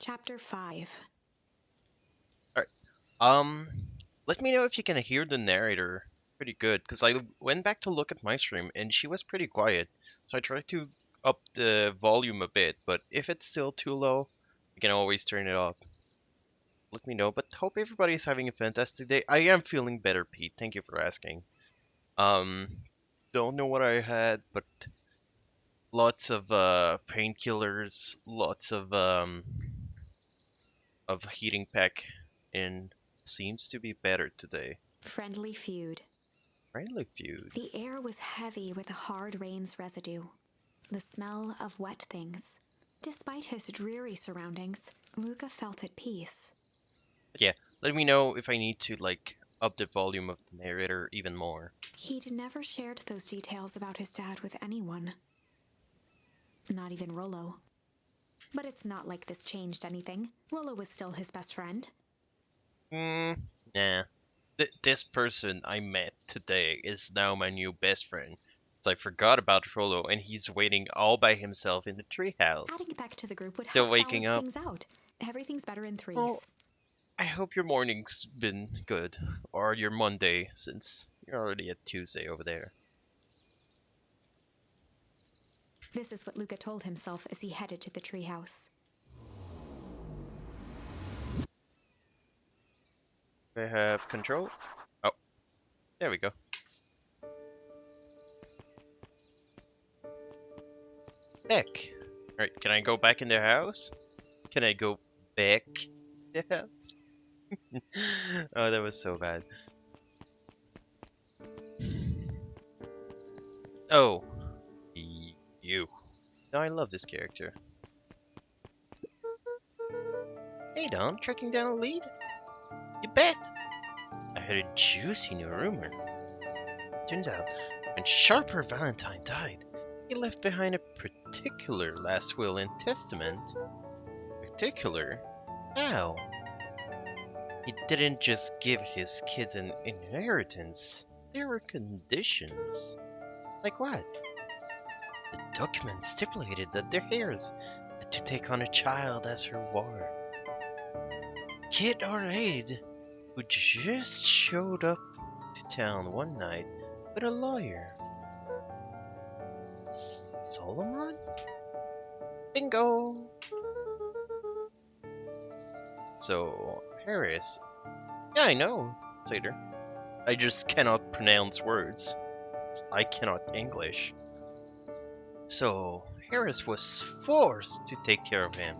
Chapter 5. Alright. Let me know if you can hear the narrator pretty good, because I went back to look at my stream and she was pretty quiet. So I tried to up the volume a bit, but if it's still too low, you can always turn it up. Let me know, but hope everybody's having a fantastic day. I am feeling better, Pete. Thank you for asking. Um, don't know what I had, but lots of painkillers, lots of heating pack, and seems to be better today. Friendly feud. Friendly feud. The air was heavy with the hard rain's residue, the smell of wet things. Despite his dreary surroundings, Luca felt at peace. But yeah, let me know if I need to up the volume of the narrator even more. He'd never shared those details about his dad with anyone. Not even Rollo. But it's not like this changed anything. Rollo was still his best friend. Nah. This person I met today is now my new best friend. So I forgot about Rollo, and he's waiting all by himself in the treehouse. Adding it back to the group would Still help waking balance up. things out. Everything's better in threes. Well, I hope your morning's been good, or your Monday, since you're already at Tuesday over there. This is what Luca told himself as he headed to the treehouse. I have control. Oh, there we go. Heck. Alright, can I go back in their house? Can I go back in the house? Oh, that was so bad. Oh. You. No, I love this character. Hey Dom, tracking down a lead? You bet! I heard a juicy new rumor. Turns out, when Sharper Valentine died, he left behind a particular last will and testament. Particular? How? He didn't just give his kids an inheritance. There were conditions. Like what? The document stipulated that their heirs had to take on a child as her ward. Kid or aide, who just showed up to town one night with a lawyer. Solomon? Bingo! So, Harris. Yeah, I know, Satyr. I just cannot pronounce words. I cannot English. So, Harris was forced to take care of him.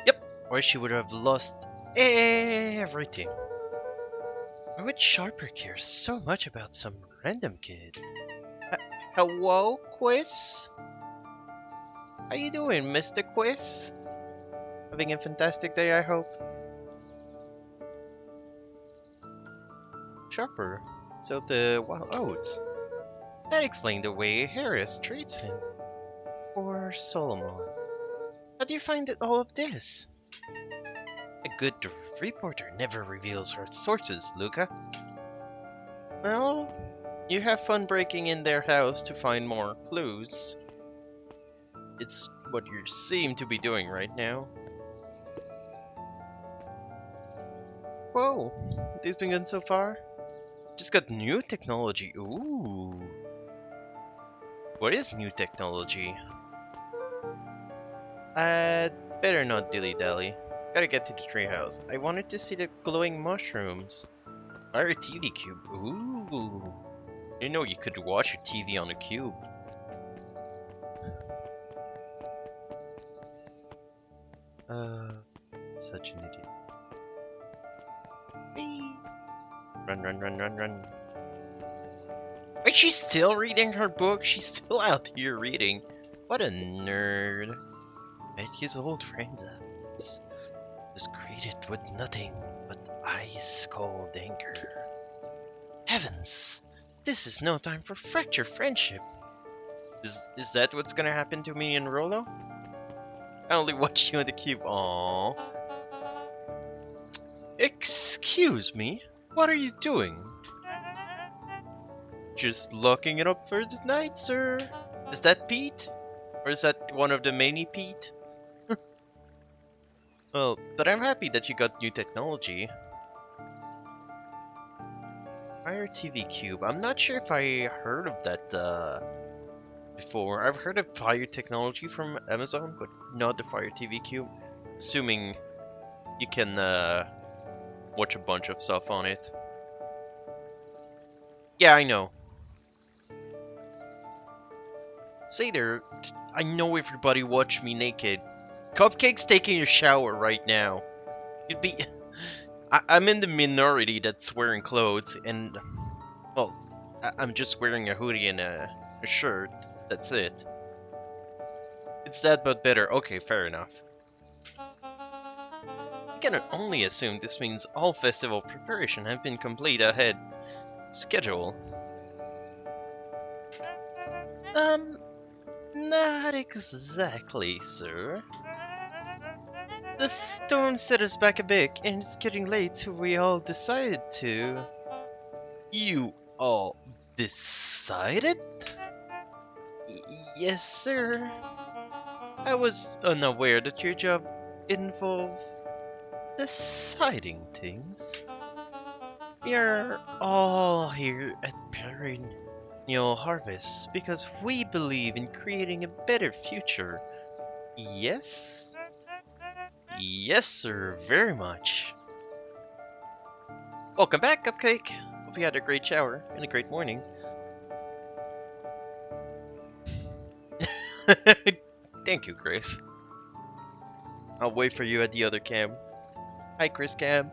Yep, or she would have lost everything. Why would Sharper care so much about some random kid? Hello, Quiz? How you doing, Mr. Quiz? Having a fantastic day, I hope. Sharper sold the wild oats. That explained the way Harris treats him. Poor Solomon. How do you find all of this? A good reporter never reveals her sources, Luca. Well, you have fun breaking in their house to find more clues. It's what you seem to be doing right now. Whoa, this been good so far? Just got new technology. Ooh. What is new technology? Better not dilly-dally. Gotta get to the treehouse. I wanted to see the glowing mushrooms. Fire a TV cube. Ooh. Didn't know you could watch your TV on a cube. Such an idiot. Whee! Run, run, run, run, run. Wait, she's still reading her book? She's still out here reading. What a nerd. Met his old friends was greeted with nothing but ice cold anger. Heavens! This is no time for fractured friendship. Is that what's gonna happen to me and Rollo? I only watch you on the cube. Aww. Excuse me? What are you doing? Just locking it up for the night, sir. Is that Pete? Or is that one of the many Pete? Well, but I'm happy that you got new technology. Fire TV Cube. I'm not sure if I heard of that before. I've heard of Fire technology from Amazon, but not the Fire TV Cube. Assuming you can watch a bunch of stuff on it. Yeah, I know. Say there, I know everybody watched me naked. Cupcake's taking a shower right now. You'd be... I'm in the minority that's wearing clothes, and... Well, I'm just wearing a hoodie and a shirt. That's it. It's that but better. Okay, fair enough. I can only assume this means all festival preparation have been complete ahead schedule. Not exactly, sir. The storm set us back a bit, and it's getting late, so we all decided to... You all decided? Yes, sir. I was unaware that your job involved deciding things. We are all here at Perennial Harvest because we believe in creating a better future. Yes? Yes, sir, very much. Welcome back, Cupcake. Hope you had a great shower and a great morning. Thank you, Grace. I'll wait for you at the other cam. Hi, Chris Cam.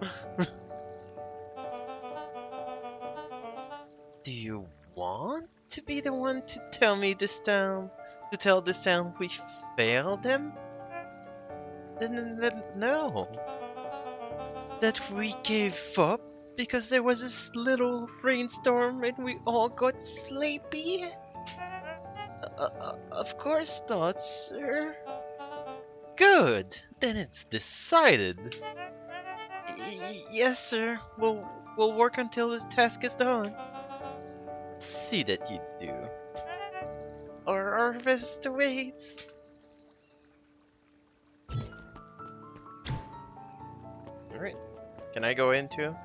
Do you want to be the one to tell this town we failed them? No. That we gave up because there was this little rainstorm and we all got sleepy? Of course not, sir. Good. Then it's decided. Yes, sir. We'll work until this task is done. See that you do. Our harvest awaits. Alright. Can I go in too?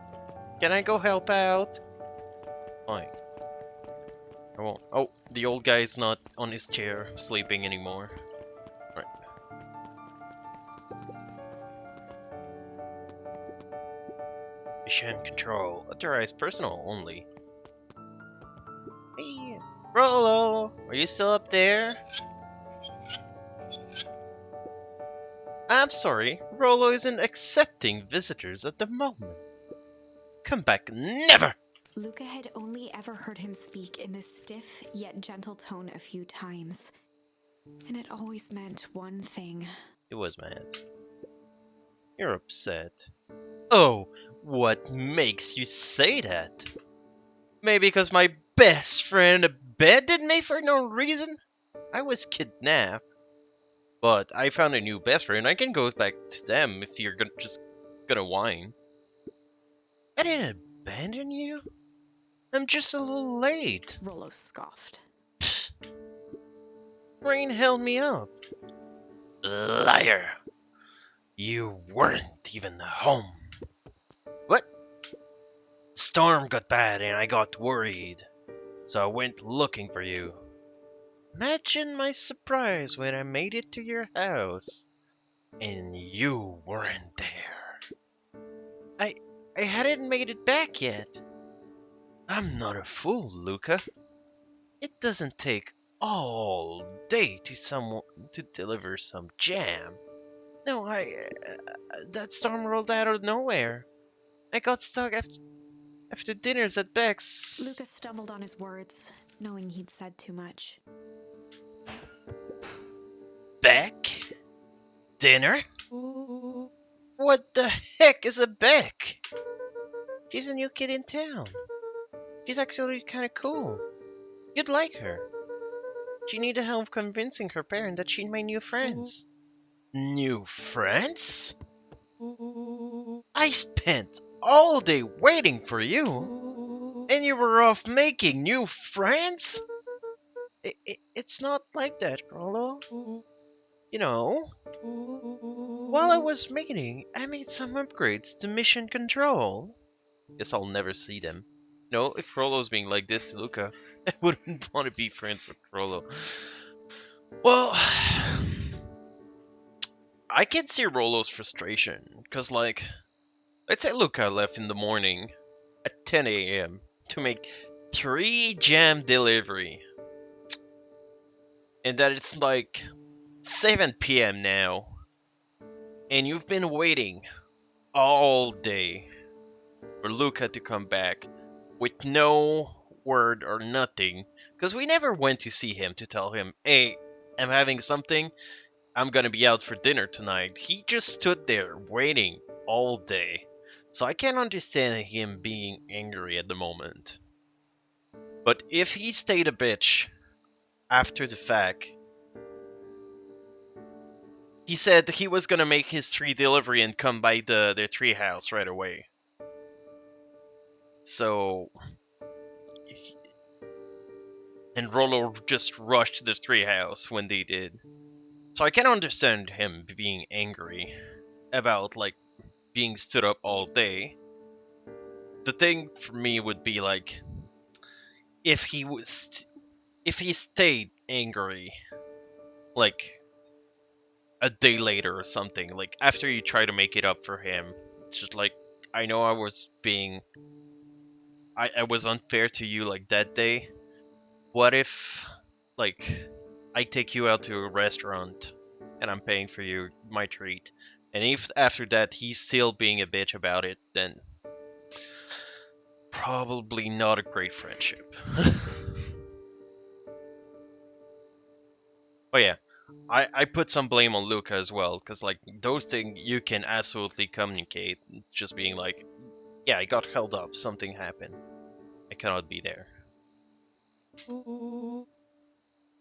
Can I go help out? Fine. I won't. Oh, the old guy's not on his chair sleeping anymore. Right. Mission control. Authorized personnel only. Hey, Rollo! Are you still up there? I'm sorry, Rollo isn't accepting visitors at the moment. Come back, never! Luca had only ever heard him speak in this stiff yet gentle tone a few times, and it always meant one thing. It was mad. You're upset. Oh, what makes you say that? Maybe because my best friend abandoned me for no reason? I was kidnapped. But I found a new best friend. I can go back to them if you're just gonna whine. I didn't abandon you. I'm just a little late. Rollo scoffed. Psst. Rain held me up. Liar. You weren't even home. What? Storm got bad and I got worried. So I went looking for you. Imagine my surprise when I made it to your house. And you weren't there. I hadn't made it back yet. I'm not a fool, Luca. It doesn't take all day to deliver some jam. No, that storm rolled out of nowhere. I got stuck after dinners at Beck's. Luca stumbled on his words, knowing he'd said too much. Beck? Dinner? What the heck is a Beck? She's a new kid in town. She's actually kind of cool. You'd like her. She needed help convincing her parent that she made new friends. New friends? I spent all day waiting for you, and you were off making new friends? It's not like that, Rollo. You know, While I was mating, I made some upgrades to mission control. Guess I'll never see them. No, if Rollo's being like this to Luca, I wouldn't want to be friends with Rollo. Well, I can see Rollo's frustration, because, like, let's say Luca left in the morning at 10 a.m. to make 3 jam delivery, and that it's like 7 p.m. now, and you've been waiting all day for Luca to come back with no word or nothing, because we never went to see him to tell him, hey, I'm having something, I'm gonna be out for dinner tonight. He just stood there waiting all day. So I can understand him being angry at the moment. But if he stayed a bitch after the fact, he said he was gonna make his 3 delivery and come by the tree house right away. So, and Rollo just rushed to the tree house when they did. So I can understand him being angry about, like, being stood up all day. The thing for me would be, like, if he stayed angry, like, a day later or something, like, after you try to make it up for him, it's just like, I know I was unfair to you, like, that day. What if, like, I take you out to a restaurant and I'm paying for you my treat, and if after that he's still being a bitch about it, then probably not a great friendship. Oh yeah, I put some blame on Luca as well, because, like, those things you can absolutely communicate, just being like, yeah, I got held up, something happened, I cannot be there.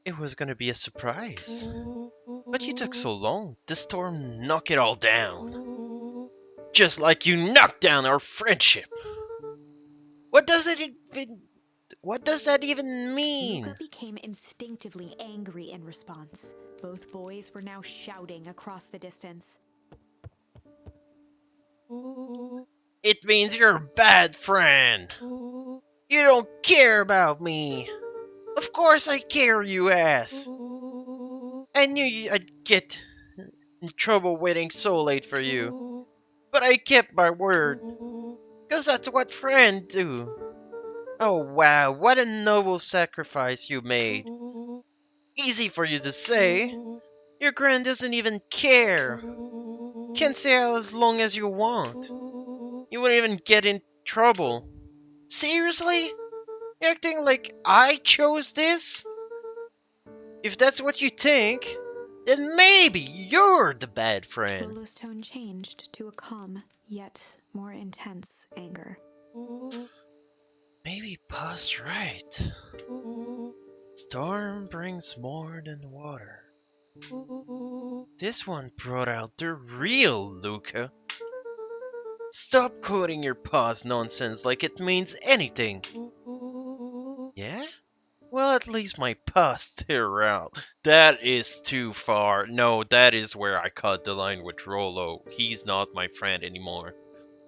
It was gonna be a surprise, but you took so long. The storm knocked it all down, just like you knocked down our friendship. What does that even mean? Luca became instinctively angry in response. Both boys were now shouting across the distance. It means you're a bad friend. You don't care about me. Of course I care, you ass. I knew I'd get in trouble waiting so late for you. But I kept my word. Cause that's what friends do. Oh wow, what a noble sacrifice you made. Easy for you to say. Your grand doesn't even care. Can say as long as you want. You wouldn't even get in trouble. Seriously? You're acting like I chose this? If that's what you think, then maybe you're the bad friend. Rollo's tone changed to a calm, yet more intense anger. Maybe Pa's right. Storm brings more than water. This one brought out the real Luca. Stop quoting your Pa's nonsense like it means anything. Yeah? Well, at least my Pa's still around. That is too far. No, that is where I cut the line with Rollo. He's not my friend anymore.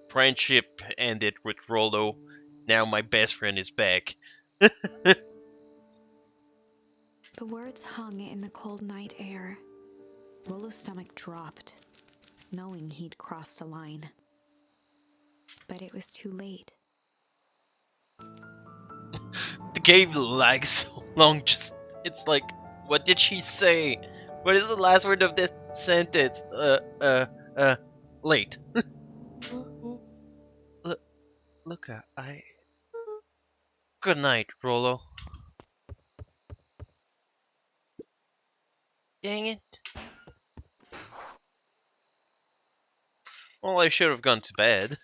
Friendship ended with Rollo. Now my best friend is back. The words hung in the cold night air. Rollo's stomach dropped, knowing he'd crossed a line. But it was too late. The game lags so long, it's like, what did she say? What is the last word of this sentence? Late. Luca, Good night, Rollo. Dang it. Well, I should have gone to bed.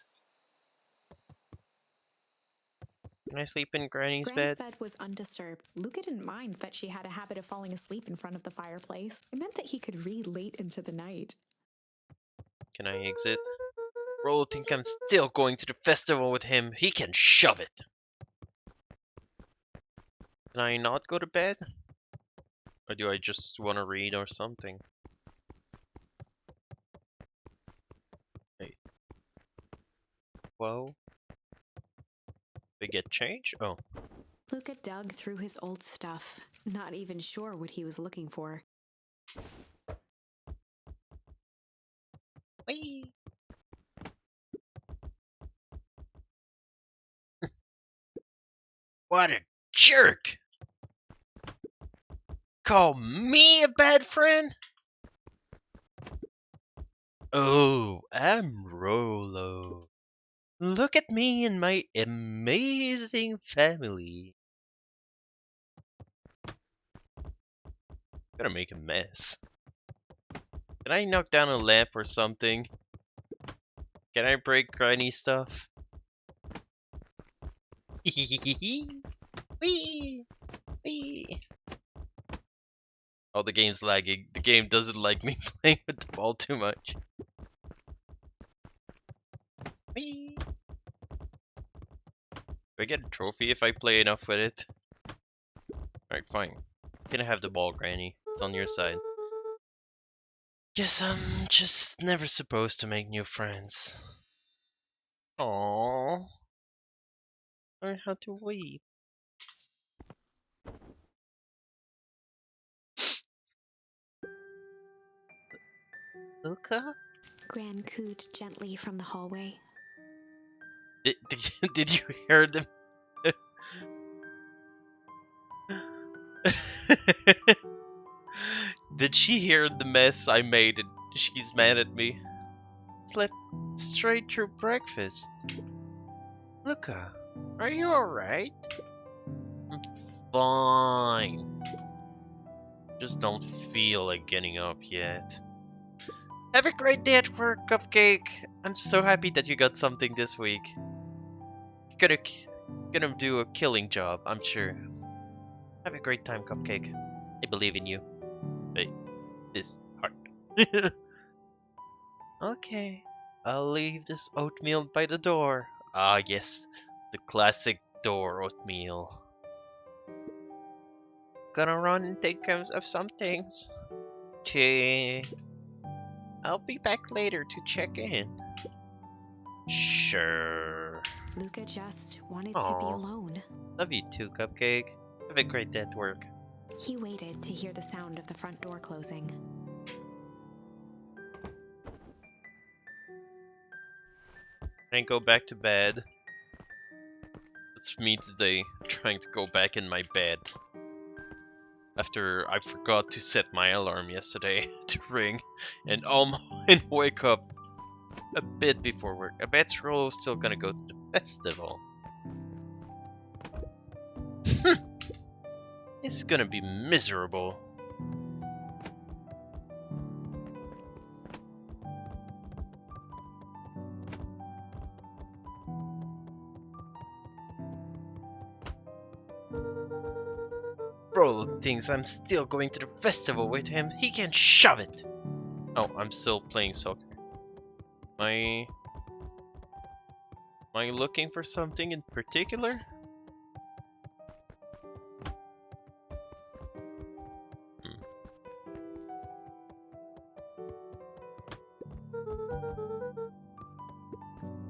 Can I sleep in Granny's Granny's bed? bed was undisturbed. Luca didn't mind that she had a habit of falling asleep in front of the fireplace. It meant that he could read late into the night. Can I exit? Rollo think I'm still going to the festival with him. He can shove it. Can I not go to bed? Or do I just want to read or something? quo. We get change? Oh. Luca dug through his old stuff, not even sure what he was looking for. Whee! What a jerk! Call me a bad friend? Oh, I'm Rolo. Look at me and my amazing family. Gonna make a mess. Can I knock down a lamp or something? Can I break Granny stuff? Wee! Wee! Oh, the game's lagging. The game doesn't like me playing with the ball too much. Wee! Do I get a trophy if I play enough with it? Alright, fine. Can I have the ball, Granny? It's on your side. Guess I'm just never supposed to make new friends. Aww. Learn how to weep. Luca? Gran cooed gently from the hallway. Did you hear them? Did she hear the mess I made and she's mad at me? Slept straight through breakfast. Luca, are you alright? I'm fine. Just don't feel like getting up yet. Have a great day at work, Cupcake. I'm so happy that you got something this week. You're gonna do a killing job, I'm sure. Have a great time, Cupcake. I believe in you. Wait, this heart. Okay, I'll leave this oatmeal by the door. Ah, yes, the classic door oatmeal. Gonna run and take care of some things. Okay. I'll be back later to check in. Sure. Luca just wanted to Aw. be alone. Love you too, Cupcake. Have a great day at work. He waited to hear the sound of the front door closing. And go back to bed. That's me today, trying to go back in my bed. After I forgot to set my alarm yesterday to ring and and wake up a bit before work. I bet Rollo's still gonna go to the festival. This is gonna be miserable. Rollo thinks I'm still going to the festival with him. He can shove it. Oh, I'm still playing soccer. Am I looking for something in particular?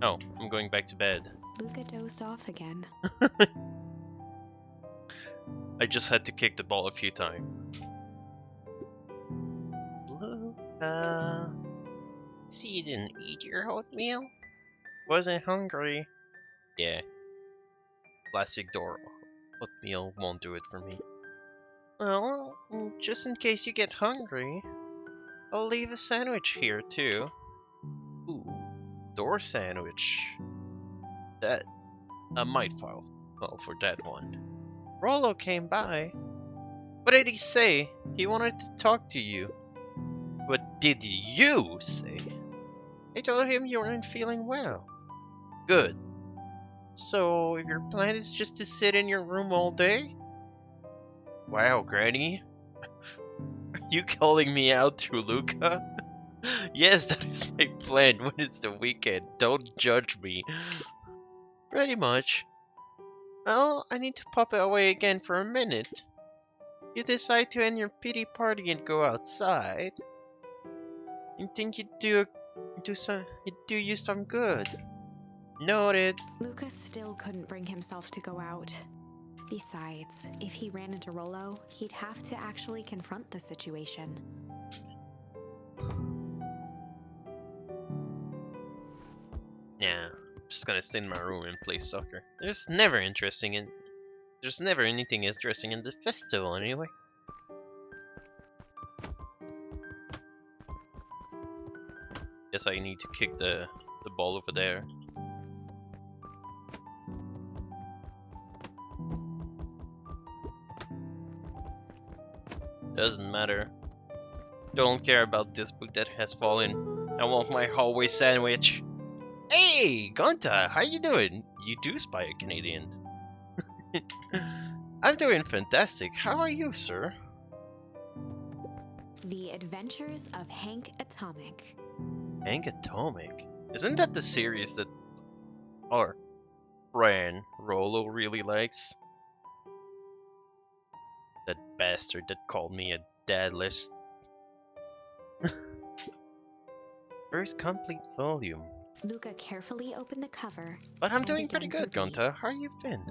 Oh, I'm going back to bed. Luca dozed off again. I just had to kick the ball a few times. Luca, see you didn't eat your oatmeal? Wasn't hungry. Yeah. Classic door oatmeal won't do it for me. Well, just in case you get hungry, I'll leave a sandwich here too. Ooh, door sandwich. I might fall for that one. Rollo came by. What did he say? He wanted to talk to you. What did you say? I told him you weren't feeling well. Good. So your plan is just to sit in your room all day? Wow, Granny. Are you calling me out through Luca? Yes, that is my plan when it's the weekend. Don't judge me. Pretty much. Well, I need to pop away again for a minute. You decide to end your pity party and go outside. You think you'd do you some good. Noted. Lucas still couldn't bring himself to go out. Besides, if he ran into Rollo, he'd have to actually confront the situation. Yeah, I'm just gonna stay in my room and play soccer. There's never anything interesting in the festival anyway. Guess I need to kick the ball over there. Doesn't matter. Don't care about this book that has fallen. I want my hallway sandwich. Hey, Gonta, how you doing? You do spy a Canadian. I'm doing fantastic. How are you, sir? The Adventures of Hank Atomic. Hank Atomic? Isn't that the series that our friend Rollo really likes? That bastard that called me a dadless. First complete volume. Luca carefully opened the cover. But I'm and doing pretty began good, to read. Gonta. How you been?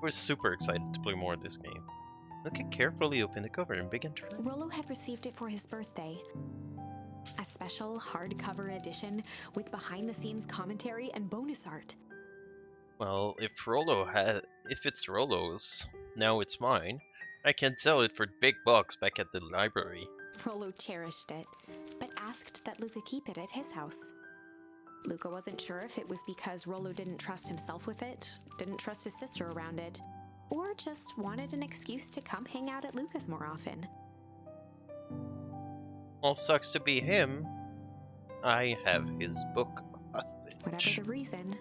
We're super excited to play more of this game. Luca carefully opened the cover and began to read. Rollo had received it for his birthday. A special hardcover edition with behind-the-scenes commentary and bonus art. Well, if it's Rollo's, now it's mine. I can sell it for big bucks back at the library. Rollo cherished it, but asked that Luca keep it at his house. Luca wasn't sure if it was because Rollo didn't trust himself with it, didn't trust his sister around it, or just wanted an excuse to come hang out at Luca's more often. Well, sucks to be him. I have his book hostage. Whatever the reason,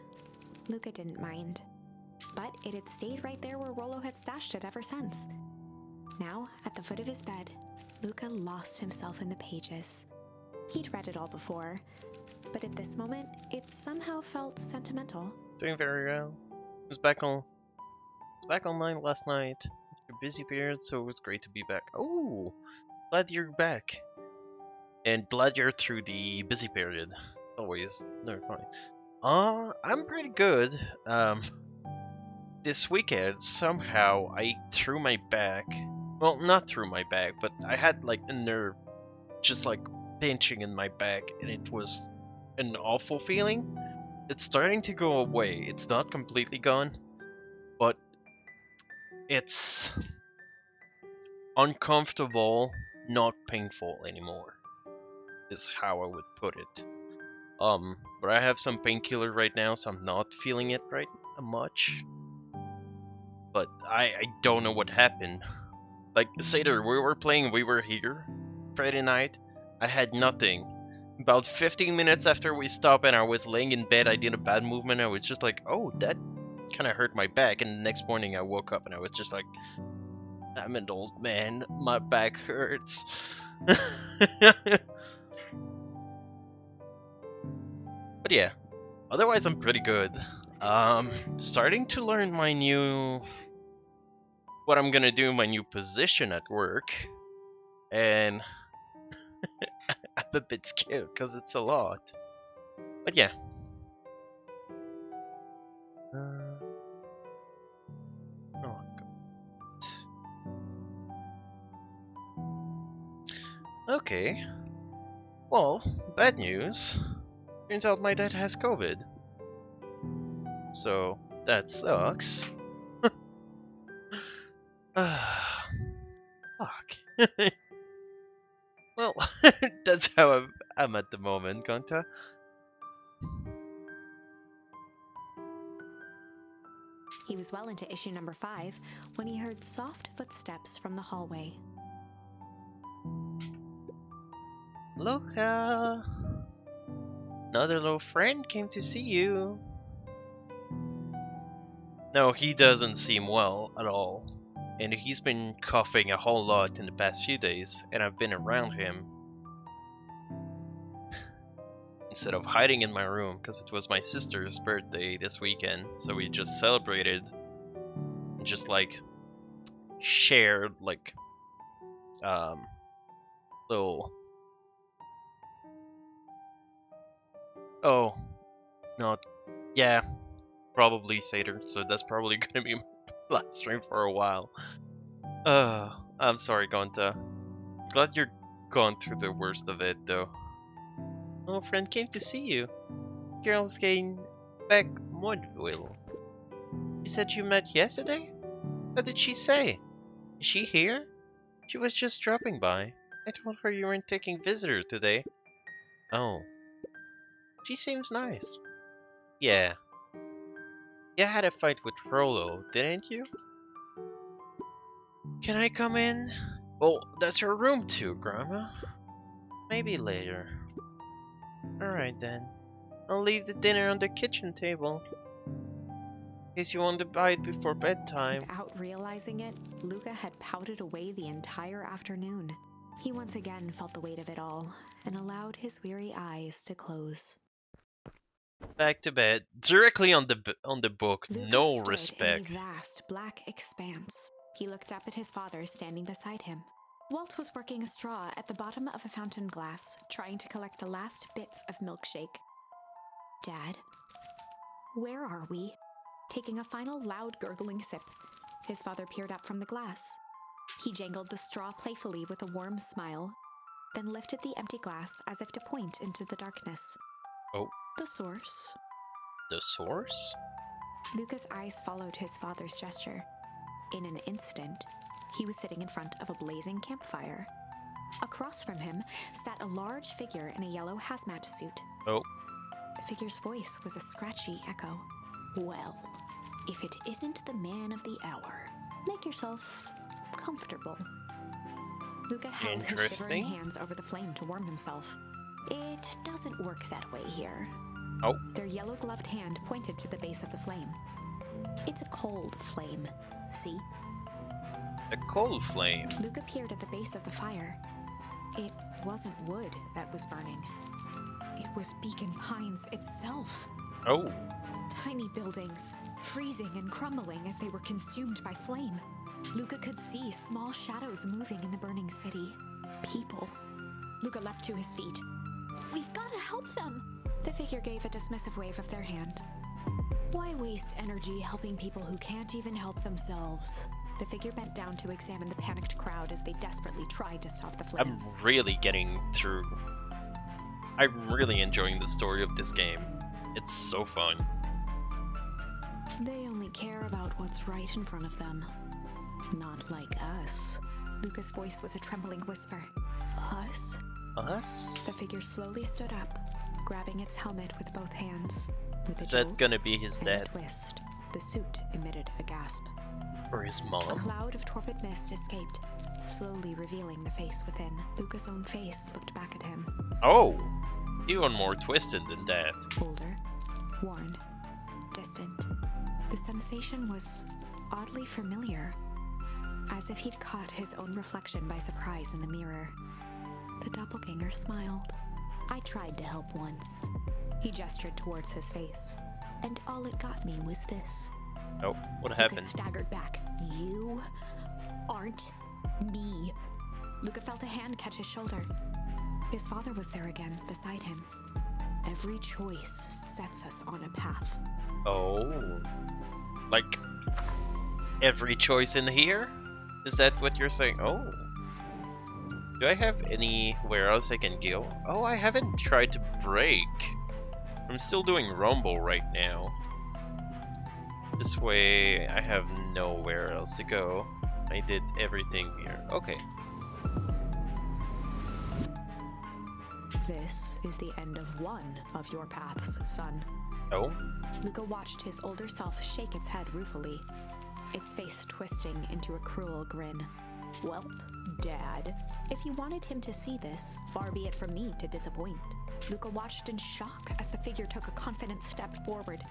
Luca didn't mind. But it had stayed right there where Rollo had stashed it ever since. Now, at the foot of his bed, Luca lost himself in the pages. He'd read it all before, but at this moment, it somehow felt sentimental. Doing very well. Was back online last night after a busy period, so it was great to be back. Oh, glad you're back. And glad you're through the busy period. Always, no, fine. I'm pretty good. This weekend, somehow, I threw my back. Well, not through my back, but I had like a nerve just like pinching in my back, and it was an awful feeling. It's starting to go away. It's not completely gone, but it's uncomfortable, not painful anymore, is how I would put it. But I have some painkiller right now, so I'm not feeling it right much. But I don't know what happened. Like, Seder, we were here Friday night. I had nothing. About 15 minutes after we stopped and I was laying in bed, I did a bad movement. I was just like, oh, that kind of hurt my back. And the next morning I woke up and I was just like, I'm an old man. My back hurts. But yeah, otherwise I'm pretty good. Starting to learn what I'm gonna do in my new position at work, and I'm a bit scared because it's a lot. But yeah. Oh god. Okay. Well, bad news. Turns out my dad has COVID. So that sucks. Fuck. Well, that's how I'm at the moment, Gonta. He was well into issue number 5 when he heard soft footsteps from the hallway. Luca! Another little friend came to see you. No, he doesn't seem well at all. And he's been coughing a whole lot in the past few days, and I've been around him. Instead of hiding in my room, because it was my sister's birthday this weekend, so we just celebrated and just like shared like little not Yeah, probably Seder, so that's probably gonna be my last stream for a while. I'm sorry, Gonta. Glad you're gone through the worst of it, though. An old friend came to see you. Girls came back Mudville. You said you met yesterday? What did she say? Is she here? She was just dropping by. I told her you weren't taking visitors today. Oh. She seems nice. Yeah. You had a fight with Frollo, didn't you? Can I come in? Well, that's her room too, Grandma. Maybe later. Alright then. I'll leave the dinner on the kitchen table. In case you want to bite before bedtime. Without realizing it, Luca had pouted away the entire afternoon. He once again felt the weight of it all and allowed his weary eyes to close. Back to bed. Directly on the book. Luca No stood respect. in a vast black expanse. He looked up at his father standing beside him. Walt was working a straw at the bottom of a fountain glass, trying to collect the last bits of milkshake. Dad, where are we? Taking a final loud gurgling sip, his father peered up from the glass. He jangled the straw playfully with a warm smile, then lifted the empty glass as if to point into the darkness. Oh. The source. The source? Luca's eyes followed his father's gesture. In an instant, he was sitting in front of a blazing campfire. Across from him sat a large figure in a yellow hazmat suit. Oh. The figure's voice was a scratchy echo. Well, if it isn't the man of the hour, make yourself comfortable. Luca held his shivering hands over the flame to warm himself. It doesn't work that way here. Oh. Their yellow-gloved hand pointed to the base of the flame. It's a cold flame, see? A cold flame? Luca peered at the base of the fire. It wasn't wood that was burning. It was Beacon Pines itself. Oh. Tiny buildings, freezing and crumbling as they were consumed by flame. Luca could see small shadows moving in the burning city. People. Luca leapt to his feet. We've got to help them! The figure gave a dismissive wave of their hand. Why waste energy helping people who can't even help themselves? The figure bent down to examine the panicked crowd as they desperately tried to stop the flames. I'm really getting through. I'm really enjoying the story of this game. It's so fun. They only care about what's right in front of them. Not like us. Luca's voice was a trembling whisper. Us? Us? The figure slowly stood up, grabbing its helmet with both hands. With a Is that jolt gonna be his and dad? a twist, the suit emitted a gasp. Or his A mom? cloud of torpid mist escaped, slowly revealing the face within. Luca's own face looked back at him. Oh! Even more twisted than that. Older, worn, distant. The sensation was oddly familiar, as if he'd caught his own reflection by surprise in the mirror. The doppelganger smiled. I tried to help once. He gestured towards his face, and all it got me was this. Oh, what Luca happened? staggered back. You aren't me. Luca felt a hand catch his shoulder. His father was there again, beside him. Every choice sets us on a path. Oh. Like, every choice in here? Is that what you're saying? Oh. Do I have anywhere else I can go? Oh, I haven't tried to break. I'm still doing Rumble right now. This way, I have nowhere else to go. I did everything here. Okay. This is the end of one of your paths, son. Oh? Luca watched his older self shake its head ruefully, its face twisting into a cruel grin. Welp, Dad, if you wanted him to see this, far be it from me to disappoint. Luca watched in shock as the figure took a confident step forward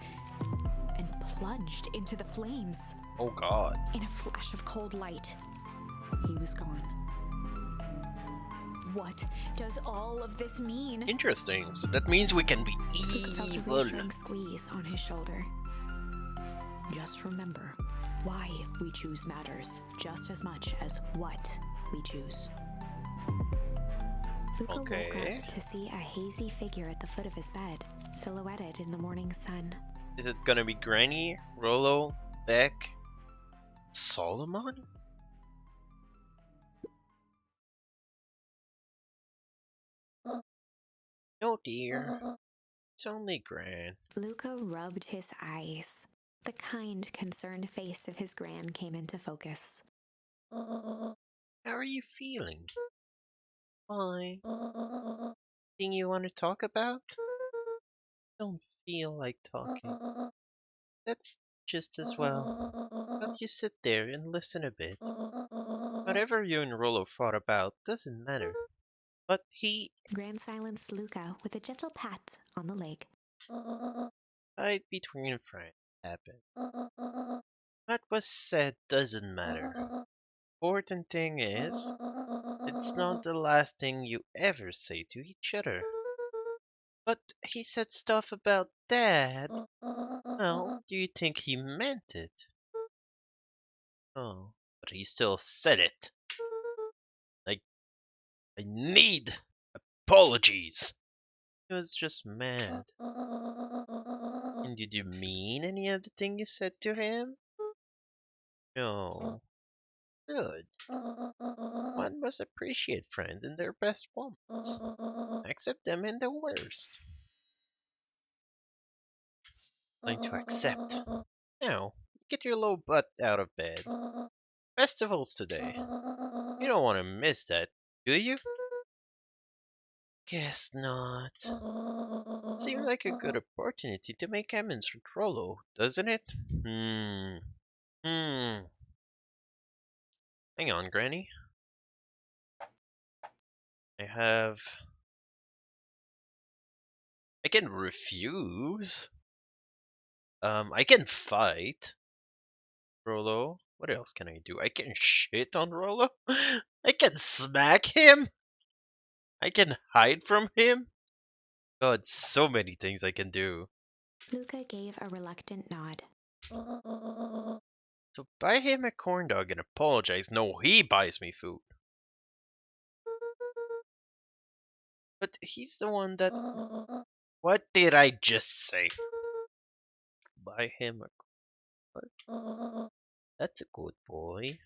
and plunged into the flames. Oh god. In a flash of cold light, he was gone. What does all of this mean? Interesting. So that means we can be Luca felt a evil. reassuring squeeze on his shoulder. Just remember, why we choose matters just as much as what we choose. Luca woke Okay. up to see a hazy figure at the foot of his bed, silhouetted in the morning sun. Is it gonna be Granny, Rollo, Beck, Solomon? No, dear. It's only Gran. Luca rubbed his eyes. The kind, concerned face of his gran came into focus. How are you feeling? Fine. Thing you want to talk about? Don't feel like talking. That's just as well. But you sit there and listen a bit. Whatever you and Rollo fought about doesn't matter. But he Gran silenced Luca with a gentle pat on the leg. fight between friends happened. What was said doesn't matter. Important thing is, it's not the last thing you ever say to each other. But he said stuff about Dad. Well, do you think he meant it? Oh, but he still said it. Like, I need apologies. He was just mad. And did you mean any of the thing you said to him? No. Good. One must appreciate friends in their best moments. Accept them in the worst. Learn to accept. Now, get your low butt out of bed. Festival's today. You don't want to miss that, do you? Guess not. Seems like a good opportunity to make amends with Rollo, doesn't it? Hang on, Granny. I can refuse. I can fight. Rollo. What else can I do? I can shit on Rollo. I can smack him. I can hide from him. God, so many things I can do. Luca gave a reluctant nod. So buy him a corn dog and apologize. No, he buys me food. But he's the one that. What did I just say? Buy him a. That's a good boy.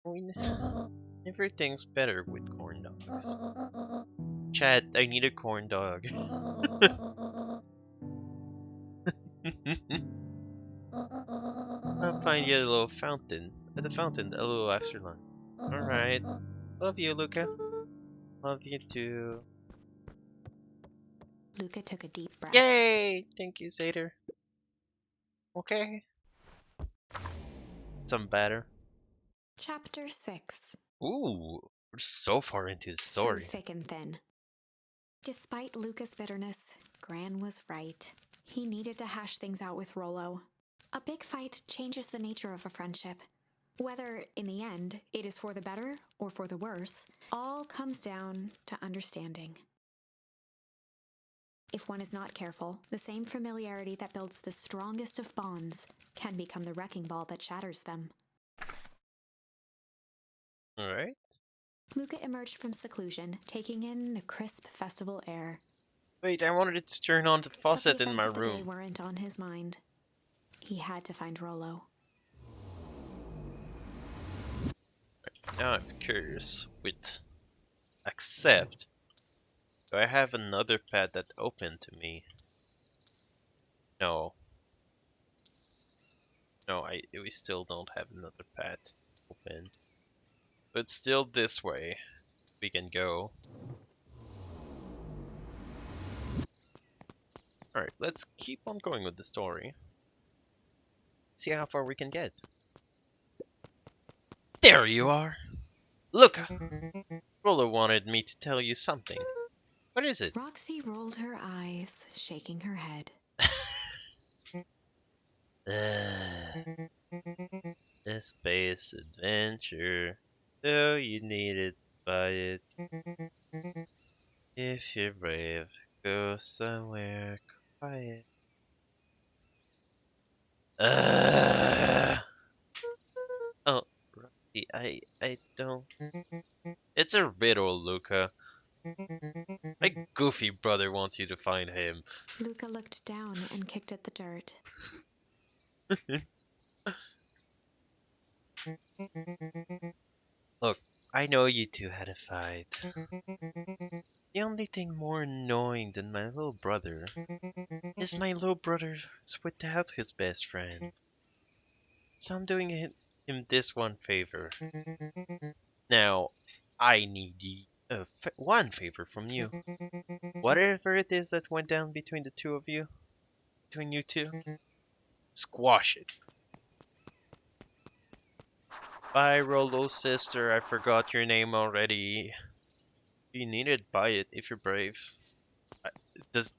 I mean, everything's better with corn dogs. Chat, I need a corn dog. I'll find you a little fountain. At the fountain, a little after lunch. Alright. Love you, Luca. Love you too. Luca took a deep breath. Yay! Thank you, Zader. Okay. Some batter. Chapter 6. Ooh, we're so far into the story. So thick and thin. Despite Luca's bitterness, Gran was right. He needed to hash things out with Rollo. A big fight changes the nature of a friendship. Whether, in the end, it is for the better or for the worse, all comes down to understanding. If one is not careful, the same familiarity that builds the strongest of bonds can become the wrecking ball that shatters them. Alright. Luca emerged from seclusion, taking in the crisp festival air. Wait, I wanted to turn on the faucet But the in my events of the day room. weren't on his mind. He had to find Rollo. Now I'm curious. With accept, do I have another pad that opened to me? No. No, we still don't have another pad open. But still this way we can go. Alright, let's keep on going with the story. See how far we can get. There you are! Look! Rollo wanted me to tell you something. What is it? Roxy rolled her eyes, shaking her head. A space adventure. So you need it, buy it. If you're brave, go somewhere quiet. Oh, Roxy, I don't. It's a riddle, Luca. My goofy brother wants you to find him. Luca looked down and kicked at the dirt. Look, I know you two had a fight. The only thing more annoying than my little brother is my little brother's without his best friend. So I'm doing him this one favor. Now, I need one favor from you. Whatever it is that went down between the two of you, between you two, squash it. Bye, Rollo's sister. I forgot your name already. You need it, buy it if you're brave. Does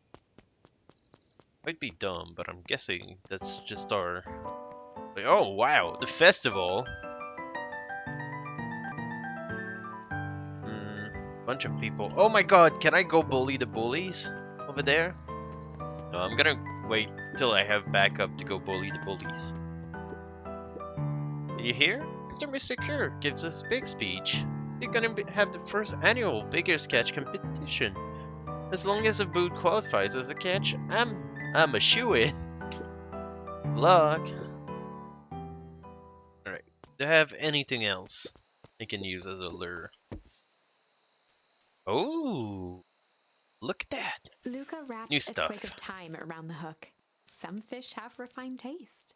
might be dumb, but I'm guessing that's just our. Oh wow, the festival. Bunch of people. Oh my god, can I go bully the bullies over there? No, I'm gonna wait till I have backup to go bully the bullies. You hear? Mr. Mr. Kerr gives us a big speech. You're gonna have the first annual Bigger Sketch competition. As long as a boot qualifies as a catch, I'm a shoo-in. Luck. Alright. Do I have anything else I can use as a lure? Oh, look at that. Luca wrapped New a stuff. twig of thyme around the hook. Some fish have refined taste.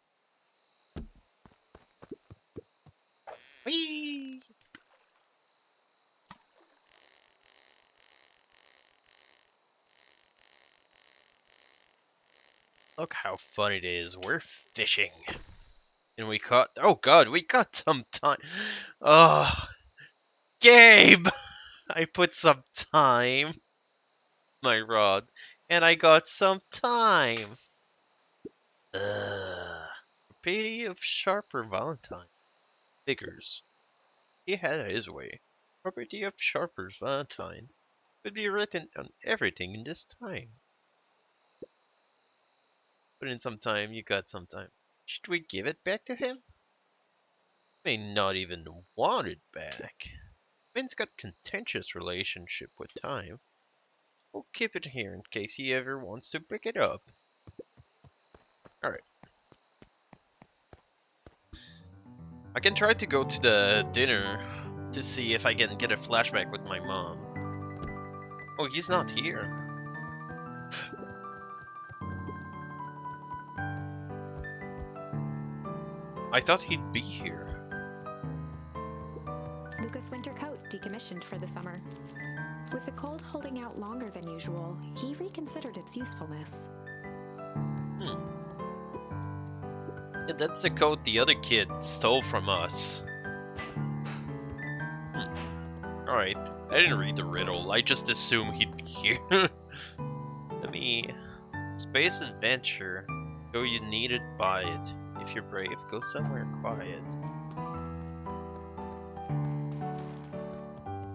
Whee! Look how fun it is. We're fishing. And we caught... Oh god, we caught some time. Oh, Gabe! I put some time. My rod. And I got some time. Property of Sharper Valentine. Figures. He had his way. Property of Sharper's Valentine would be written on everything in this time. Put in some time, you got some time. Should we give it back to him? May not even want it back. Vince got contentious relationship with time. We'll keep it here in case he ever wants to pick it up. Alright. I can try to go to the dinner to see if I can get a flashback with my mom. Oh, he's not here. I thought he'd be here. Luca's winter coat decommissioned for the summer. With the cold holding out longer than usual, he reconsidered its usefulness. Yeah, that's the coat the other kid stole from us. Alright, I didn't read the riddle, I just assumed he'd be here. Let me... Space adventure. Go you need it, buy it. If you're brave, go somewhere quiet.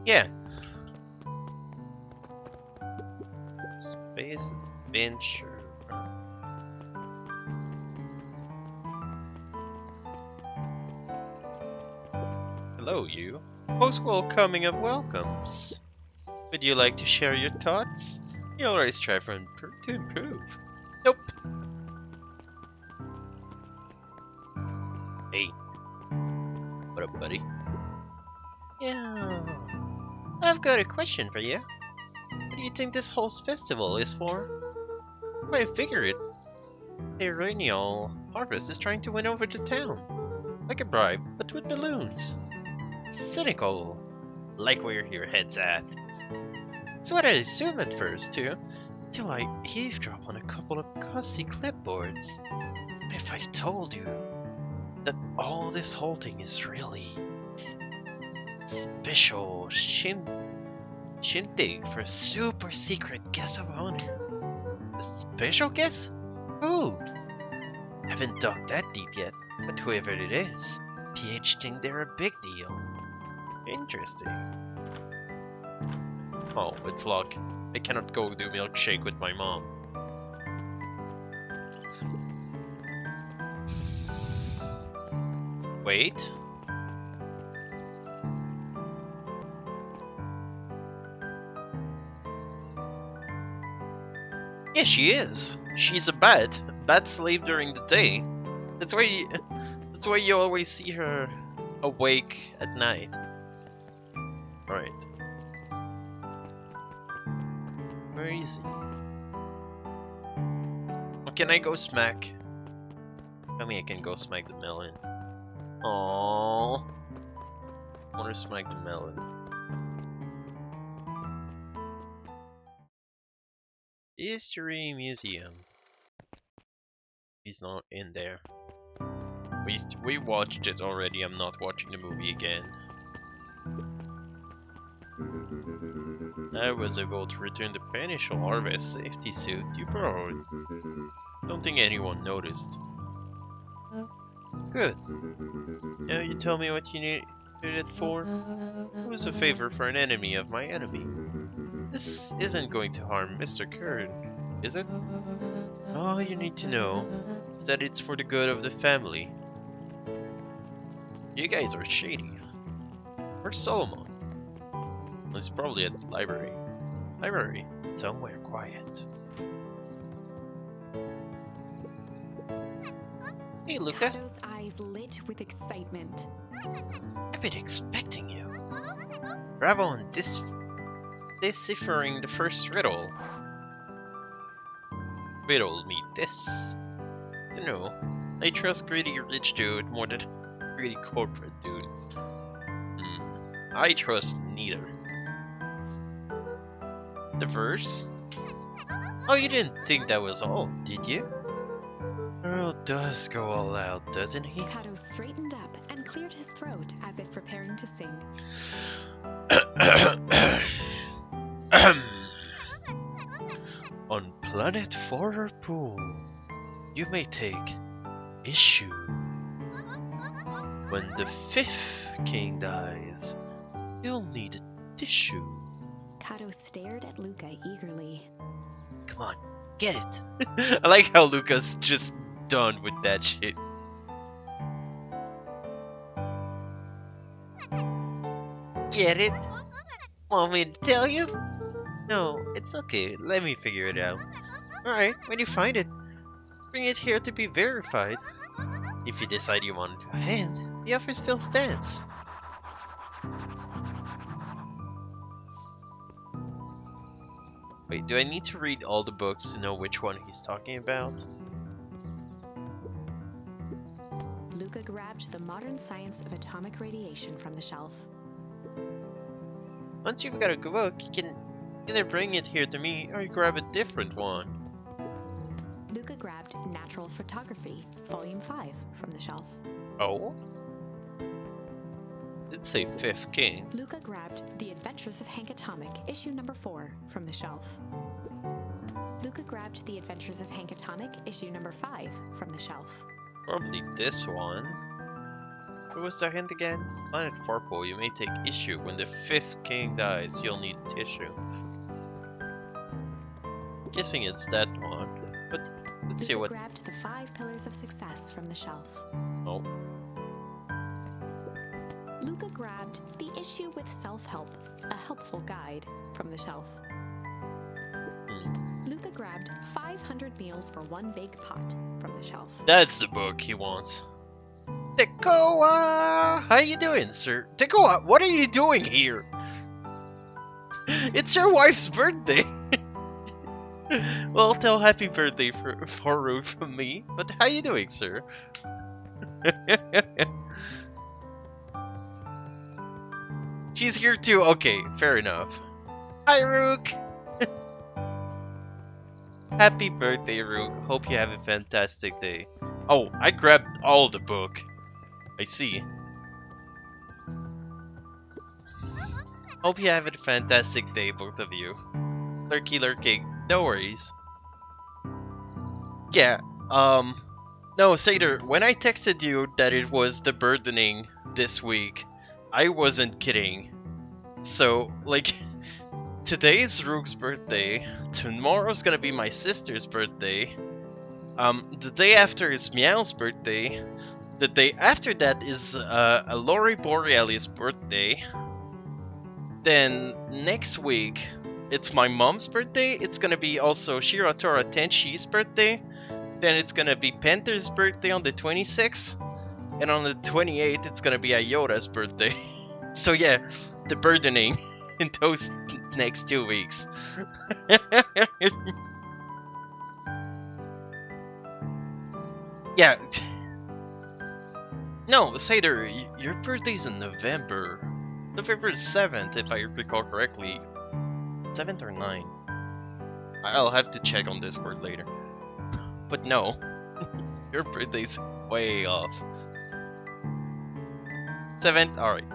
Yeah. Space adventure. Hello, you. Post welcoming of welcomes. Would you like to share your thoughts? You always strive to improve. Nope. Hey. What up, buddy? Yeah. I've got a question for you. What do you think this whole festival is for? I figure it. The perennial harvest is trying to win over the town. Like a bribe, but with balloons. Cynical. Like where your head's at. That's what I assumed at first, too. Till I eavesdropped on a couple of gauzy clipboards. If I told you that all this whole thing is really special shindig for a super secret guest of honor. A special guest? Who? Haven't dug that deep yet, but whoever it is, PH think they're a big deal. Interesting. Oh, it's luck. I cannot go do milkshake with my mom. Wait. Yeah, she is. She's a bat slave during the day. That's why you always see her awake at night. Alright. Where is he? Oh, can I go smack? Tell me I can go smack the melon. Aww. I wanna smack the melon. History Museum. He's not in there. We watched it already. I'm not watching the movie again. I was able to return the Penishal Harvest safety suit you borrowed. Don't think anyone noticed. Good. Now you tell me what you needed it for? It was a favor for an enemy of my enemy. This isn't going to harm Mr. Curd, is it? All you need to know is that it's for the good of the family. You guys are shady. Where's Solomon? Well, he's probably at the library. Library? Somewhere quiet. Hey, Luca. Kato's eyes lit with excitement. I've been expecting you. Bravo on deciphering the first riddle. Riddle me this. You know, I trust greedy rich dude more than greedy corporate dude. I trust neither. The verse? Oh, you didn't think that was all, did you? Earl does go all out, doesn't he? Kato straightened up and cleared his throat as if preparing to sing. On planet Forerpool, you may take issue. When the fifth king dies, you'll need a tissue. Kato stared at Luca eagerly. Come on, get it. I like how Luca's just done with that shit. Get it? Want me to tell you? No, it's okay. Let me figure it out. Alright, when you find it, bring it here to be verified. If you decide you want it to hand, the offer still stands. Wait, do I need to read all the books to know which one he's talking about? Luca grabbed the Modern Science of Atomic Radiation from the shelf. Once you've got a book, you can either bring it here to me or you grab a different one. Luca grabbed Natural Photography, Volume 5, from the shelf. Oh? Did say Fifth King. Luca grabbed The Adventures of Hank Atomic, issue number 4, from the shelf. Luca grabbed The Adventures of Hank Atomic, issue number 5, from the shelf. Probably this one. What was the hint again? Planet Forerpool, you may take issue. When the fifth king dies, you'll need a tissue. Guessing it's that one. But let's see Luca what... grabbed The 5 Pillars of Success from the shelf. Oh. Luca grabbed The Issue with Self-Help, a helpful guide, from the shelf. Luca grabbed 500 Meals for One Big Pot from the shelf. That's the book he wants. Tekoa! How you doing, sir? Tekoa, what are you doing here? It's your wife's birthday! Well, tell happy birthday for Ruth from me. But how you doing, sir? She's here too. Okay, fair enough. Hi, Rook! Happy birthday, Rook. Hope you have a fantastic day. Oh, I grabbed all the book. I see. Hope you have a fantastic day, both of you. Lurky, no worries. Yeah, no, Seder, when I texted you that it was the burdening this week, I wasn't kidding. So, like, today's Rook's birthday, tomorrow's gonna be my sister's birthday, the day after is Meow's birthday, the day after that is Lori Borealis' birthday, then next week it's my mom's birthday. It's gonna be also Shiratora Tenshi's birthday. Then it's gonna be Panther's birthday on the 26th. And on the 28th, it's gonna be Iota's birthday. So yeah, the burdening in those next 2 weeks. Yeah. No, Seder, your birthday's in November. November 7th, if I recall correctly. 7th or 9th? I'll have to check on Discord later. But no, your birthday's way off. 7th? Alright.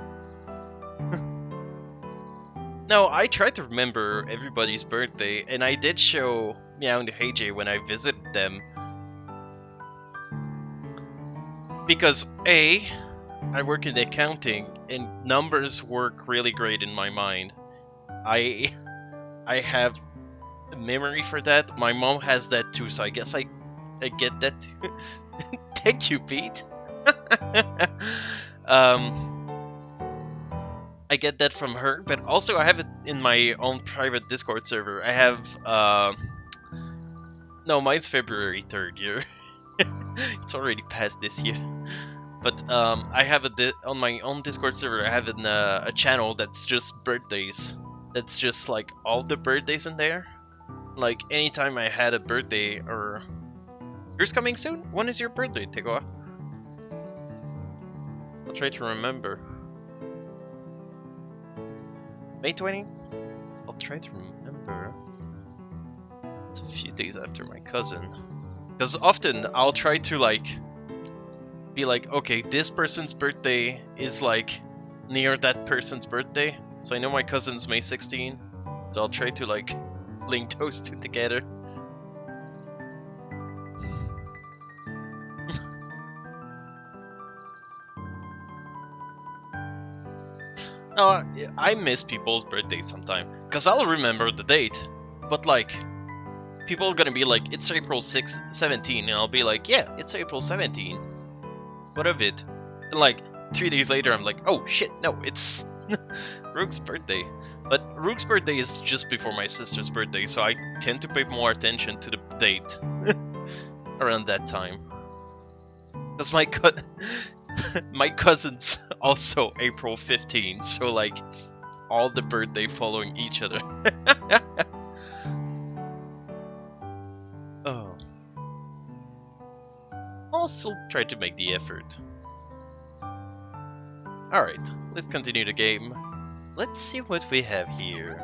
No, I tried to remember everybody's birthday, and I did show Meow and Heijay when I visited them. Because A, I work in accounting, and numbers work really great in my mind. I have a memory for that. My mom has that too, so I guess I get that too. Thank you, Pete. I get that from her, but also I have it in my own private Discord server. I have, no, mine's February 3rd year. It's already past this year. But I have on my own Discord server. I have a channel that's just birthdays. That's just like all the birthdays in there. Like anytime I had a birthday or yours coming soon. When is your birthday, Tegoa? I'll try to remember. May 20? I'll try to remember. It's a few days after my cousin. Because often I'll try to like be like, okay, this person's birthday is like near that person's birthday. So I know my cousin's May 16. So I'll try to like link those two together. No, I miss people's birthdays sometimes. Because I'll remember the date. But like, people are gonna be like, it's April 17. And I'll be like, yeah, it's April 17. What of it? And like 3 days later, I'm like, oh shit, no, it's Rook's birthday. But Rook's birthday is just before my sister's birthday, so I tend to pay more attention to the date around that time. Because my cousin's also April 15, so like all the birthday following each other. Oh. I'll still try to make the effort. Alright, let's continue the game. Let's see what we have here.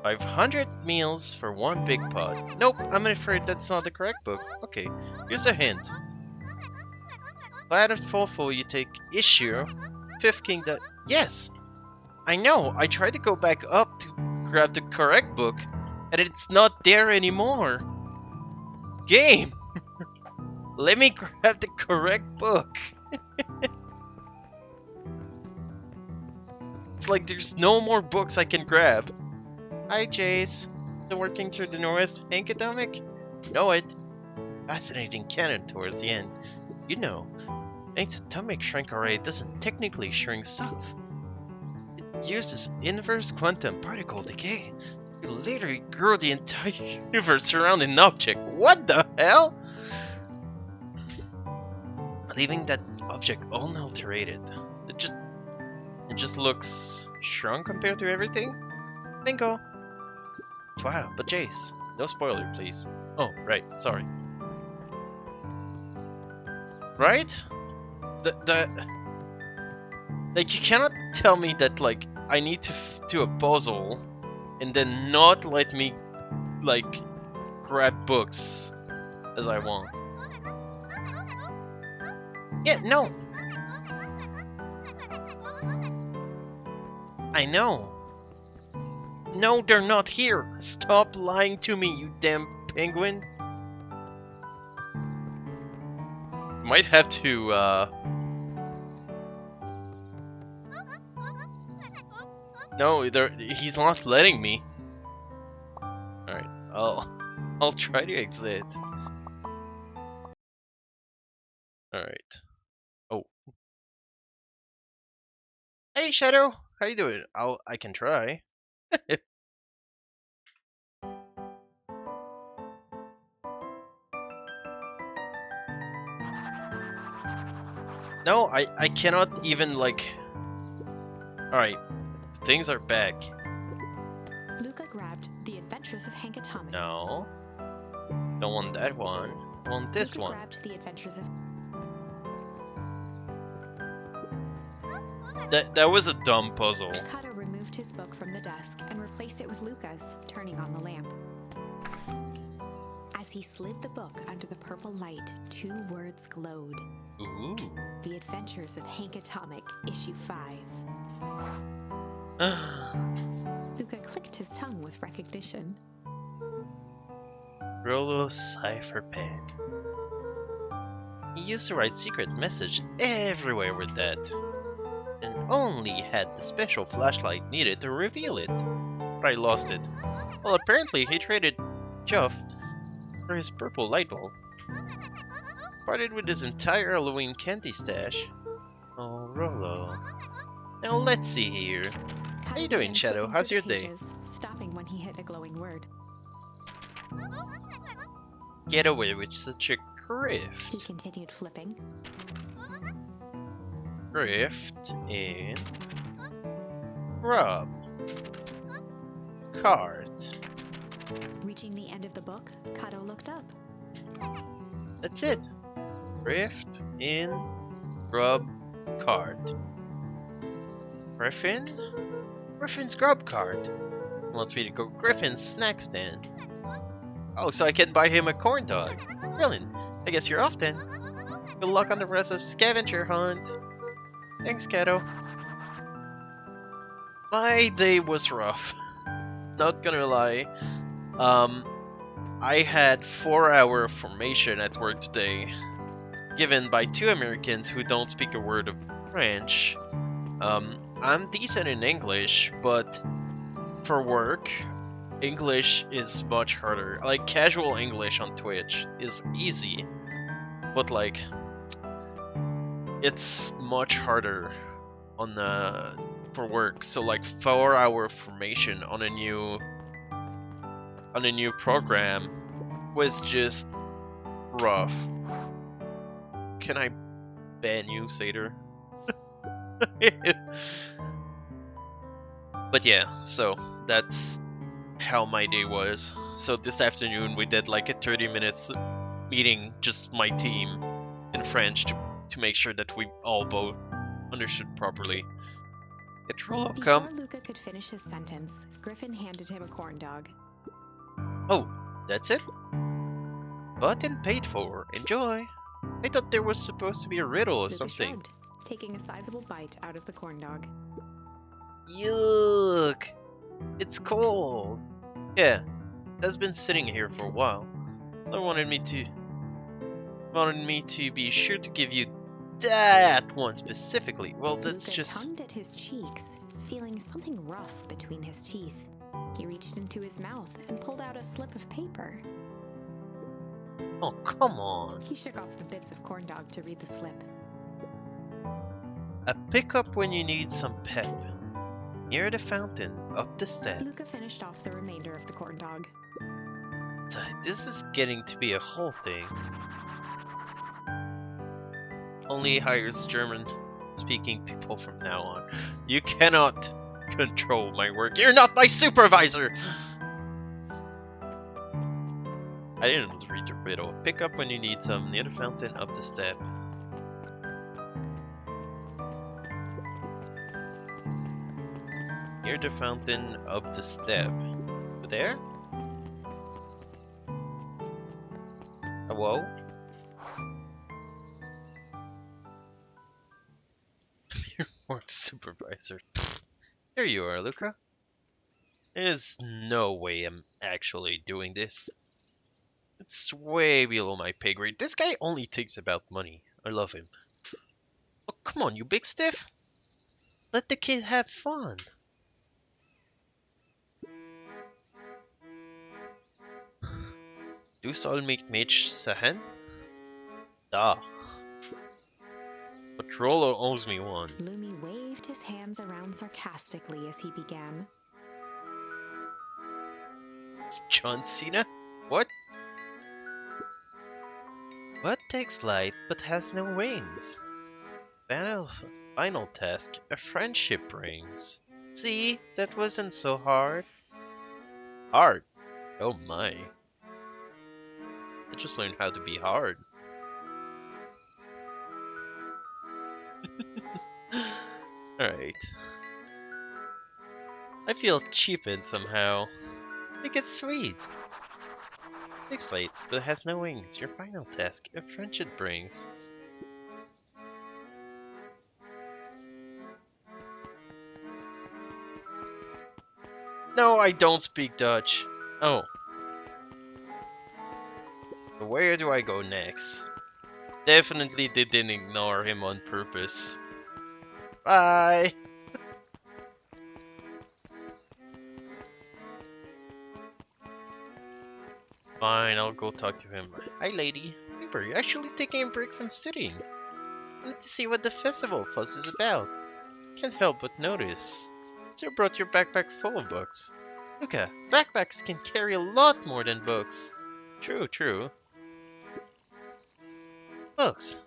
500 meals for one big pot. Nope, I'm afraid that's not the correct book. Okay, here's a hint. Planet Fofo, you take issue. Fifth Kingdom. Yes! I know, I tried to go back up to grab the correct book, and it's not there anymore. Game! Let me grab the correct book. It's like there's no more books I can grab. Hi, Jace. Still working through the Norwest Hankademic? Know it. Fascinating canon towards the end. You know, its atomic shrink array doesn't technically shrink stuff. It uses inverse quantum particle decay. You literally grew the entire universe around an object. What the hell? Leaving that object unalterated. It just looks shrunk compared to everything? Bingo! Wow, but Jace, no spoiler, please. Oh, right, sorry. Right? Like, you cannot tell me that, like, I need to do a puzzle and then not let me, like, grab books as I want. Yeah, no! I know. No, they're not here. Stop lying to me, you damn penguin. Might have to, No, he's not letting me. Alright, I'll try to exit. Alright. Oh. Hey, Shadow! How you doing? I can try. No, I cannot even, like... Alright, things are back. Luca grabbed The Adventures of Hank Atomic. No. Don't want that one. I want this Luca one. grabbed The Adventures of... That was a dumb puzzle. Kato removed his book from the desk and replaced it with Luca's, turning on the lamp. As he slid the book under the purple light, 2 words glowed. Ooh. The Adventures of Hank Atomic, Issue 5. Luca clicked his tongue with recognition. Rollo's cipher pen. He used to write secret message everywhere with that. And only had the special flashlight needed to reveal it. But I lost it. Well, apparently he traded Chuff for his purple light bulb. Parted with his entire Halloween candy stash. Oh, Rollo. Now let's see here. How you doing, Shadow? How's your day? Stopping when he hit a glowing word. Get away with such a He grift. continued flipping. Grift in Rob. Card. Reaching the end of the book, Kato looked up. That's it. Grift in Grub card. Griffin? Griffin's grub card. Wants me to go Griffin's snack stand. Oh, so I can buy him a corn dog. Brilliant. I guess you're off then. Good luck on the rest of the scavenger hunt. Thanks, Kato. My day was rough. Not gonna lie. I had 4-hour formation at work today, given by 2 Americans who don't speak a word of French. I'm decent in English, but for work, English is much harder. Like, casual English on Twitch is easy, but like, it's much harder on for work. So like 4-hour formation on a new program was just rough. Can I ban you, Satyr? But yeah, so that's how my day was. So this afternoon we did like a 30 minutes meeting, just my team in French, to make sure that we all both understood properly. It Rollo Before come. Luca could finish his sentence, Griffin handed him a corn dog. Oh, that's it? Bought and paid for. Enjoy. I thought there was supposed to be a riddle or Luca something. shrugged, taking a sizable bite out of the corn dog. Yuck! It's cold. Yeah, that's been sitting here for a while. They wanted me to be sure to give you that one specifically. Well, that's Luca just... tugged at his cheeks, feeling something rough between his teeth. He reached into his mouth and pulled out a slip of paper. Oh, come on. He shook off the bits of corn dog to read the slip. A pickup when you need some pep. Near the fountain, up the step. Luca finished off the remainder of the corn dog. This is getting to be a whole thing. Only hires German-speaking people from now on. You cannot control my work. You're not my supervisor! I didn't read the riddle. Pick up when you need some. Near the fountain, up the step. Near the fountain, up the step. Over there? Hello? You're work supervisor. Here you are, Luca. There's no way I'm actually doing this. It's way below my pay grade. This guy only thinks about money. I love him. Oh, come on, you big stiff. Let the kid have fun. Du soll mich nicht sehen? Da. But Rollo owes me one. Lumi waved his hands around sarcastically as he began. It's John Cena? What? What takes light but has no wings? Final, final task, a friendship brings. See, that wasn't so hard. Hard? Oh my. I just learned how to be hard. Alright. I feel cheapened somehow. Think it's sweet. 6 late, but it has no wings. Your final task, a friendship brings. No, I don't speak Dutch. Oh. Where do I go next? Definitely didn't ignore him on purpose. Bye! Fine, I'll go talk to him. Hi, lady. Were you actually taking a break from studying? Wanted to see what the festival fuss is about. Can't help but notice. So you brought your backpack full of books. Luca, backpacks can carry a lot more than books. True, true. Books.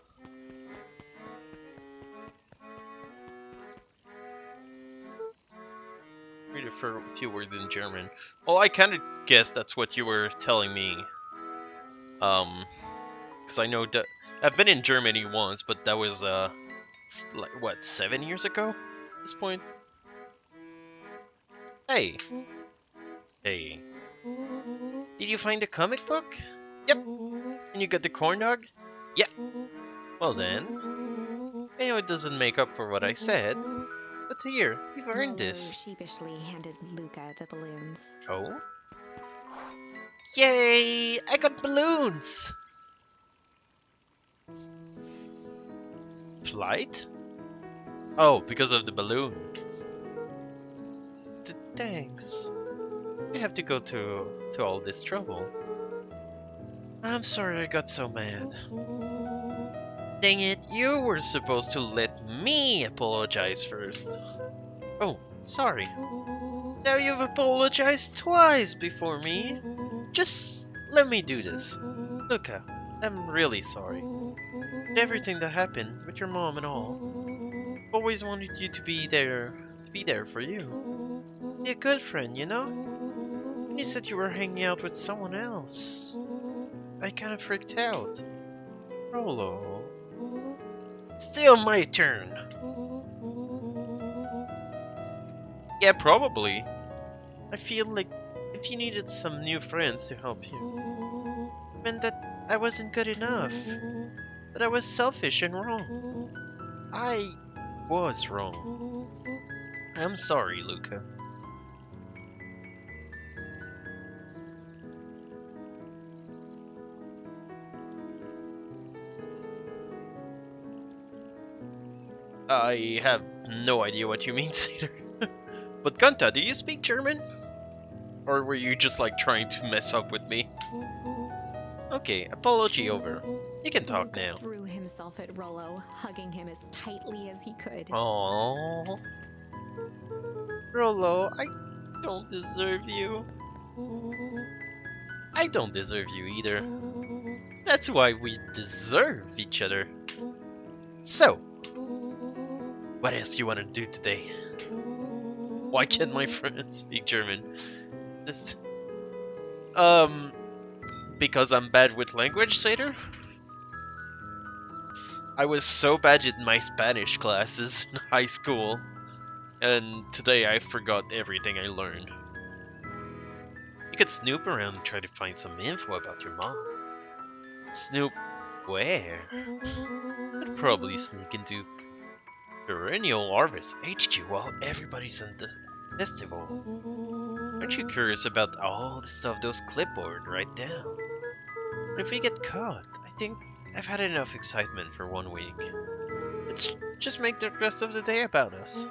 Read a few words in German. Well, I kind of guessed that's what you were telling me. Because I know I've been in Germany once, but that was like what, 7 years ago? At this point. Hey, hey. Did you find the comic book? Yep. And you got the corn dog? Yep. Well then, I know it doesn't make up for what I said, but here, you've earned Rollo this. sheepishly handed Luca the balloons. Oh? Yay! I got balloons! Flight? Oh, because of the balloon. Thanks. You have to go to all this trouble. I'm sorry I got so mad. Dang it, you were supposed to let me apologize first. Oh, sorry. Now you've apologized twice before me. Just let me do this. Luca, I'm really sorry. Everything that happened with your mom and all. Always wanted you to be there for you. Be a good friend, you know? When you said you were hanging out with someone else, I kind of freaked out. Rollo. Still my turn. Yeah, probably. I feel like if you needed some new friends to help you, it meant that I wasn't good enough. That I was selfish and wrong. I was wrong. I'm sorry, Luca. I have no idea what you mean, Cedar. But Gunta, do you speak German? Or were you just like trying to mess up with me? Okay, apology over. You can talk Luca now. threw himself at Rollo, hugging him as tightly as he could. Aww. Rollo, I don't deserve you. I don't deserve you either. That's why we deserve each other. So, what else do you want to do today? Why can't my friends speak German? This, because I'm bad with language, Satyr? I was so bad in my Spanish classes in high school, and today I forgot everything I learned. You could snoop around and try to find some info about your mom. Snoop where? I'd probably sneak into Perennial Harvest HQ while everybody's in the festival. Aren't you curious about all the stuff those clipboard write down? And if we get caught, I think I've had enough excitement for 1 week. Let's just make the rest of the day about us.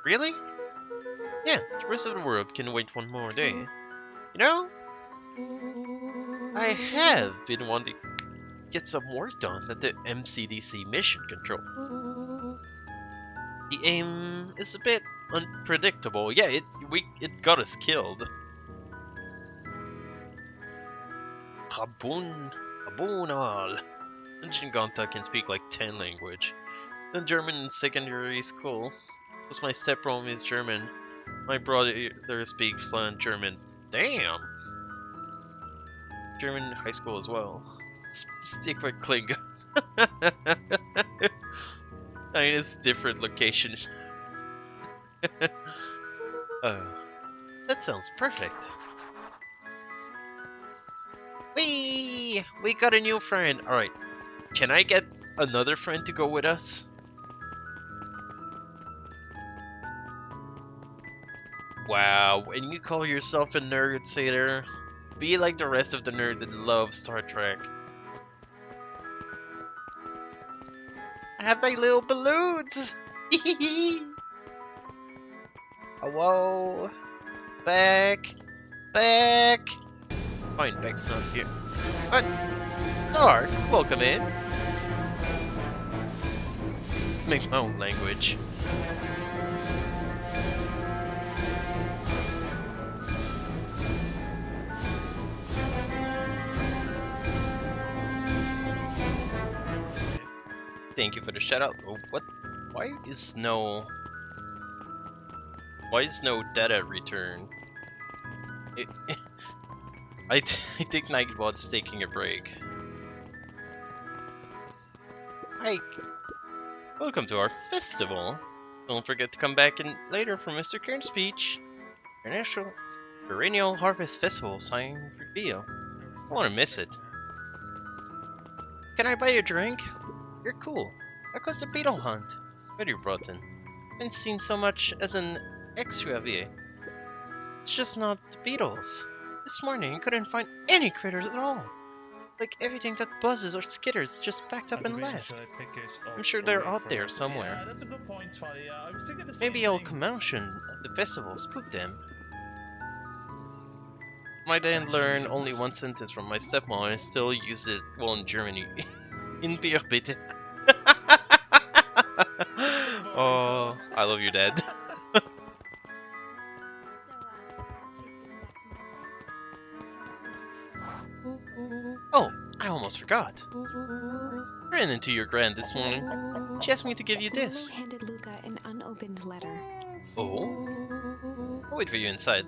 Really? Yeah, the rest of the world can wait 1 more day. You know, I have been wanting to get some work done at the MCDC Mission Control. The aim is a bit unpredictable. Yeah, it got us killed. Habun all. Ancient Gonta can speak like 10 languages. The German in secondary school. Because my stepmom is German. My brother speaks fluent German. Damn! German in high school as well. Stick with Klingon. I mean, it's different location. That sounds perfect. We got a new friend. All right, can I get another friend to go with us? Wow, when you call yourself a nerd, Satyr, be like the rest of the nerd that loves Star Trek. I have my little balloons. Hello, back. Fine, Beck's not here. But Dark, welcome in. Make my own language. Thank you for the shout out. Oh, what? Why is no data return? I think Nightbot is taking a break. Ike, welcome to our festival. Don't forget to come back in later for Mr. Kern's speech. International Perennial Harvest Festival sign reveal. I want to miss it. Can I buy you a drink? You're cool. How goes the beetle hunt? Very rotten. Haven't seen so much as an extra VA. It's just not the beetles. This morning I couldn't find any critters at all. Like everything that buzzes or skitters just packed up and left. I'm sure they're out there somewhere. Yeah, that's a good point, Charlie. Yeah, I was thinking the same Maybe all thing. commotion at the festival spooked them. My dad learned only one sentence from my stepmom and still use it while in Germany. In Bier bitte. Oh, I love you, Dad. Oh, I almost forgot. Ran into your grand this morning. She asked me to give you this. Lolo handed Luca an unopened letter. Oh? I'll wait for you inside.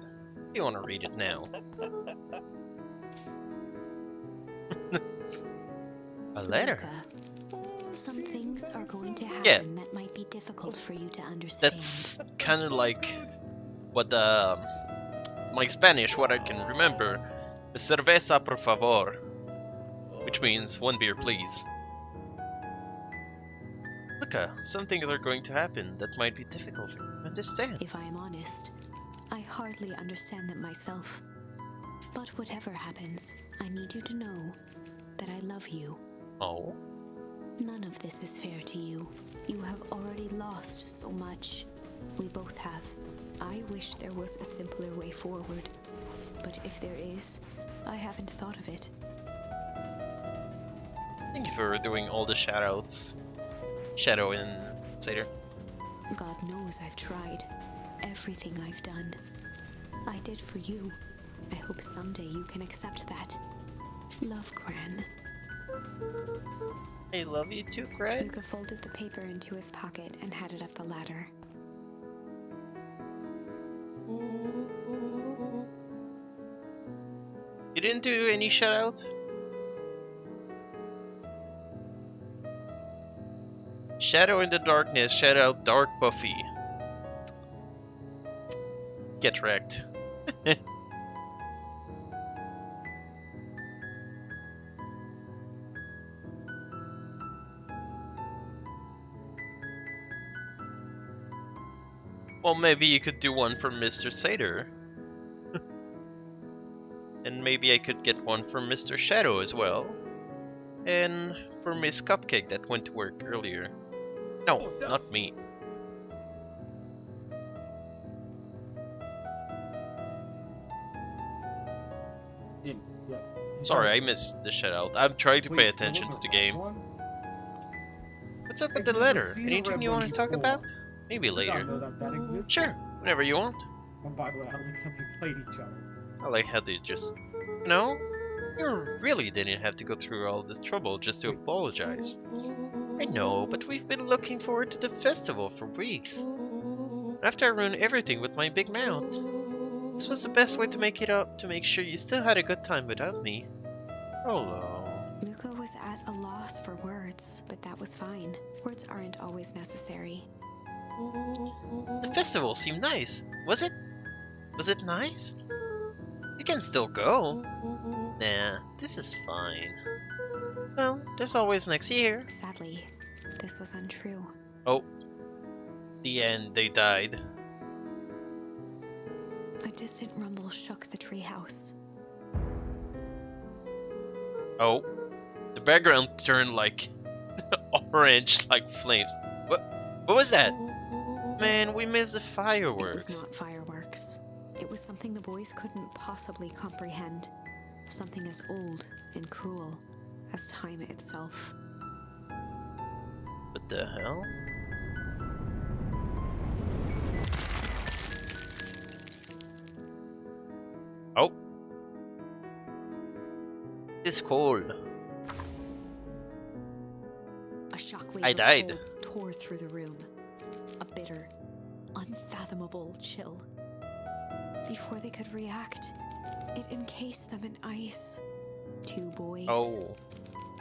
If you want to read it now. A letter? Luca, some things are going to happen that might be difficult for you to understand. That's kind of like what my Spanish, what I can remember. Cerveza por favor. Which means one beer please. Luca, some things are going to happen that might be difficult for you to understand. If I am honest, I hardly understand them myself. But whatever happens, I need you to know that I love you. Oh? None of this is fair to you. You have already lost so much. We both have. I wish there was a simpler way forward. But if there is, I haven't thought of it. Thank you for doing all the shoutouts. Shadow and Satyr. God knows I've tried. Everything I've done. I did for you. I hope someday you can accept that. Love, Gran. I love you too, Greg. Luca folded the paper into his pocket and headed up the ladder. You didn't do any shoutout? Shadow in the darkness, shout out Dark Buffy. Get wrecked. Well, maybe you could do one for Mr. Satyr. And maybe I could get one for Mr. Shadow as well. And for Miss Cupcake that went to work earlier. No, not me. Yes. Sorry, I missed the shout out. I'm trying to pay attention to the game. What's up with the letter? Anything you want to talk about? Maybe later. That exists. Sure, whenever you want. Oh, by the way, I like how we played each other. I like how they just... No? You really didn't have to go through all this trouble just to apologize. I know, but we've been looking forward to the festival for weeks. After I ruined everything with my big mouth. This was the best way to make it up, to make sure you still had a good time without me. Rollo. Luca was at a loss for words, but that was fine. Words aren't always necessary. The festival seemed nice. Was it? Was it nice? You can still go. Nah, this is fine. Well, there's always next year. Sadly, this was untrue. Oh. The end, they died. A distant rumble shook the treehouse. Oh. The background turned like orange like flames. What was that? Man, we missed the It fireworks. was not fireworks. It was something the boys couldn't possibly comprehend. Something as old and cruel as time itself. What the hell? Oh. It's cold. A shockwave I of died. cold tore through the room. A bitter, unfathomable chill. Before they could react, it encased them in ice. Two boys, Oh.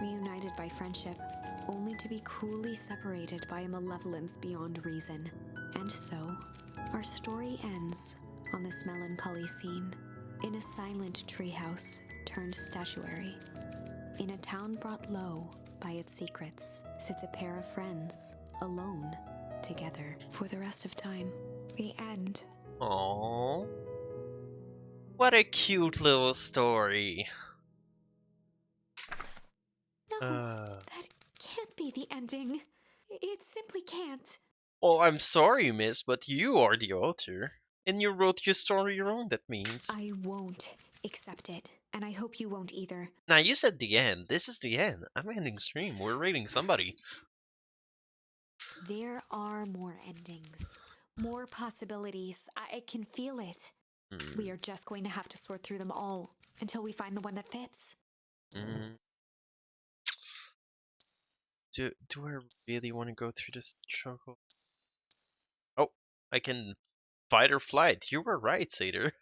reunited by friendship, only to be cruelly separated by a malevolence beyond reason. And so, our story ends on this melancholy scene. In a silent treehouse turned statuary. In a town brought low by its secrets, sits a pair of friends, alone, together for the rest of time. The end. Aww. What a cute little story. No, that can't be the ending. It simply can't. Oh, I'm sorry, miss, but you are the author. And you wrote your story wrong, that means. I won't accept it, and I hope you won't either. Now, you said the end. This is the end. I'm ending stream. We're rating somebody. There are more endings, more possibilities. I can feel it. We are just going to have to sort through them all until we find the one that fits. Mm. Do I really want to go through this struggle? Oh, I can fight or flight. You were right, Seder.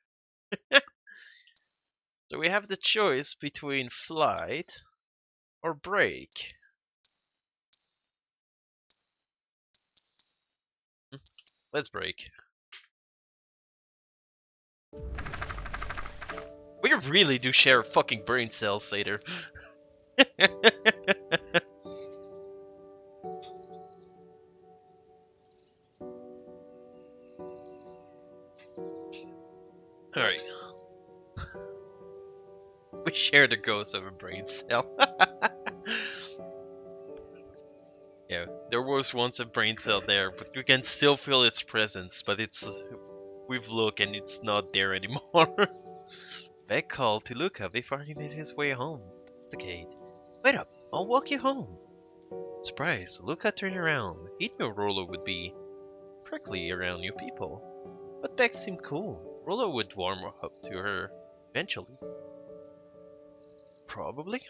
So we have the choice between flight or break. Let's break. We really do share fucking brain cells, Seder. Alright. We share the ghost of a brain cell. Yeah, there was once a brain cell there, but you can still feel its presence, but we've looked and it's not there anymore. Beck called to Luca before he made his way home. The gate. Wait up, I'll walk you home. Surprised, Luca turned around. He knew Rollo would be prickly around new people. But Beck seemed cool. Rollo would warm up to her eventually. Probably.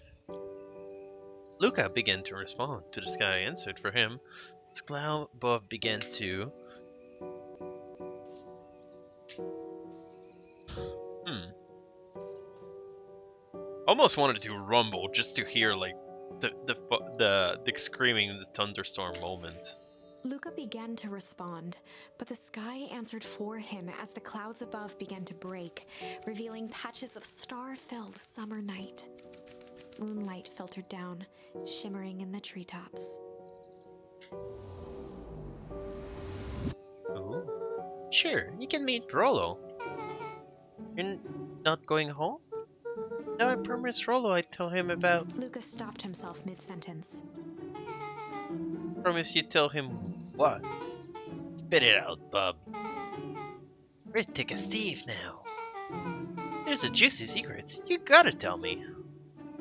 Luca began to respond to the sky answered for him. The cloud above began to... Almost wanted to rumble just to hear like the screaming in the thunderstorm moment. Luca began to respond, but the sky answered for him as the clouds above began to break, revealing patches of star-filled summer night. Moonlight filtered down, shimmering in the treetops. Ooh. Sure, you can meet Rollo. You're not going home? No, I promised Rollo I'd tell him about... Luca stopped himself mid-sentence. Promise you tell him what? Spit it out, bub. We're thick as Steve now. There's a juicy secret. You gotta tell me.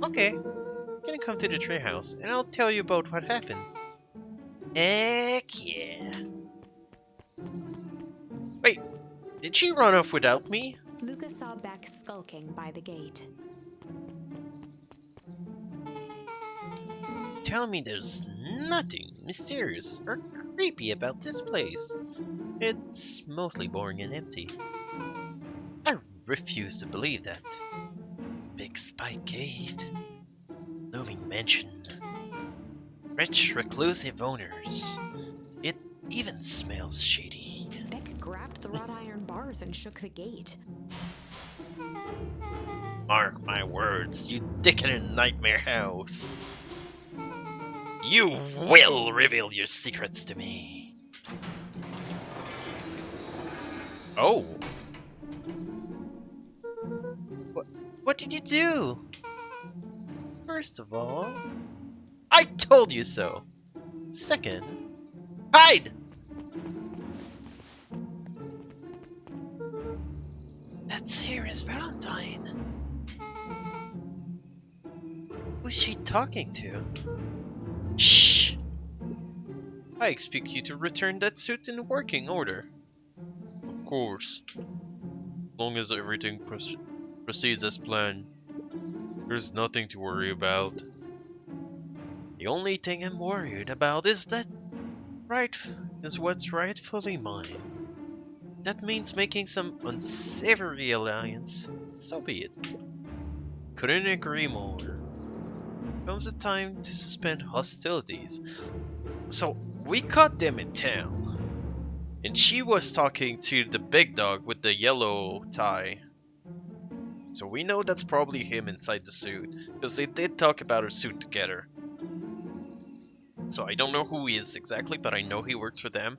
Okay. You're gonna come to the treehouse, and I'll tell you about what happened. Heck yeah. Wait, did she run off without me? Luca saw Beck skulking by the gate. Tell me there's nothing mysterious or creepy about this place. It's mostly boring and empty. I refuse to believe that. Big spike gate, looming mansion, rich reclusive owners. It even smells shady. Beck grabbed the wrought iron bars and shook the gate. Mark my words, you decadent nightmare house. You will reveal your secrets to me. Oh. What did you do? First of all, I told you so. Second, hide! That's here is Valentine. Who's she talking to? Shh! I expect you to return that suit in working order. Of course. As long as everything proceeds as planned, there's nothing to worry about. The only thing I'm worried about is what's rightfully mine. That means making some unsavory alliance. So be it. Couldn't agree more. Comes a time to suspend hostilities. So we caught them in town, and she was talking to the big dog with the yellow tie. So we know that's probably him inside the suit, because they did talk about her suit together. So I don't know who he is exactly, but I know he works for them.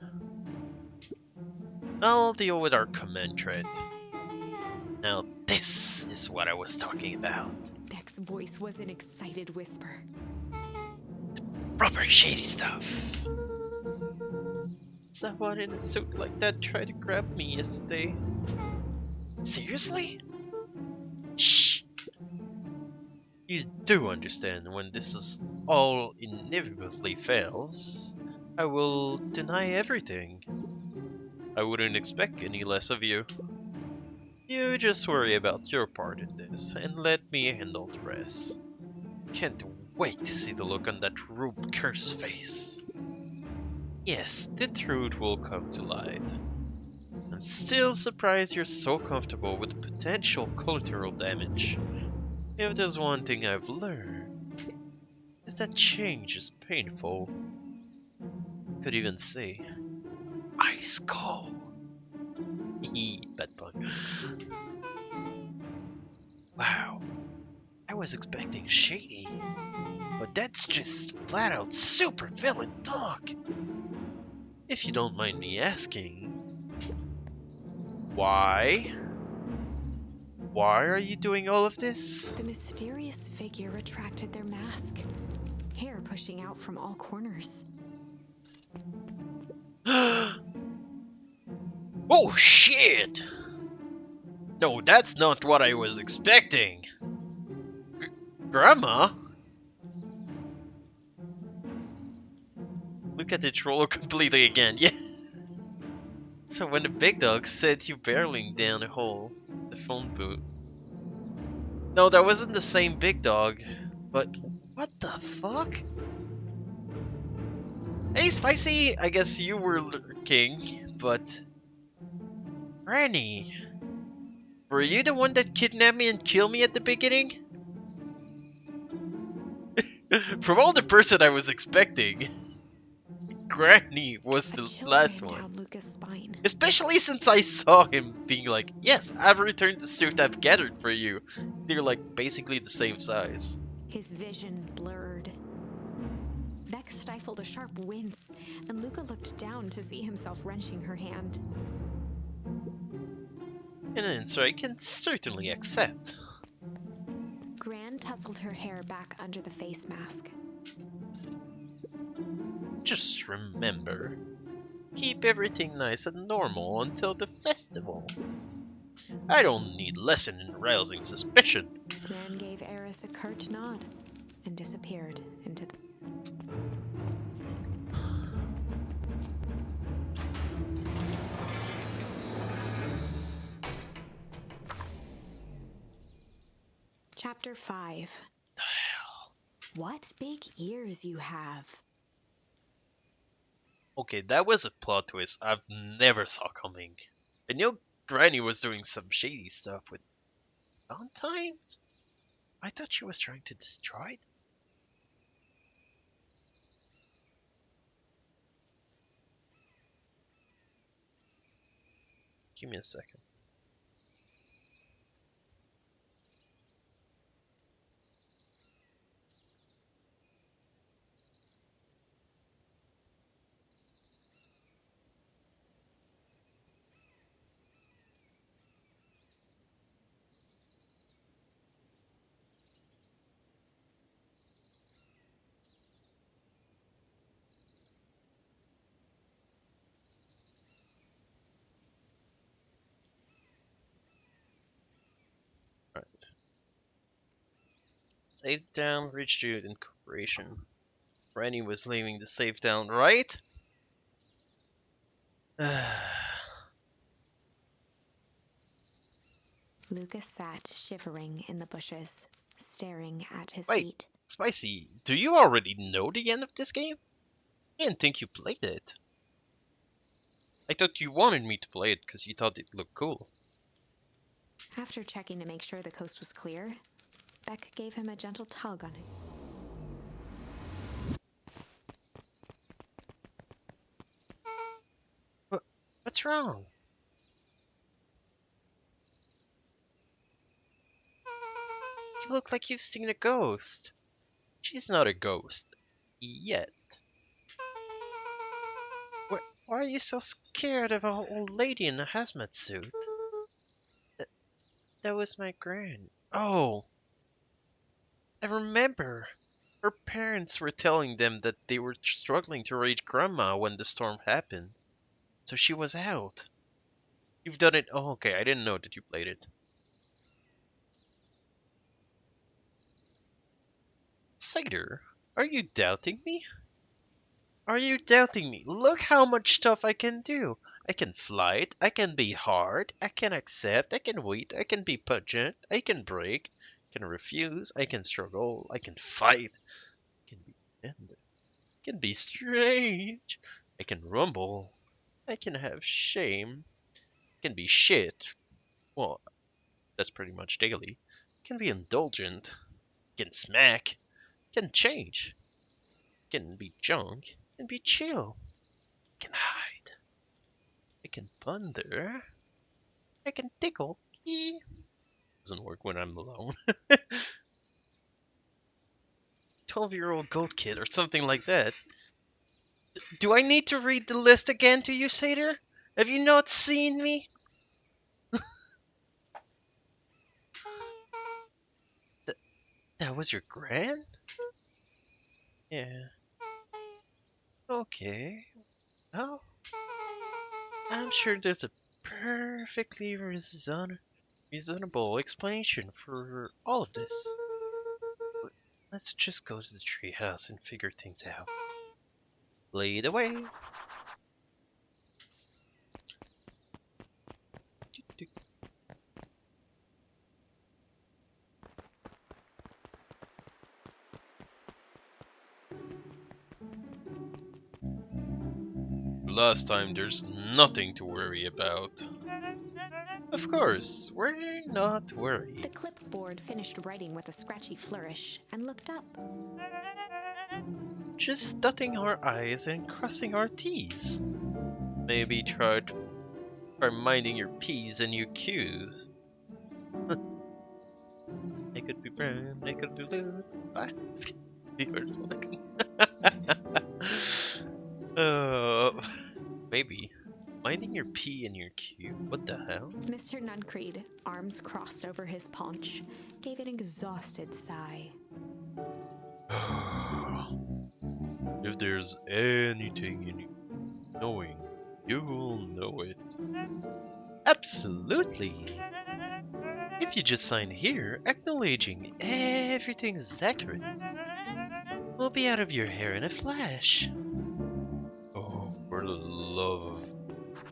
I'll deal with our command thread. Now this is what I was talking about. Beck's voice was an excited whisper. Proper shady stuff. Someone in a suit like that tried to grab me yesterday. Seriously? Shh. You do understand when this is all inevitably fails, I will deny everything. I wouldn't expect any less of you. You just worry about your part in this, and let me handle the rest. Can't wait to see the look on that Rube Curse face. Yes, the truth will come to light. I'm still surprised you're so comfortable with the potential collateral damage. If there's one thing I've learned, is that change is painful. Could even say, ice cold. Bad pun. Wow, I was expecting shady, but that's just flat out super villain talk. If you don't mind me asking, why? Why are you doing all of this? The mysterious figure retracted their mask, hair pushing out from all corners. Oh shit! No, that's not what I was expecting. Grandma? Look at the troll completely again, yeah. So when the big dog said you barreling down a hole, the phone booth. No, that wasn't the same big dog, but what the fuck? Hey Spicy, I guess you were lurking, but... Granny, were you the one that kidnapped me and killed me at the beginning? From all the person I was expecting, Granny was the last one. Down Luca's spine. Especially since I saw him being like, yes, I've returned the suit I've gathered for you. They're like basically the same size. His vision blurred. Beck stifled a sharp wince, and Luca looked down to see himself wrenching her hand. An answer I can certainly accept. Gran tousled her hair back under the face mask. Just remember, keep everything nice and normal until the festival. I don't need lesson in rousing suspicion. Gran gave Eris a curt nod and disappeared into the... Chapter 5. The hell? What big ears you have. Okay, that was a plot twist I've never saw coming. I knew Granny was doing some shady stuff with Valentine's. I thought she was trying to destroy it. Give me a second. Alright. Safe down, reached you in corporation. Granny was leaving the safe down, right? Lucas sat shivering in the bushes, staring at his Wait. feet. Spicy, do you already know the end of this game? I didn't think you played it. I thought you wanted me to play it because you thought it looked cool. After checking to make sure the coast was clear, Beck gave him a gentle tug on it. What's wrong? You look like you've seen a ghost. She's not a ghost. Yet. Why are you so scared of an old lady in a hazmat suit? That was my gran. Oh, I remember. Her parents were telling them that they were struggling to reach Grandma when the storm happened. So she was out. You've done it. Oh, okay. I didn't know that you played it. Cider, are you doubting me? Are you doubting me? Look how much stuff I can do. I can fight, I can be hard, I can accept, I can wait, I can be pungent, I can break, I can refuse, I can struggle, I can fight, I can be tender, I can be strange, I can rumble, I can have shame, I can be shit. Well, that's pretty much daily. I can be indulgent, I can smack, I can change, I can be junk, I can be chill, I can hide. I can thunder. I can tickle. Doesn't work when I'm alone. 12-year-old goat kid or something like that. Do I need to read the list again to you, Satyr? Have you not seen me? That was your gran? Yeah. Okay. Well, I'm sure there's a perfectly reasonable explanation for all of this. Let's just go to the treehouse and figure things out. Lead the way. Last time, there's nothing to worry about. Of course, we're not The worried. clipboard finished writing with a scratchy flourish and looked up. Just dotting our I's and crossing our T's. Maybe try minding your P's and your Q's. They could be brown, they could be blue. Maybe. Minding your P and your Q? What the hell? Mr. Nuncreed, arms crossed over his paunch, gave an exhausted sigh. If there's anything you need knowing, you'll know it. Absolutely! If you just sign here, acknowledging everything's accurate, we'll be out of your hair in a flash. Oh, for the love of...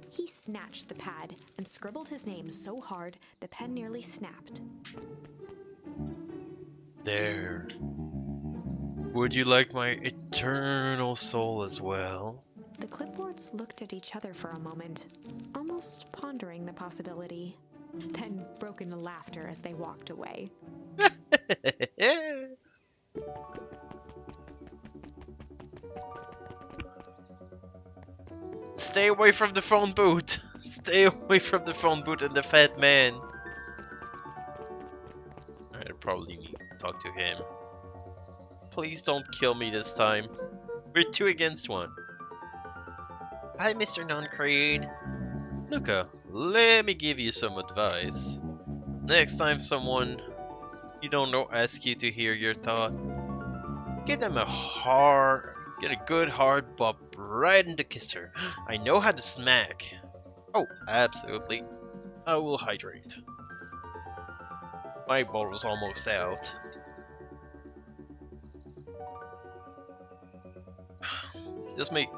He snatched the pad and scribbled his name so hard the pen nearly snapped. There. Would you like my eternal soul as well? The clipboards looked at each other for a moment, almost pondering the possibility, then broke into laughter as they walked away. Stay away from the phone booth. Stay away from the phone booth and the fat man. I probably need to talk to him. Please don't kill me this time. We're 2 against 1. Hi, Mr. Noncreed. Luca, let me give you some advice. Next time someone you don't know asks you to hear your thought, get them get a good hard bop right in the kisser. I know how to smack. Oh, absolutely. I will hydrate. My bottle's almost out.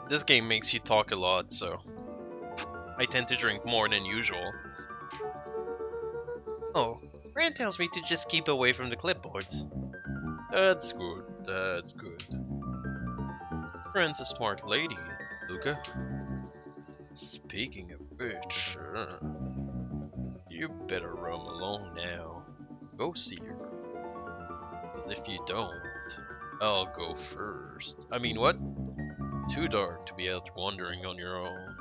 This game makes you talk a lot, so I tend to drink more than usual. Oh, Grant tells me to just keep away from the clipboards. That's good, that's good. Grant's a smart lady, Luca. Speaking of which, you better roam alone now. Go see her. 'Cause if you don't, I'll go first. I mean, what? Too dark to be out wandering on your own.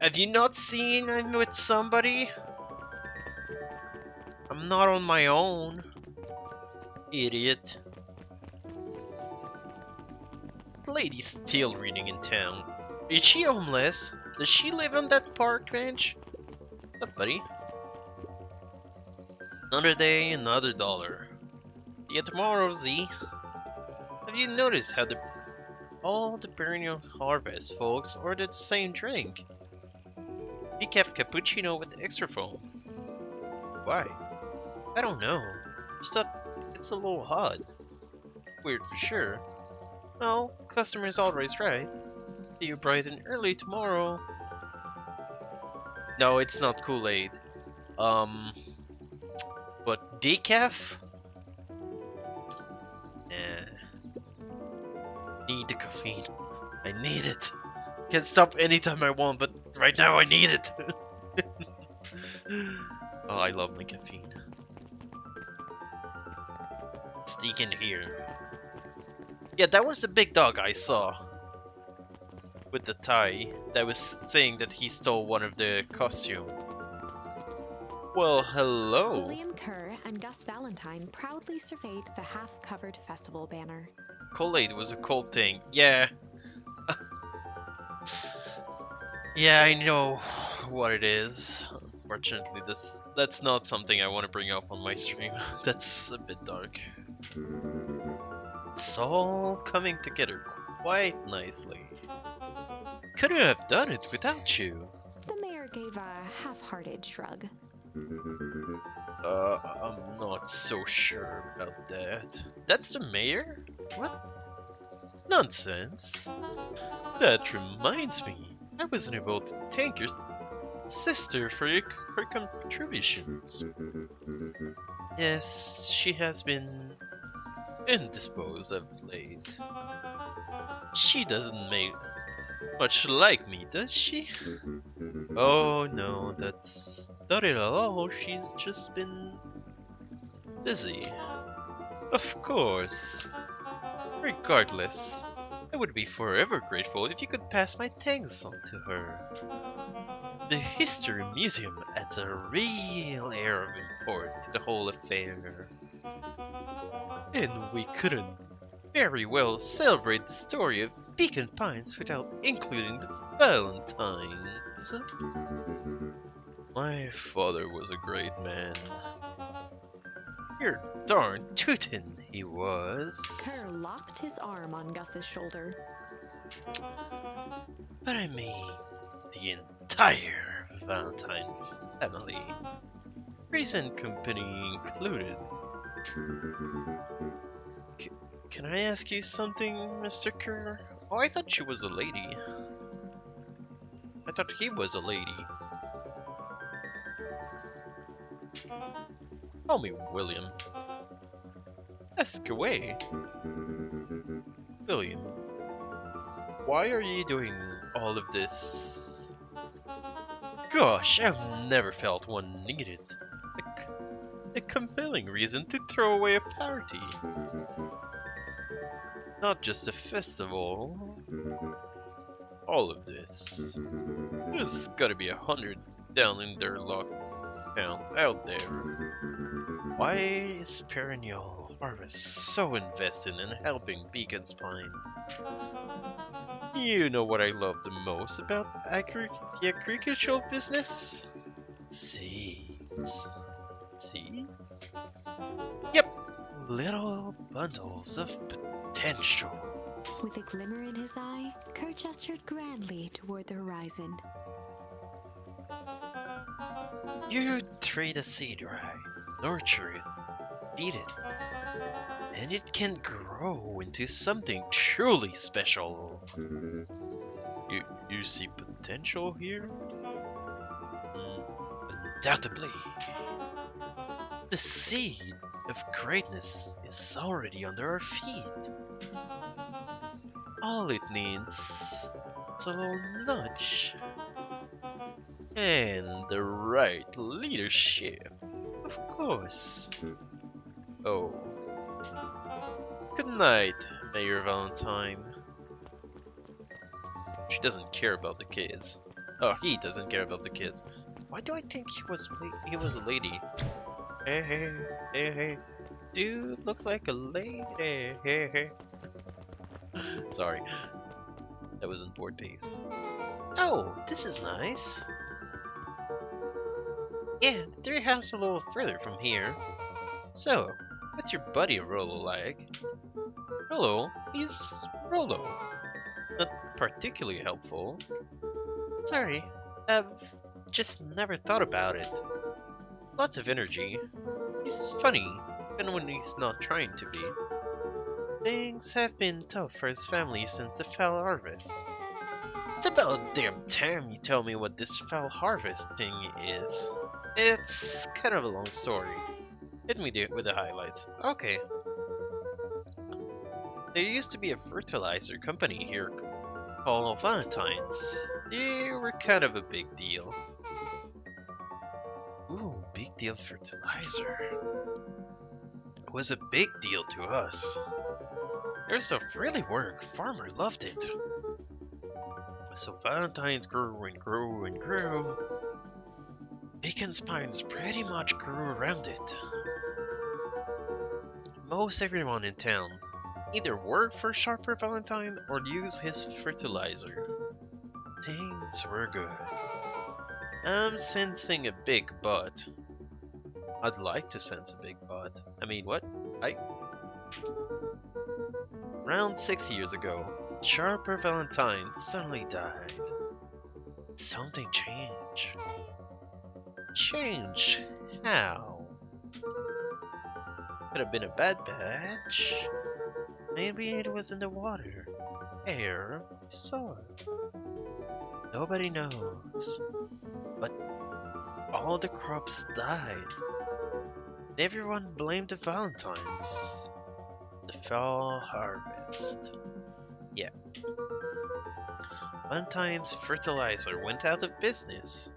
Have you not seen I'm with somebody? I'm not on my own. Idiot. The lady's still reading in town. Is she homeless? Does she live on that park bench? What's up, buddy? Another day, another dollar. See you tomorrow, Z. Have you noticed how all the perennial harvest folks ordered the same drink? Decaf cappuccino with extra foam. Why? I don't know. Just thought it's a little odd. Weird for sure. No, customer's always right. See you bright and early tomorrow. No, it's not Kool-Aid. But decaf? Nah. Need the caffeine. I need it. Can stop anytime I want, but right now I need it. Oh, I love my caffeine. Sneak in here. Yeah, that was the big dog I saw. With the tie. That was saying that he stole one of the costume. Well, hello. William Kerr and Gus Valentine proudly surveyed the half-covered festival banner. Kool-Aid was a cold thing. Yeah. Yeah, I know what it is. Unfortunately, that's not something I want to bring up on my stream. That's a bit dark. It's all coming together quite nicely. Couldn't have done it without you. The mayor gave a half-hearted shrug. I'm not so sure about that. That's the mayor? What? Nonsense. That reminds me, I wasn't able to thank your sister for her contributions. Yes, she has been indisposed of late. She doesn't make much like me, does she? Oh no, that's not it at all. She's just been busy. Of course. Regardless, I would be forever grateful if you could pass my thanks on to her. The History Museum adds a real air of import to the whole affair. And we couldn't very well celebrate the story of Beacon Pines without including the Valentines. My father was a great man. You're darn tootin' he was. Kerr locked his arm on Gus's shoulder. But I mean, the entire Valentine family. Recent company included. Can I ask you something, Mr. Kerr? Oh, I thought she was a lady. I thought he was a lady. Call me William. Ask away. William. Why are you doing all of this? Gosh, I've never felt one needed. A compelling reason to throw away a party. Not just a festival. All of this. There's gotta be 100 down in their lockdown out there. Why is Perennial Harvest so invested in helping Beacon Spine? You know what I love the most about the agricultural business? Seeds. See? Yep, little bundles of potential. With a glimmer in his eye, Kurt gestured grandly toward the horizon. You treat a seed right, nurture it, feed it, and it can grow into something truly special. You see potential here? Undoubtedly. The seed of greatness is already under our feet. All it needs is a little nudge. And the right leadership, of course. Oh. Good night, Mayor Valentine. She doesn't care about the kids. Oh, he doesn't care about the kids. Why do I think he was a lady? Hey, dude looks like a lady. Hey. Sorry, that was in poor taste. Oh, this is nice. Yeah, the tree house a little further from here. So, what's your buddy Rollo like? Rollo? He's Rollo. Not particularly helpful. Sorry, I've just never thought about it. Lots of energy. He's funny, even when he's not trying to be. Things have been tough for his family since the Fell Harvest. It's about damn time you tell me what this Fell Harvest thing is. It's kind of a long story. Hit me with the highlights. Okay. There used to be a fertilizer company here called Valentine's. They were kind of a big deal. Ooh, big deal fertilizer. It was a big deal to us. Their stuff really worked. Farmer loved it. So Valentine's grew and grew and grew. Beacon Spines pretty much grew around it. Most everyone in town either worked for Sharper Valentine or used his fertilizer. Things were good. I'm sensing a big but. I'd like to sense a big but. I mean, what? Around 6 years ago, Sharper Valentine suddenly died. Something changed. Change? How? Could have been a bad batch. Maybe it was in the water, air, soil. Nobody knows. But all the crops died. Everyone blamed the Valentines. The Fall Harvest. Yeah. Valentine's fertilizer went out of business.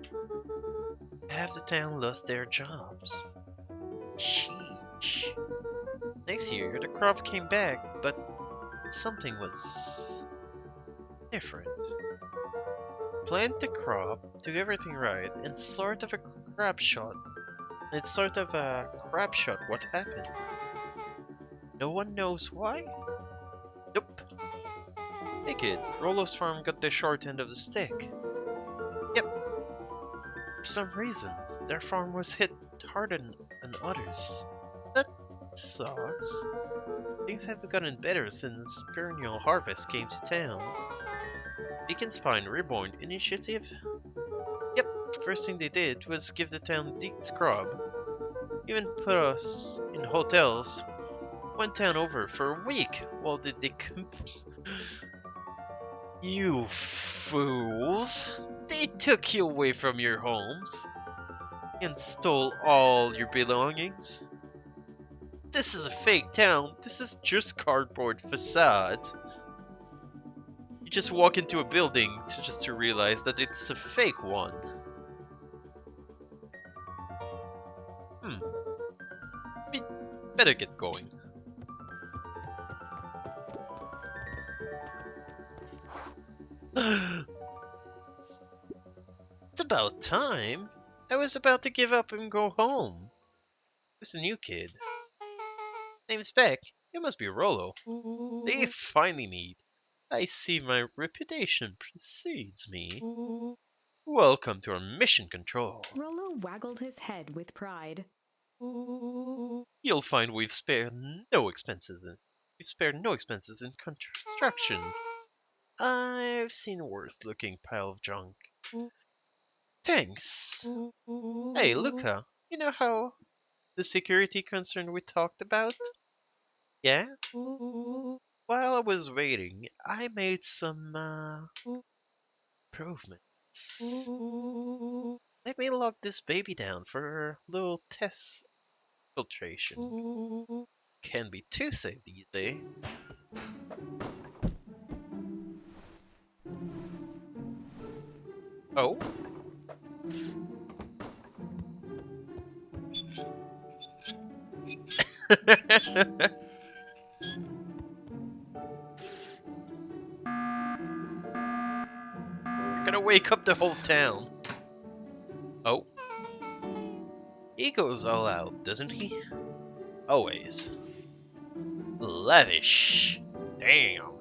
Half the town lost their jobs. Sheesh. Next year, the crop came back, but something was different. Plant the crop, do everything right, and it's sort of a crapshoot what happened. No one knows why? Nope. Hey kid, Rollo's farm got the short end of the stick. Yep. For some reason, their farm was hit harder than others. That sucks. Things have gotten better since Perennial Harvest came to town. Beacon Spine Reborn Initiative? Yep, first thing they did was give the town a deep scrub. Even put us in hotels. Went town over for a week while they You fools! They took you away from your homes and stole all your belongings. This is a fake town. This is just cardboard facade. You just walk into a building to realize that it's a fake one. We better get going. It's about time. I was about to give up and go home. Who's the new kid? Name's Beck. You must be Rollo. They finally meet. I see my reputation precedes me. Welcome to our mission control. Rollo waggled his head with pride. You'll find we've spared no expenses in construction. I've seen worse looking pile of junk. Thanks. Hey, Luca, you know how the security concern we talked about? Yeah? While I was waiting, I made some improvements. Let me lock this baby down for a little test filtration. Can't be too safe these days. Oh? Gonna wake up the whole town. Oh? He goes all out, doesn't he? Always. Lavish. Damn.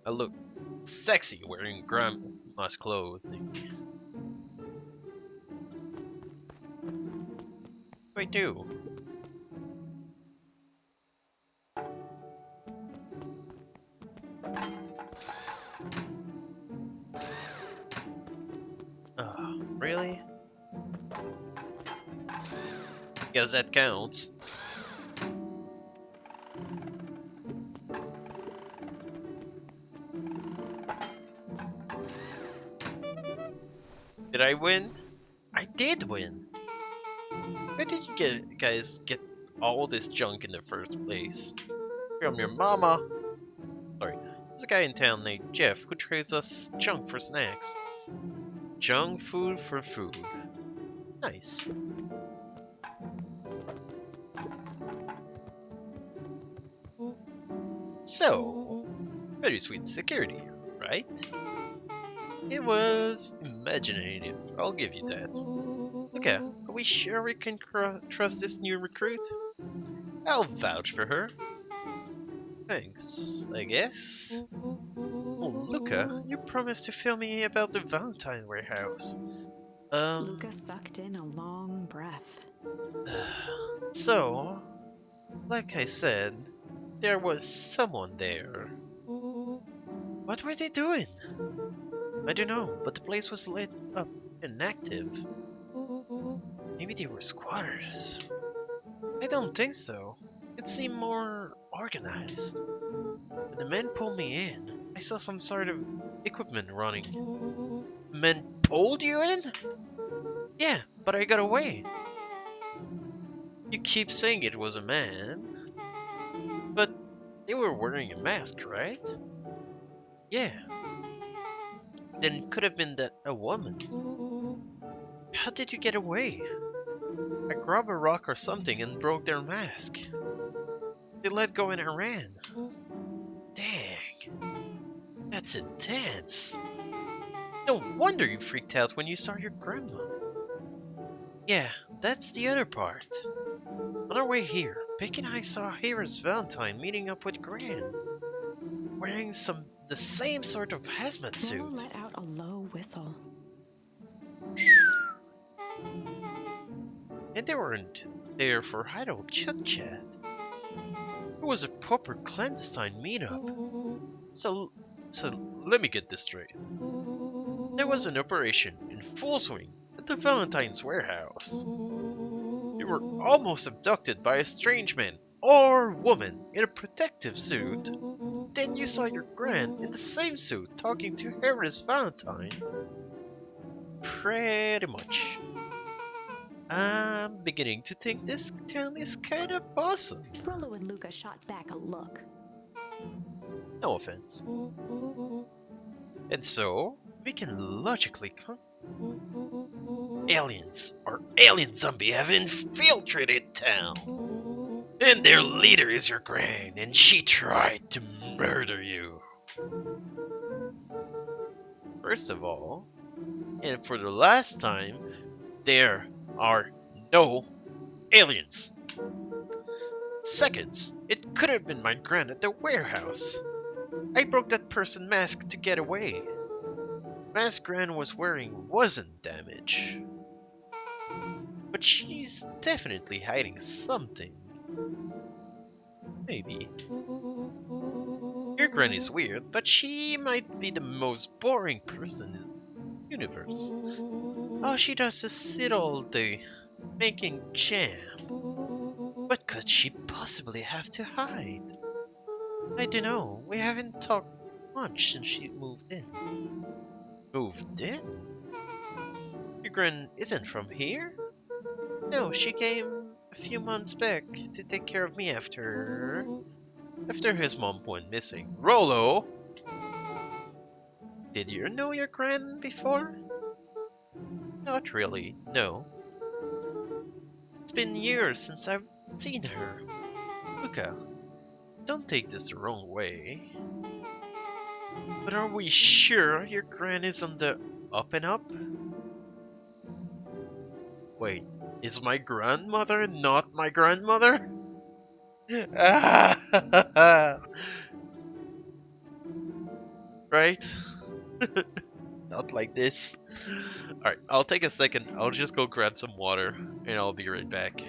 I look sexy wearing grandma's clothing. What do I do? Oh, really? Guess that counts. Did I win? I did win! Where did you guys get all this junk in the first place? From your mama? Sorry, there's a guy in town named Jeff who trades us junk for snacks. Junk food for food. Nice. So, very sweet security, right? It was imaginative, I'll give you that. Okay, are we sure we can trust this new recruit? I'll vouch for her. Thanks, I guess. Oh, Luca, you promised to fill me about the Valentine warehouse. Luca sucked in a long breath. So, like I said, there was someone there. What were they doing? I don't know, but the place was lit up and active. Maybe they were squatters. I don't think so. It seemed more organized. When the men pulled me in, I saw some sort of equipment running. Men pulled you in? Yeah, but I got away. You keep saying it was a man, but they were wearing a mask, right? Yeah. Then it could have been a woman. How did you get away? I grabbed a rock or something and broke their mask. They let go and I ran. Dang. That's intense. No wonder you freaked out when you saw your grandma. Yeah, that's the other part. On our way here, Beck and I saw Harris Valentine meeting up with Gran, wearing the same sort of hazmat suit. Rollo let out a low whistle. And they weren't there for idle chit-chat. It was a proper clandestine meetup. So let me get this straight. There was an operation in full swing at the Valentine's warehouse. You were almost abducted by a strange man or woman in a protective suit. Then you saw your Gran in the same suit talking to Harris Valentine. Pretty much. I'm beginning to think this town is kind of awesome. Rollo and Luca shot back a look. No offense. And so, we can logically aliens or alien zombie have infiltrated town. And their leader is your gran, and she tried to murder you. First of all, and for the last time, there are no aliens. Seconds, it could have been my gran at the warehouse. I broke that person's mask to get away. Mask Gran was wearing wasn't damaged. But she's definitely hiding something. Maybe. Your Gran is weird, but she might be the most boring person in the universe. All she does is sit all day, making jam. What could she possibly have to hide? I don't know. We haven't talked much since she moved in. Moved in? Your Gran isn't from here? No, she came a few months back to take care of me after his mom went missing. Rollo! Did you know your gran before? Not really, no. It's been years since I've seen her. Luca, don't take this the wrong way. But are we sure your gran is on the up and up? Wait, is my grandmother not my grandmother? Right? Not like this. Alright, I'll take a second. I'll just go grab some water, and I'll be right back.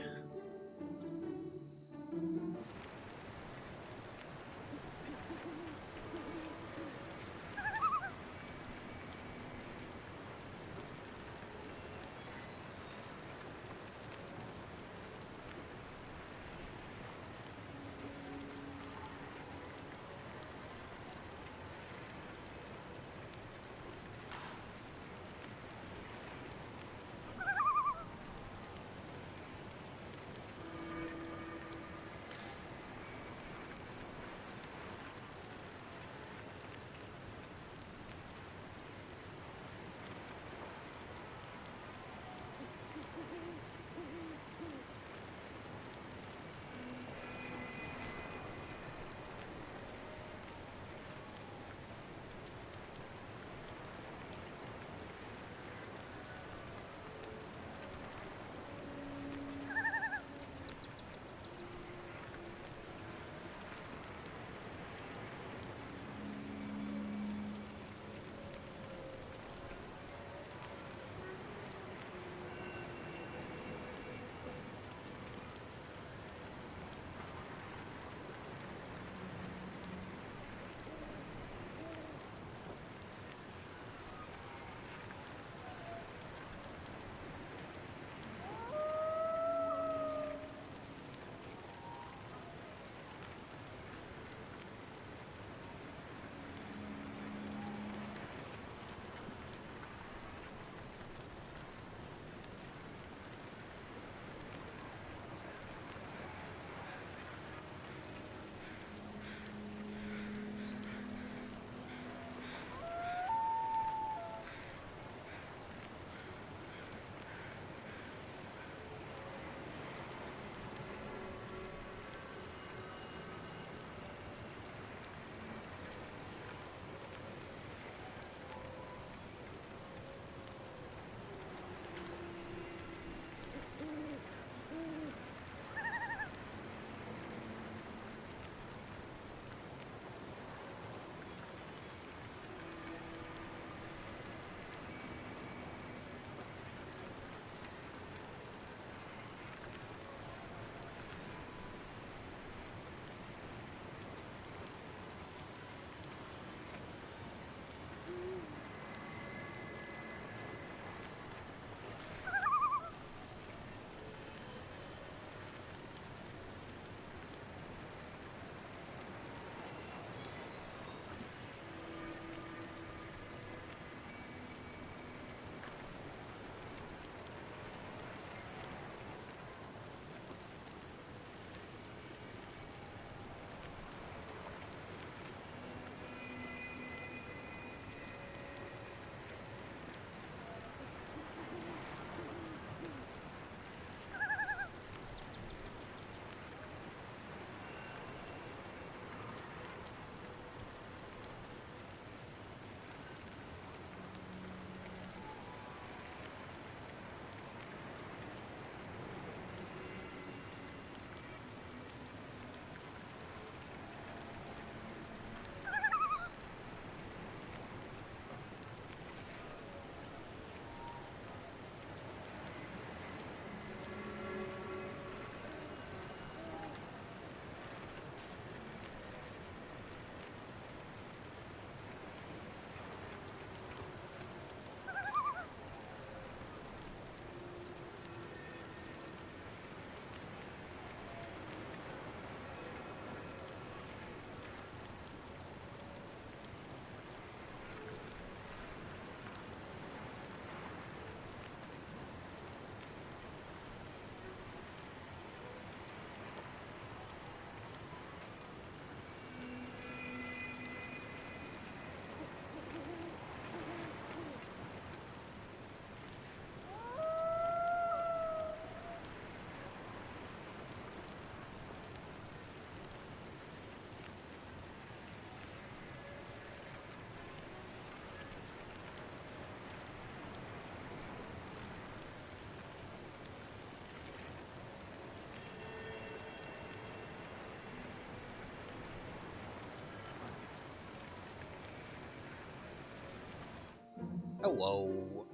Hello.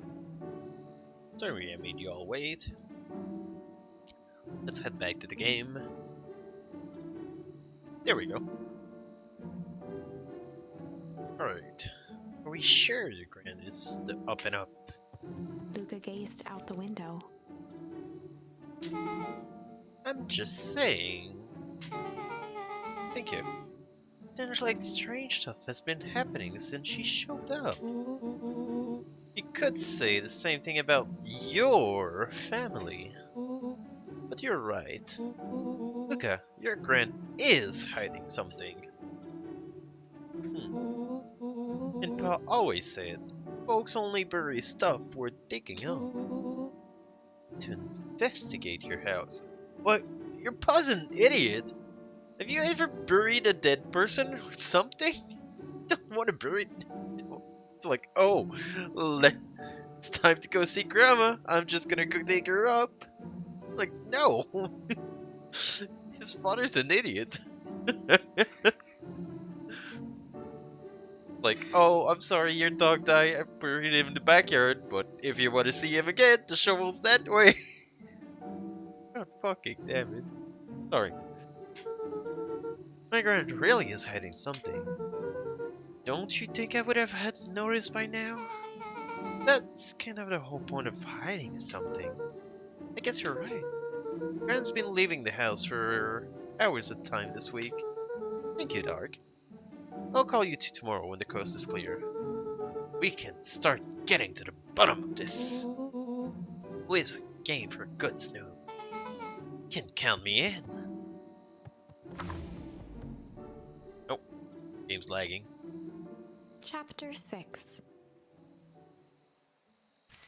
Sorry I made you all wait. Let's head back to the game. There we go. Alright. Are we sure the Grand is the up and up? Luca gazed out the window. I'm just saying. Thank you. Seems like strange stuff has been happening since she showed up. You could say the same thing about your family. But you're right. Luca, your Grand is hiding something. And Pa always said, folks only bury stuff worth digging up. To investigate your house. What? Your Pa's an idiot! Have you ever buried a dead person or something? Don't want to bury. It's like, oh, it's time to go see Grandma. I'm just gonna go dig her up. Like, no. His father's an idiot. Like, oh, I'm sorry, your dog died. I buried him in the backyard, but if you want to see him again, the shovel's that way. God fucking damn it. Sorry. My grand really is hiding something. Don't you think I would have had noticed by now? That's kind of the whole point of hiding something. I guess you're right. Grand's been leaving the house for hours at a time this week. Thank you, Dark. I'll call you tomorrow when the coast is clear. We can start getting to the bottom of this. Who is game for good snoop? Can count me in. Oh, game's lagging. Chapter 6.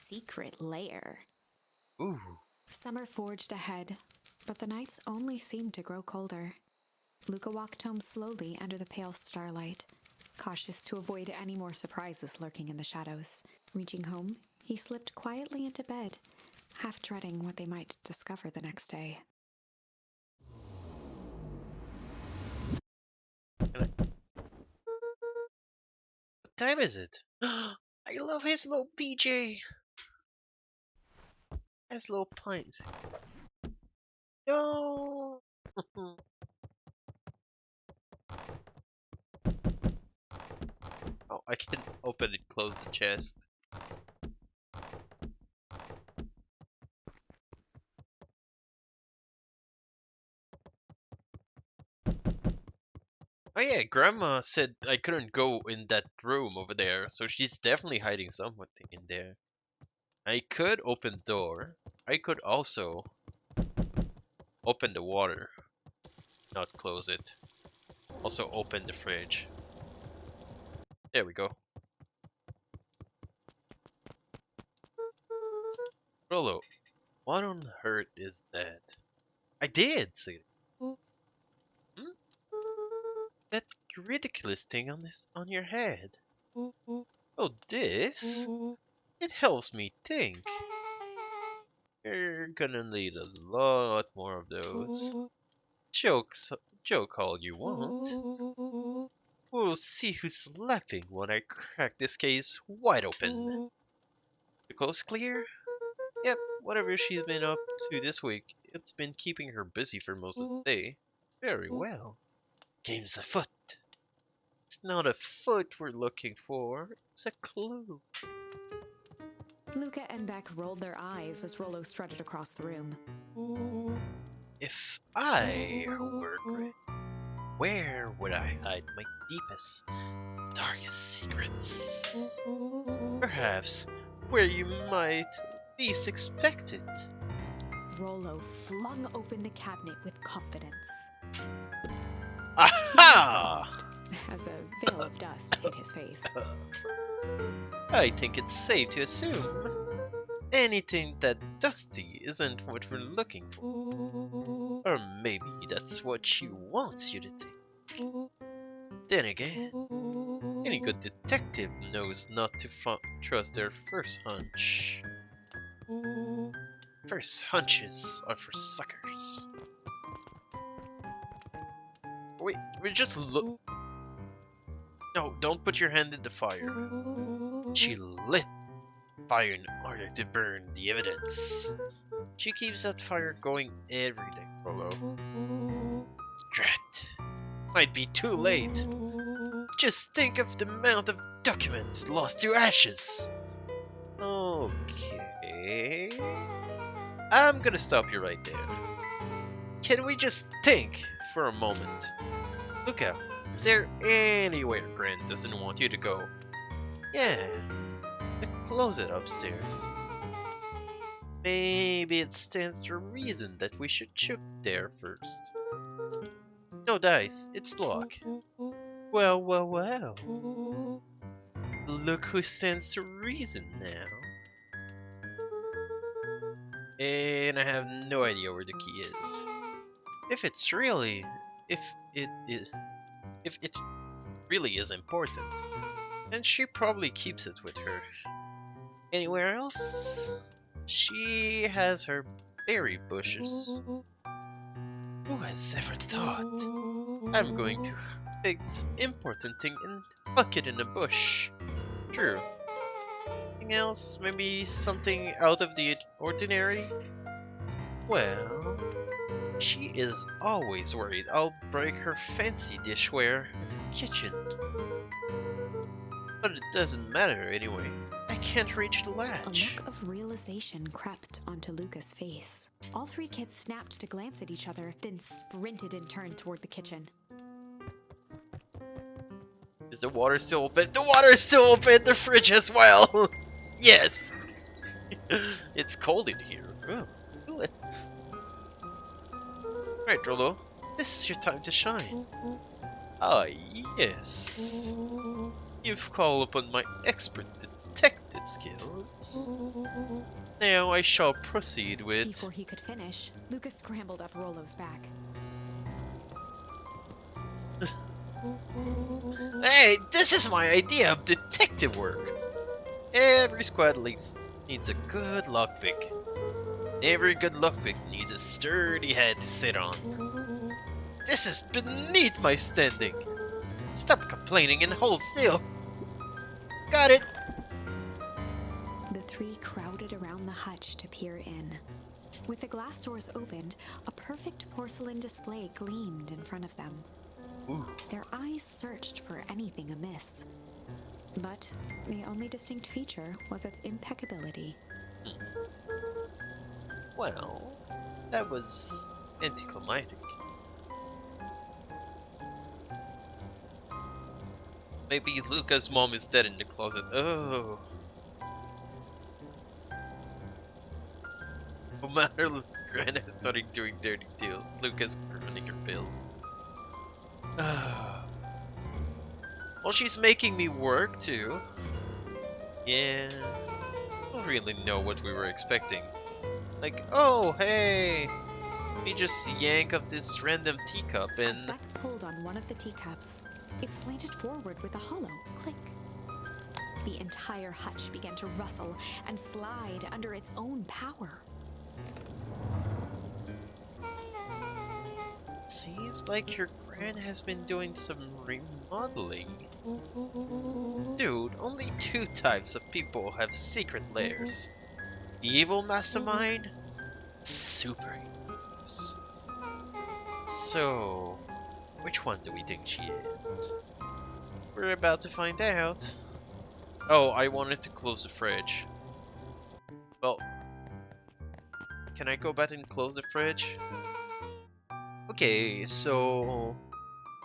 Secret Lair. Ooh. Summer forged ahead, but the nights only seemed to grow colder. Luca walked home slowly under the pale starlight, cautious to avoid any more surprises lurking in the shadows. Reaching home, he slipped quietly into bed, half dreading what they might discover the next day. What time is it? I love his little PJ. His little pints. No. Oh, I can open and close the chest. Oh yeah, Grandma said I couldn't go in that room over there, so she's definitely hiding something in there. I could open the door. I could also open the water, not close it. Also open the fridge. There we go. Rolo, what on earth is that? I did see it. Hmm? That ridiculous thing on your head. Oh, this? It helps me think. You're gonna need a lot more of those. Joke all you want. We'll see who's laughing when I crack this case wide open. The coast clear? Yep, whatever she's been up to this week, it's been keeping her busy for most of the day. Very well. Game's afoot. It's not a foot we're looking for, it's a clue. Luca and Beck rolled their eyes as Rollo strutted across the room. If I were Greg, where would I hide my deepest, darkest secrets? Perhaps where you might least expect it. Rollo flung open the cabinet with confidence. Aha! As a veil of dust hit his face. I think it's safe to assume anything that dusty isn't what we're looking for. Or maybe that's what she wants you to think. Then again, any good detective knows not to trust their first hunch. First hunches are for suckers. Wait, we just look. No, don't put your hand in the fire. She lit fire in order to burn the evidence. She keeps that fire going every day, Rollo. Drat. Might be too late. Just think of the amount of documents lost to ashes. Okay. I'm gonna stop you right there. Can we just think for a moment? Luca, is there anywhere Gran doesn't want you to go? Yeah, the closet upstairs. Maybe it stands to reason that we should check there first. No dice, it's locked. Well, well, well. Look who stands to reason now. And I have no idea where the key is. If it really is important, then she probably keeps it with her. Anywhere else? She has her berry bushes. Who has ever thought? I'm going to fix important thing and buck it in a bush. True. Anything else? Maybe something out of the ordinary? Well, she is always worried I'll break her fancy dishware in the kitchen. But it doesn't matter anyway. I can't reach the A latch. look of realization crept onto Luca's face. All three kids snapped to glance at each other, then sprinted in turn toward the kitchen. Is the water still open? The water is still open! The fridge as well! Yes! It's cold in here. Oh, feel it. Alright, Rollo. This is your time to shine. Ah, yes. You've called upon my expert detective skills. Now I shall proceed with... Before he could finish, Luca scrambled up Rollo's back. Hey, this is my idea of detective work. Every squad needs a good lockpick. Every good lockpick needs a sturdy head to sit on. This is beneath my standing. Stop complaining and hold still. Got it. The three crowded around the hutch to peer in. With the glass doors opened, a perfect porcelain display gleamed in front of them. Ooh. Their eyes searched for anything amiss. But the only distinct feature was its impeccability. Well, that was anticlimactic. Maybe Luca's mom is dead in the closet. Oh. No matter Grandma started doing dirty deals, Luca's running her pills. Well, she's making me work too. Yeah. I don't really know what we were expecting. Like, oh, hey! We just yank up this random teacup and... As Beck pulled on one of the teacups, it slanted forward with a hollow click. The entire hutch began to rustle and slide under its own power. Seems like your gran has been doing some remodeling. Dude, only two types of people have secret lairs. Evil mastermind, super evil's. So, which one do we think she is? We're about to find out. Oh, I wanted to close the fridge. Well, can I go back and close the fridge? Okay, so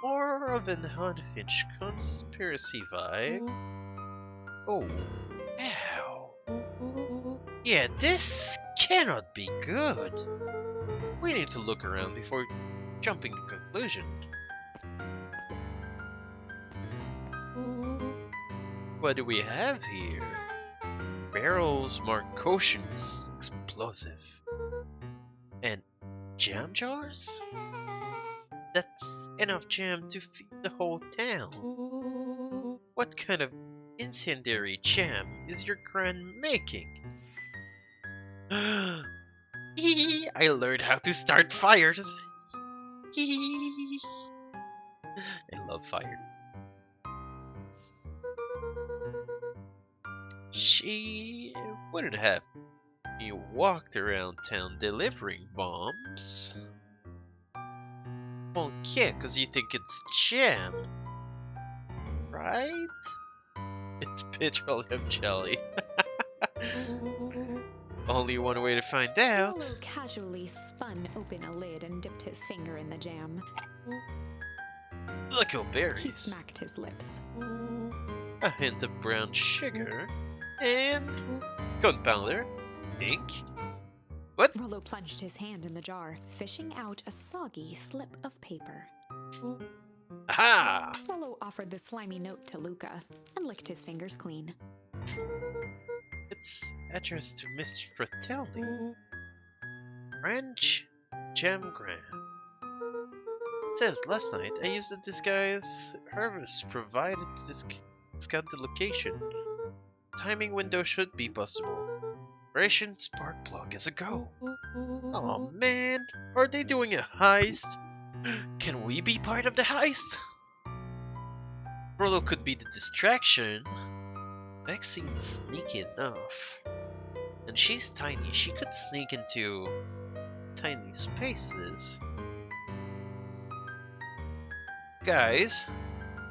more of an unhinged conspiracy vibe. Oh, ow. Yeah, this cannot be good. We need to look around before jumping to conclusion. What do we have here? Barrels marked cautions explosive. And jam jars? That's enough jam to feed the whole town. What kind of incendiary jam is your gran making? I learned how to start fires. I love fire. She wouldn't have. You walked around town delivering bombs. Well, yeah, 'cause you think it's jam, right? It's petroleum jelly. Only one way to find out. Rollo casually spun open a lid and dipped his finger in the jam. Look, He berries. smacked his lips. A hint of brown sugar. And gunpowder. Ink. Rollo plunged his hand in the jar, fishing out a soggy slip of paper. Aha! Rollo offered the slimy note to Luca and licked his fingers clean. It's addressed to Mr. Fratelli. Ranch Jam Graham. Says last night I used the disguise Hervis provided to discount the location. Timing window should be possible. Operation Spark Plug is a go. Oh man, are they doing a heist? Can we be part of the heist? Rollo could be the distraction. Maxine's sneaky enough. And she's tiny, she could sneak into tiny spaces. Guys,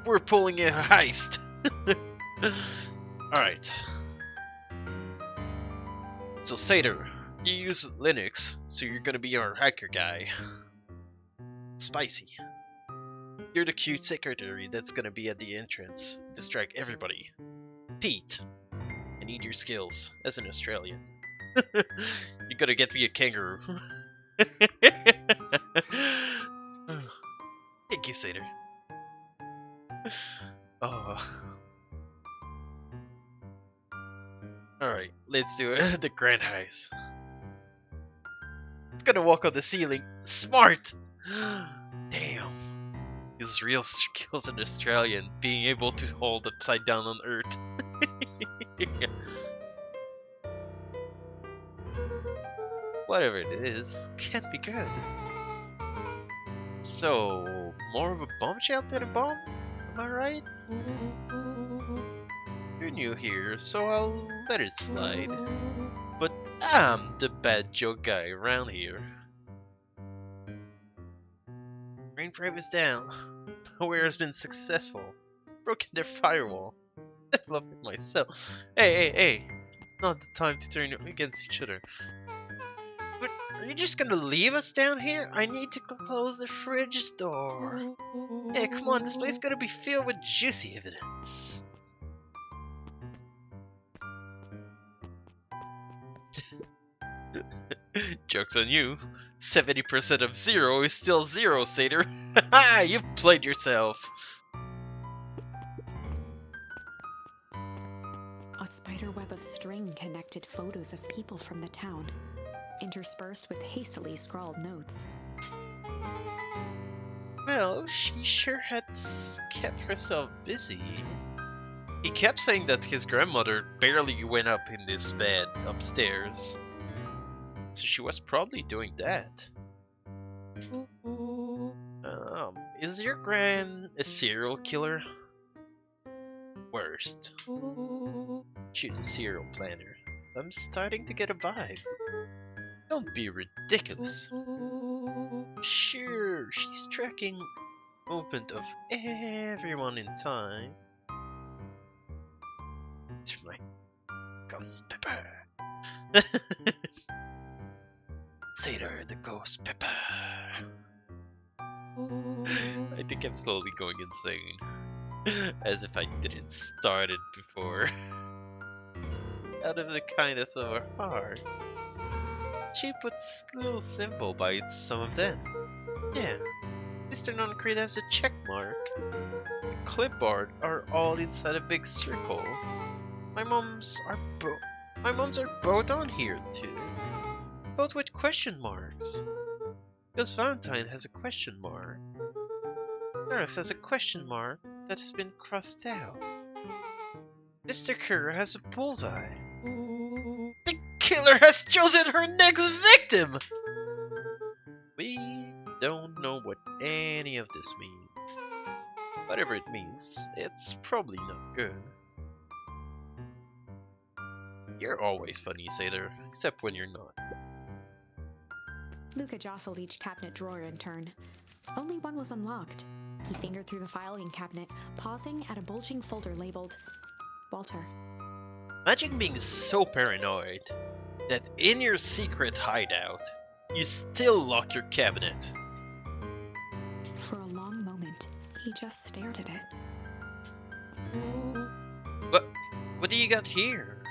we're pulling a heist. Alright. So Satyr, you use Linux, so you're gonna be our hacker guy. Spicy. You're the cute secretary that's gonna be at the entrance. Distract everybody. Pete, I need your skills as an Australian. You gotta get me a kangaroo. Thank you, Satyr. Oh. Alright, let's do it. The grand heist. It's gonna walk on the ceiling. Smart! Damn. His real skills in Australian, being able to hold upside down on Earth. Whatever it is, can't be good. So, more of a bombshell than a bomb? Am I right? You're new here, so I'll let it slide. But I'm the bad joke guy around here. Rainframe is down. Aware has been successful. Broken their firewall. Developed it myself. Hey. It's not the time to turn against each other. But are you just gonna leave us down here? I need to close the fridge door. Hey, come on, this place is gonna be filled with juicy evidence. Joke's on you. 70% of 0 is still 0, Satyr. Haha, you've played yourself. A spider web of string connected photos of people from the town, interspersed with hastily scrawled notes. Well, she sure had kept herself busy. He kept saying that his grandmother barely went up in this bed upstairs. So she was probably doing that. Is your gran a serial killer? Worst. She's a serial planner. I'm starting to get a vibe. Don't be ridiculous. Sure, she's tracking movement of everyone in time. To my ghost pepper. Satyr the ghost pepper. I think I'm slowly going insane. As if I didn't start it before. Out of the kindness of her heart. She puts little symbol by some of them. Yeah, Mr. Noncrete has a check mark. The clipboard are all inside a big circle. My mom's are both on here too. Both with question marks. Because Valentine has a question mark. Nurse has a question mark that has been crossed out. Mr. Kerr has a bullseye. The killer has chosen her next victim! We don't know what any of this means. Whatever it means, it's probably not good. You're always funny, Sailor, except when you're not. Luca jostled each cabinet drawer in turn. Only one was unlocked. He fingered through the filing cabinet, pausing at a bulging folder labeled Walter. Imagine being so paranoid that in your secret hideout, you still lock your cabinet. For a long moment, he just stared at it. What do you got here?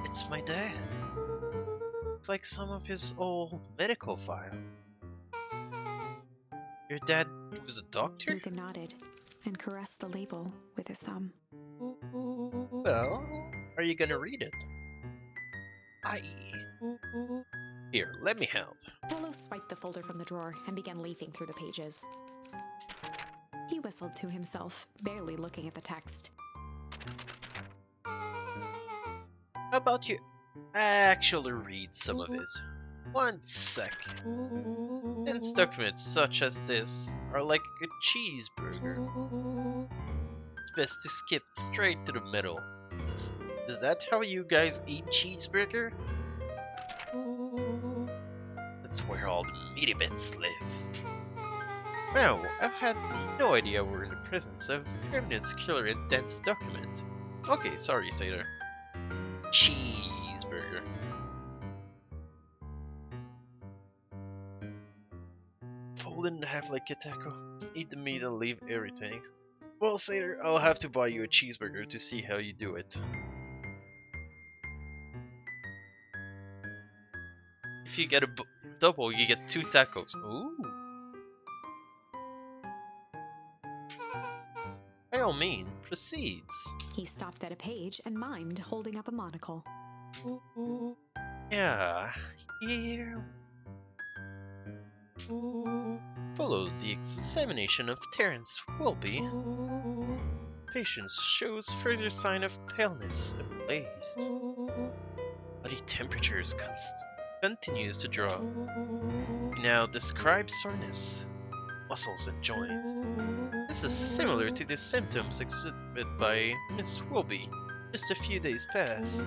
It's my dad. It's like some of his old medical file. Your dad was a doctor? Luca nodded and caressed the label with his thumb. Well, are you gonna read it? Here, let me help. Rollo swiped the folder from the drawer and began leafing through the pages. He whistled to himself, barely looking at the text. How about you actually read some of it? 1 sec. Dense documents such as this are like a good cheeseburger. It's best to skip straight to the middle. Is that how you guys eat cheeseburger? That's where all the meaty bits live. Wow, I've had no idea we're in the presence of evidence killer in dense document. Okay, sorry, Sailor. Cheeseburger. Fold it in half like a taco. Just eat the meat and leave everything. Well, Sailor, I'll have to buy you a cheeseburger to see how you do it. If you get a double, you get 2 tacos. Ooh. By all means, proceeds. He stopped at a page and mimed, holding up a monocle. Yeah, here. Follow the examination of Terence Wilby. Patient shows further sign of paleness ablaze. Body temperatures continues to drop. He now describes soreness, muscles and joints. This is similar to the symptoms exhibited by Miss Wilby just a few days past.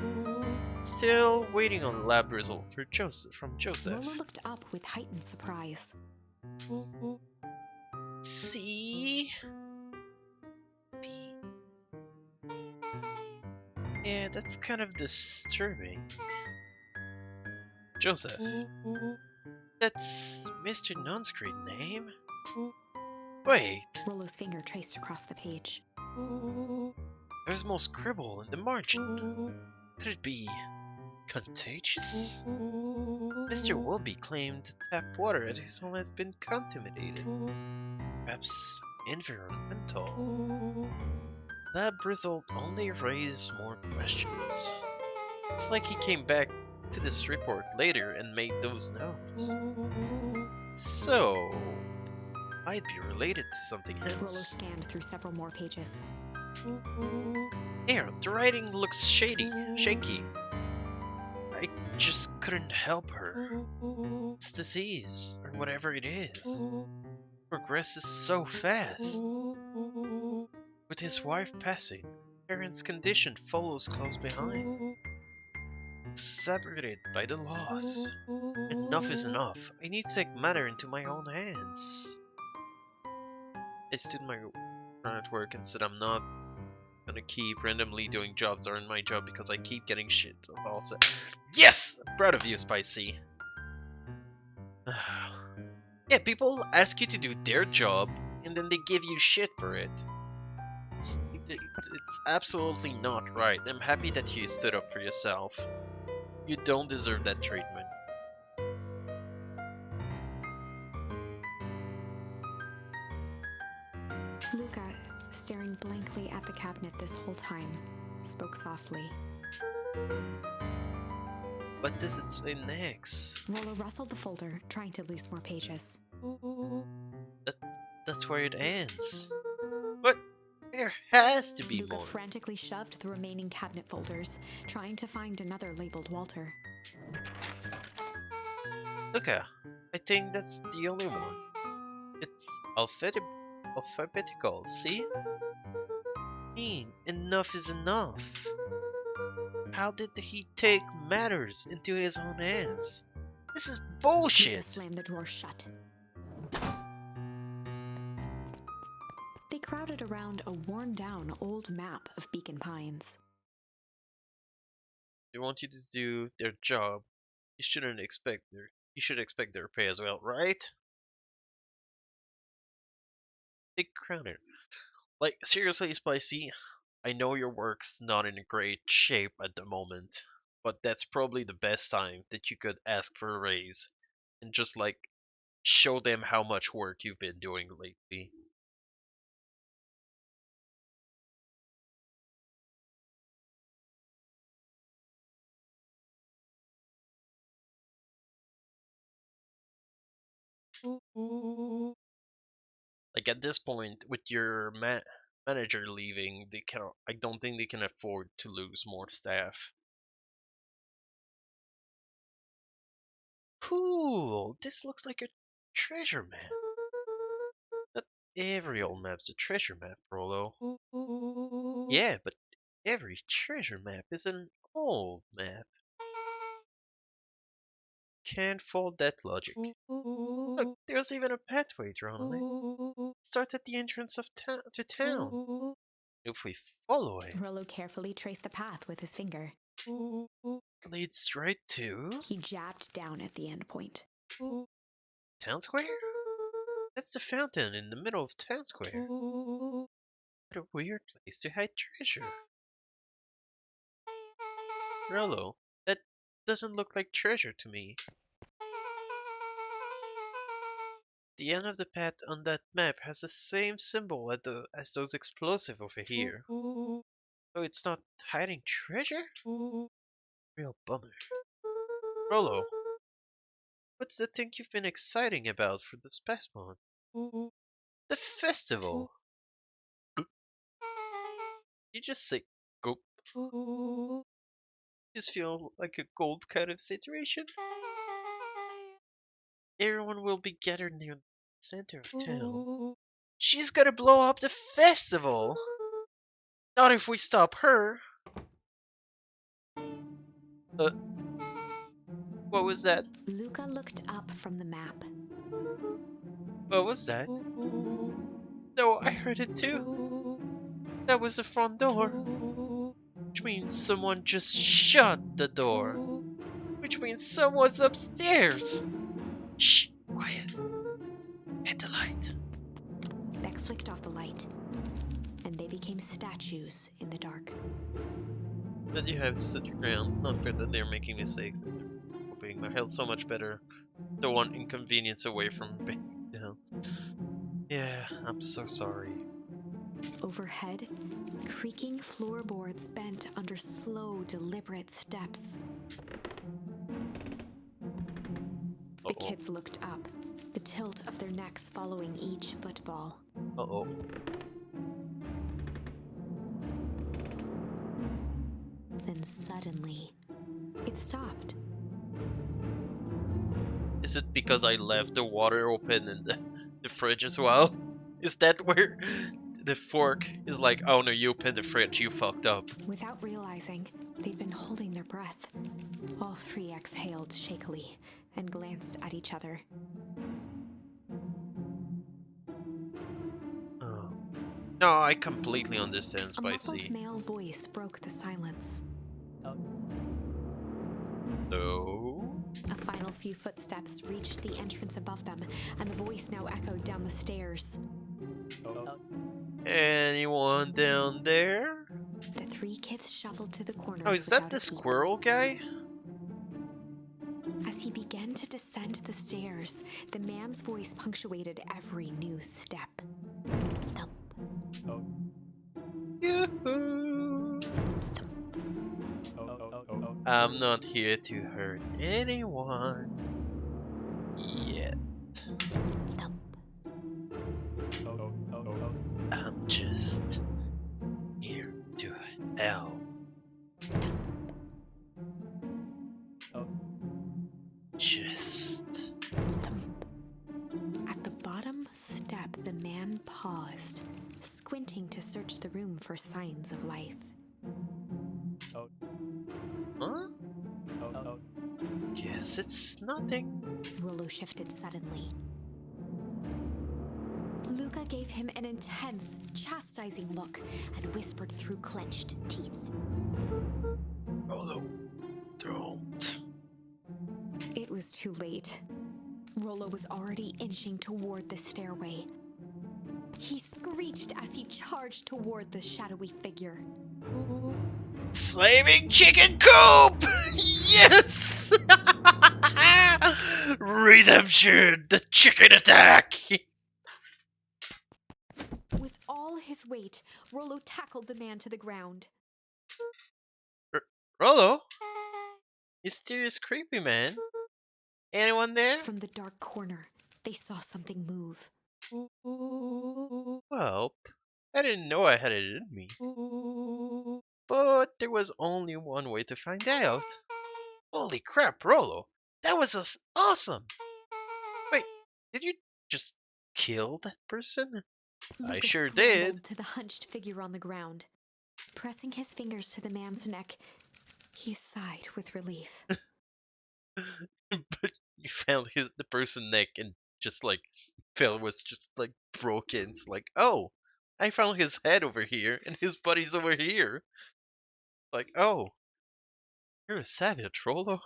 Still waiting on lab result for from Joseph. Rollo looked up with heightened surprise. See? Yeah, that's kind of disturbing. Joseph. That's Mr. Nunn's great name. Wait, Rollo's finger traced across the page. there's more scribble in the margin. Could it be contagious? Mr. Wilby claimed tap water at his home has been contaminated. Perhaps environmental. Lab result only raised more questions. It's like he came back to this report later and made those notes. So, it might be related to something Rollo else. scanned through several more pages. Here, the writing looks shaky. I just couldn't help her. This disease, or whatever it is, progresses so fast. With his wife passing, Terrence's condition follows close behind. Exacerbated by the loss. Enough is enough. I need to take matter into my own hands. I stood my ground at work and said I'm not gonna keep randomly doing jobs that aren't my job because I keep getting shit. I'll say, yes! I'm proud of you, Spicy. Yeah, people ask you to do their job and then they give you shit for it. It's absolutely not right. I'm happy that you stood up for yourself. You don't deserve that treatment. Luca, staring blankly at the cabinet this whole time, spoke softly. What does it say next? Rollo rustled the folder, trying to loose more pages. That's where it ends. What? There has to be Luca more. frantically shoved the remaining cabinet folders, trying to find another labeled Walter. Luca, I think that's the only one. It's alphabetical, see? Enough is enough. How did he take matters into his own hands? This is Luca bullshit! slammed the drawer shut. They crowded around a worn-down old map of Beacon Pines. They want you to do their job. You should expect their pay as well, right? Big crowner. Like, seriously, Spicy, I know your work's not in great shape at the moment, but that's probably the best time that you could ask for a raise and just like show them how much work you've been doing lately. Like at this point, with your manager leaving, they can. I don't think they can afford to lose more staff. Cool. This looks like a treasure map. Not every old map's a treasure map, Rolo. Yeah, but every treasure map is an old map. Can't fault that logic. Look, there's even a pathway drawn on it. Start at the entrance of to town. If we follow it, Rollo carefully traced the path with his finger. it leads right to He jabbed down at the end point. Town Square? That's the fountain in the middle of Town Square. What a weird place to hide treasure. Rollo, that doesn't look like treasure to me. The end of the path on that map has the same symbol as those explosives over here. So it's not hiding treasure? Real bummer. Rollo, what's the thing you've been exciting about for this past month? The festival! You just say goop. This feel like a gold kind of situation? Everyone will be gathered near the center of town. She's gonna blow up the festival! Not if we stop her! What was that? Luca looked up from the map. What was that? No, I heard it too. That was the front door. Which means someone just shut the door. Which means someone's upstairs. Shh, quiet. Hit the light. Beck flicked off the light, and they became statues in the dark. That you have to set your ground. It's not fair that they're making mistakes and they're hoping they're held so much better. The one inconvenience away from being down. Yeah, I'm so sorry. Overhead, creaking floorboards bent under slow, deliberate steps. The kids looked up, the tilt of their necks following each footfall. Uh-oh. Then suddenly, it stopped. Is it because I left the water open in the fridge as well? Is that where the fork is like, oh no, you opened the fridge, you fucked up? Without realizing, they'd been holding their breath. All three exhaled shakily and glanced at each other. Oh. No, I completely understand, A muffled Spicy. male voice broke the silence. No. A final few footsteps reached the entrance above them, and the voice now echoed down the stairs. Anyone down there? The three kids shuffled to the corners. Oh, is that without the a peep. squirrel guy? As he began to descend the stairs, the man's voice punctuated every new step. Thump, Yoo-hoo. I'm not here to hurt anyone yet. thump. I'm just here to help. Just Thump. At the bottom step, the man paused, squinting to search the room for signs of life. guess it's nothing. Rollo shifted suddenly. Luca gave him an intense, chastising look and whispered through clenched teeth. Rollo, don't. It was too late. Rollo was already inching toward the stairway. He screeched as he charged toward the shadowy figure. Flaming chicken coop! Yes! Redemption! The chicken attack! With all his weight, Rollo tackled the man to the ground. Rollo? Mysterious creepy man? Anyone there? From the dark corner, they saw something move. Well, I didn't know I had it in me. But there was only one way to find out. Holy crap, Rollo! That was awesome! Wait, did you just kill that person? I Lucas sure scrambled did. to the hunched figure on the ground. Pressing his fingers to the man's neck, he sighed with relief. But you found the person's neck and just like was just like broken. It's like, oh, I found his head over here and his body's over here. Like, oh, you're a savage, Rollo.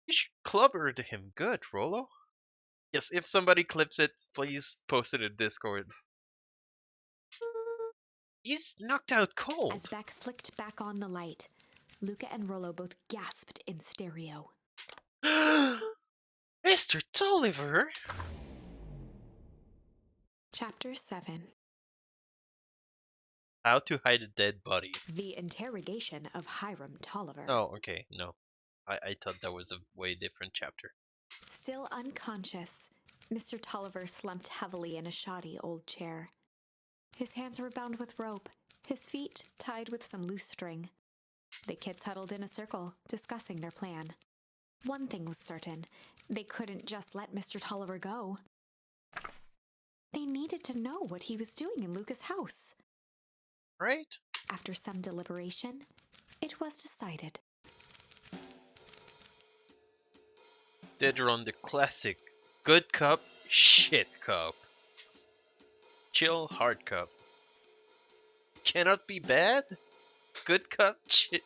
You should clubber to him good, Rollo. Yes, if somebody clips it, please post it in Discord. He's knocked out cold. As Beck flicked back on the light, Luca and Rollo both gasped in stereo. Mr. Tolliver! Chapter 7. How to hide a dead body. The interrogation of Hiram Tolliver. Oh, okay, no. I thought that was a way different chapter. Still unconscious, Mr. Tolliver slumped heavily in a shoddy old chair. His hands were bound with rope, his feet tied with some loose string. The kids huddled in a circle, discussing their plan. One thing was certain, they couldn't just let Mr. Tolliver go. They needed to know what he was doing in Luca's house. Right? After some deliberation, it was decided. They'd run the classic good cup, shit cup. Chill hard cup. Cannot be bad? Good cup, shit.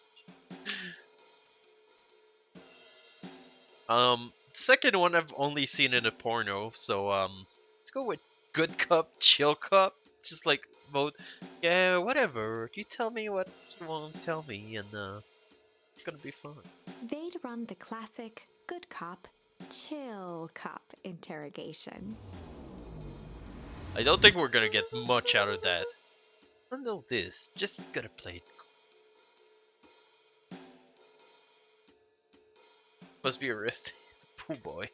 Second one I've only seen in a porno, so let's go with good cup, chill cup. Just like vote, yeah, whatever. You tell me what you want to tell me, and it's gonna be fun. They'd run the classic good cop, chill cop interrogation. I don't think we're gonna get much out of that. Handle this, just gotta play it. Must be arrested. Oh boy.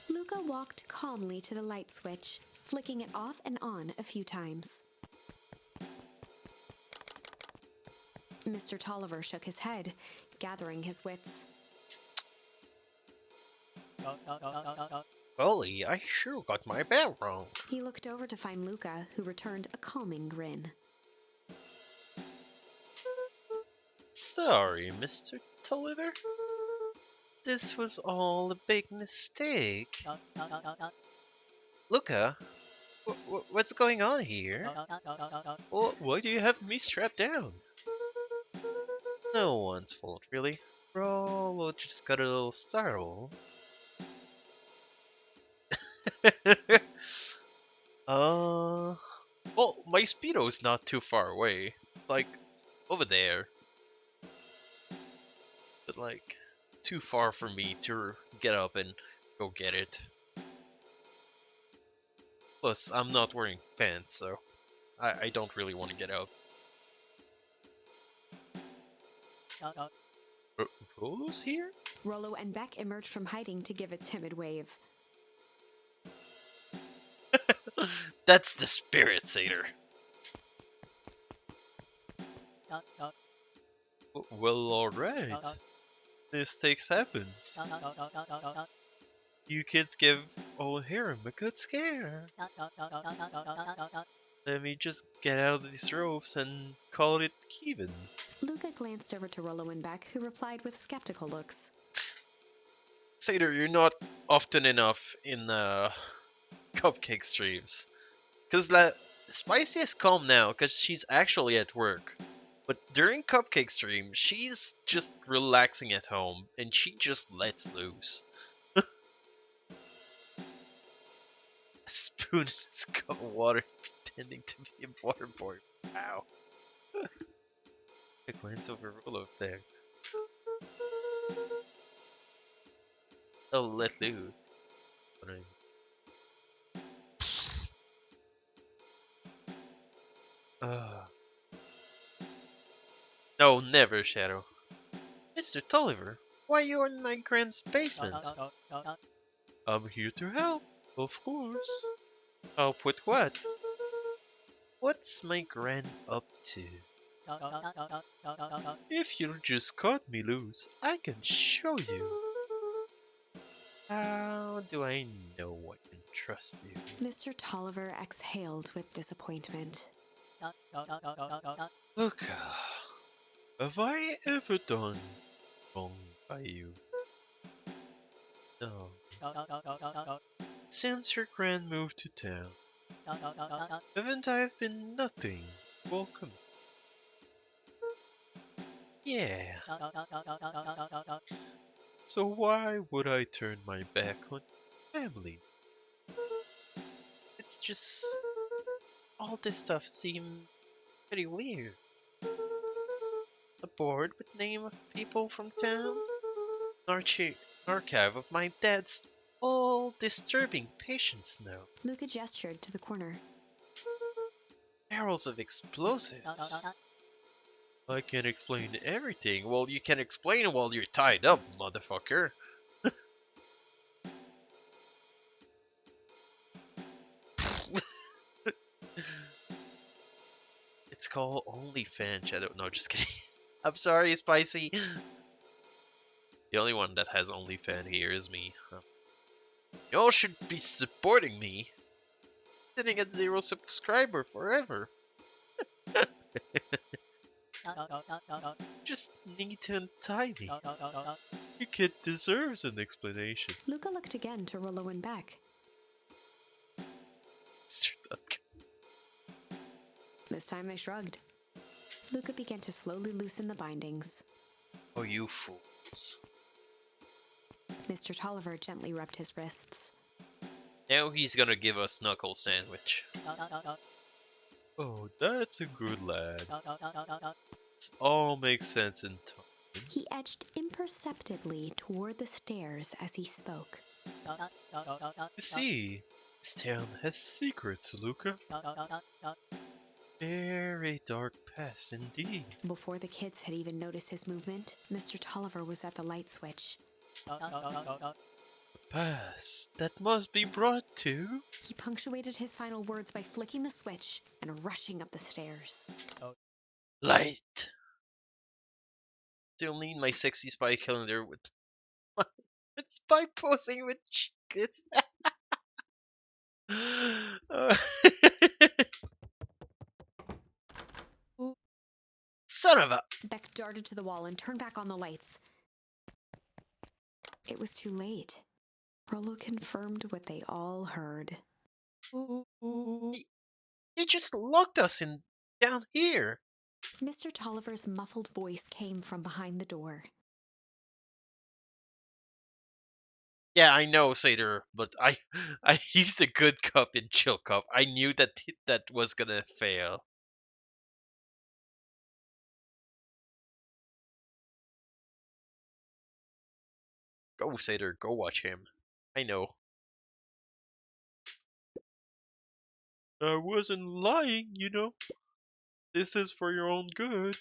Luca walked calmly to the light switch, flicking it off and on a few times. Mr. Tolliver shook his head, gathering his wits. Golly, I sure got my bet wrong. He looked over to find Luca, who returned a calming grin. Sorry, Mr. Tolliver. This was all a big mistake. Luca, what's going on here? Why do you have me strapped down? No one's fault, really. Rollo just got a little startled. Well, my Speedo's not too far away. It's like over there. But like, too far for me to get up and go get it. Plus, I'm not wearing pants, so I don't really want to get out. Rollo's here? Rollo and Beck emerged from hiding to give a timid wave. That's the spirit, Satyr. Well, alright. Mistakes happens. You kids give old Hiram a good scare. Let me just get out of these ropes and call it even. Luca glanced over to Rollo and Beck, who replied with skeptical looks. Satyr, you're not often enough in cupcake streams. Because Spicy is calm now because she's actually at work. But during cupcake stream, she's just relaxing at home and she just lets loose. A spoon in his cup of water pretending to be a water boy. Wow. A glance over Rollo there. Oh, let loose. Uh, no, never, Shadow. Mr. Tolliver, why are you in my grand's basement? I'm here to help, of course. Help with what? What's my grand up to? If you'll just cut me loose, I can show you. How do I know I can trust you? Mr. Tolliver exhaled with disappointment. Look, have I ever done wrong by you? No. Since your grand moved to town, haven't I been nothing? Welcome. Yeah. So why would I turn my back on family? It's just all this stuff seems pretty weird. A board with name of people from town, archive of my dad's all disturbing patients now. Luca gestured to the corner. Barrels of explosives. I can explain everything. Well, you can explain it while you're tied up, motherfucker. It's called OnlyFans Shadow. No, just kidding. I'm sorry, Spicy. The only one that has OnlyFans here is me. Y'all should be supporting me. Sitting at 0 subscriber forever. Just need to untie me. Your kid deserves an explanation. Luca looked again to Rollo and Beck. Mr. Duncan. This time they shrugged. Luca began to slowly loosen the bindings. Oh, you fools. Mr. Tolliver gently rubbed his wrists. Now he's gonna give us knuckle sandwich. Oh, that's a good lad. This all makes sense in time. He edged imperceptibly toward the stairs as he spoke. You see, this town has secrets, Luca. Very dark past indeed. Before the kids had even noticed his movement, Mr. Tolliver was at the light switch. A past that must be brought to. He punctuated his final words by flicking the switch and rushing up the stairs. Light. Still need my sexy spy calendar with spy posing with chickens. Son of a. Beck darted to the wall and turned back on the lights. It was too late. Rollo confirmed what they all heard. He just locked us in down here. Mr. Tolliver's muffled voice came from behind the door. Yeah, I know, Satyr, but I used a good cup in chill cup. I knew that was gonna fail. Go, Satyr, go watch him. I know. I wasn't lying, you know. This is for your own good.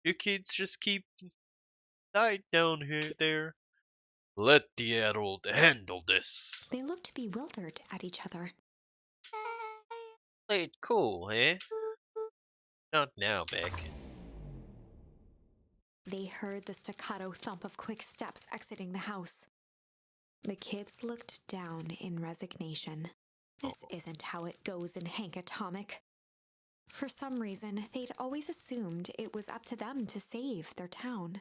You kids just keep tight down here there. Let the adult handle this. They looked bewildered at each other. Play it cool, eh? Not now, Beck. They heard the staccato thump of quick steps exiting the house. The kids looked down in resignation. This isn't how it goes in Hank Atomic. For some reason, they'd always assumed it was up to them to save their town.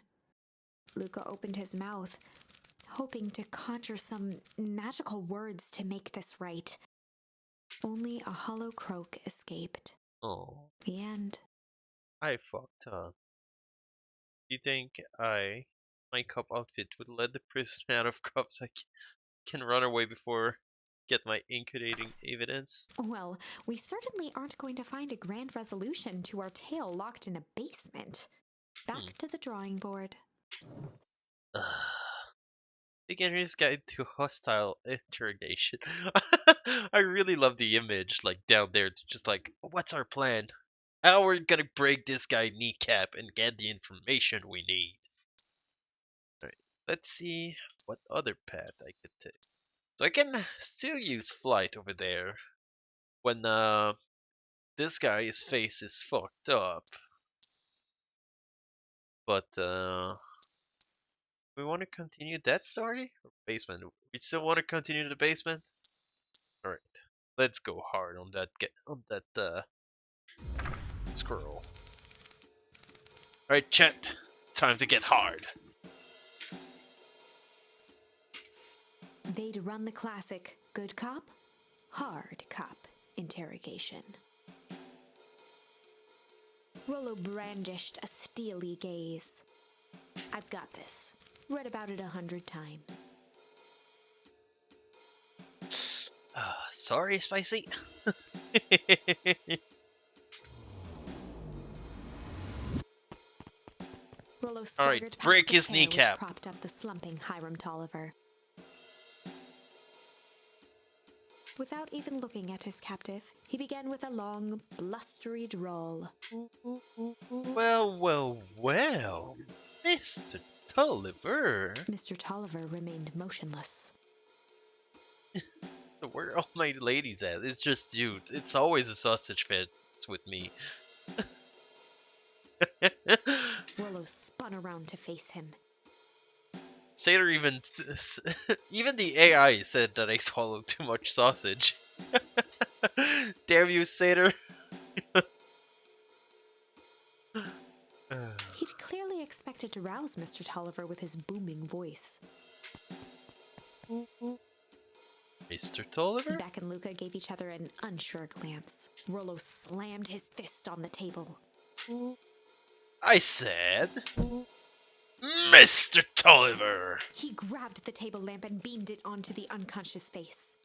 Luca opened his mouth, hoping to conjure some magical words to make this right. Only a hollow croak escaped. Oh, The end. I fucked up. You think my cop outfit would let the prisoner out of cuffs? I can run away before get my incriminating evidence. Well, we certainly aren't going to find a grand resolution to our tale locked in a basement. Back to the drawing board. Beginner's Guide to Hostile Interrogation. I really love the image, like down there, just like, what's our plan? How we're gonna break this guy kneecap and get the information we need. Alright, let's see what other path I could take. So I can still use flight over there when this guy's face is fucked up. But we want to continue that story or basement? We still want to continue the basement. All right, let's go hard on that squirrel. All right, chat. Time to get hard. They'd run the classic good cop, hard cop interrogation. Rollo brandished a steely gaze. I've got this. Read about it 100 times. Sorry, Spicy. Rollo All right, swaggered past break the his chair which kneecap. propped up the slumping Hiram Tolliver. Without even looking at his captive, he began with a long, blustery drawl. Well, Mr. Tolliver. Mr. Tolliver remained motionless. Where are all my ladies at? It's just you. It's always a sausage fest with me. Rollo spun around to face him. Satyr even the AI said that I swallowed too much sausage. Damn you, Satyr. He'd clearly expected to rouse Mr. Tolliver with his booming voice. Mr. Tolliver? Beck and Luca gave each other an unsure glance. Rollo slammed his fist on the table. I said, Mr. Tolliver! He grabbed the table lamp and beamed it onto the unconscious face.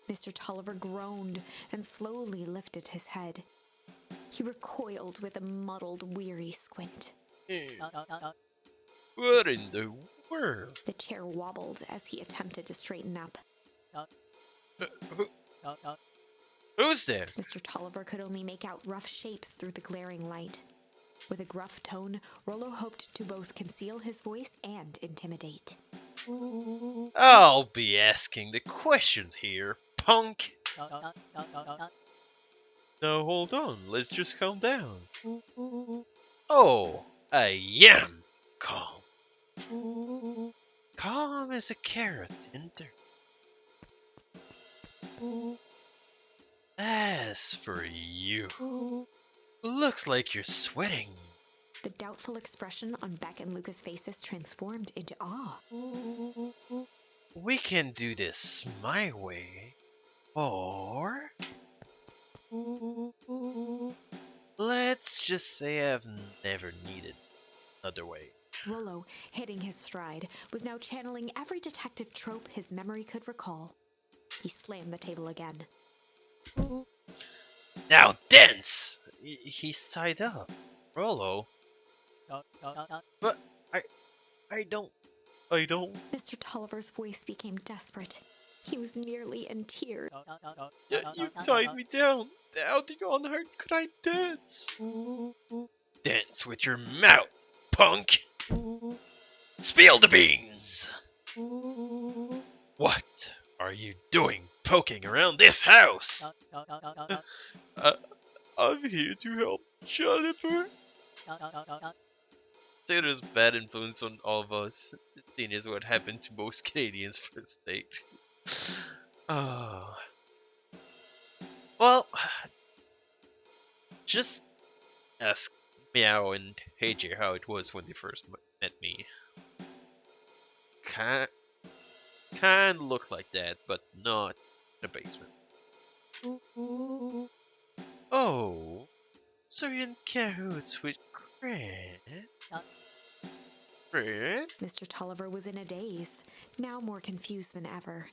Mr. Tolliver groaned and slowly lifted his head. He recoiled with a muddled, weary squint. What in the world? The chair wobbled as he attempted to straighten up. Who's there? Mr. Tolliver could only make out rough shapes through the glaring light. With a gruff tone, Rollo hoped to both conceal his voice and intimidate. I'll be asking the questions here, punk! Now hold on, let's just calm down. Oh, I am calm. Calm as a carrot in dirt. As for you, looks like you're sweating. The doubtful expression on Beck and Luca's faces transformed into awe. We can do this my way, or let's just say I've never needed another way. Rollo, hitting his stride, was now channeling every detective trope his memory could recall. He slammed the table again. Now dance! He's tied up. Rollo? But I don't... Mr. Tolliver's voice became desperate. He was nearly in tears. You tied me down. How on earth could I dance? Dance with your mouth, punk! Spill the beans! What are you doing poking around this house? I'm here to help Jennifer. There's bad influence on all of us. The thing is what happened to most Canadians first date. Oh. Well, just ask Meow and AJ how it was when they first met me. Kind look like that, but not the basement. Oh, so you're in cahoots with Grant? Grant? Mr. Tolliver was in a daze, now more confused than ever.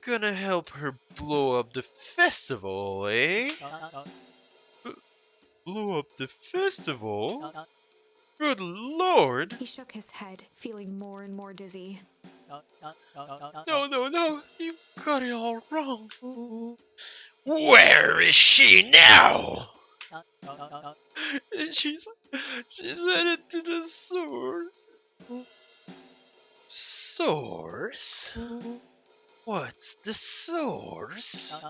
Gonna help her blow up the festival, eh? Blow up the festival? Good lord! He shook his head, feeling more and more dizzy. No, you've got it all wrong. Where is she now? She's headed to the source. Source? What's the source?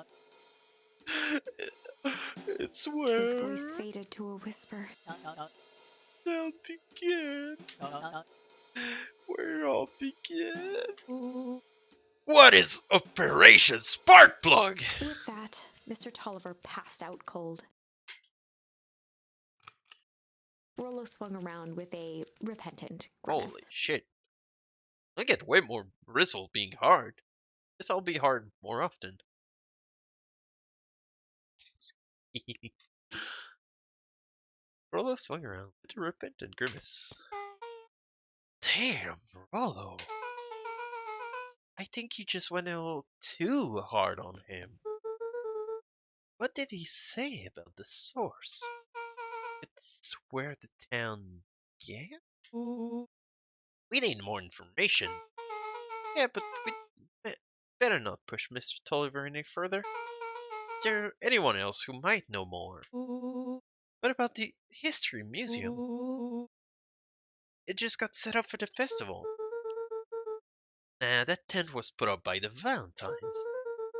It's His where voice faded to a whisper. they'll begin. Where all begin. What is Operation Sparkplug? With that, Mr. Tolliver passed out cold. Rollo swung around with a repentant grimace. Holy shit. I get way more bristle being hard. Guess I'll be hard more often. Rollo swung around with a repentant grimace. Damn, Rollo. I think you just went a little too hard on him. What did he say about the source? It's where the town began? We need more information. Yeah, but we better not push Mr. Tolliver any further. Is there anyone else who might know more? What about the History Museum? It just got set up for the festival. Nah, that tent was put up by the Valentines.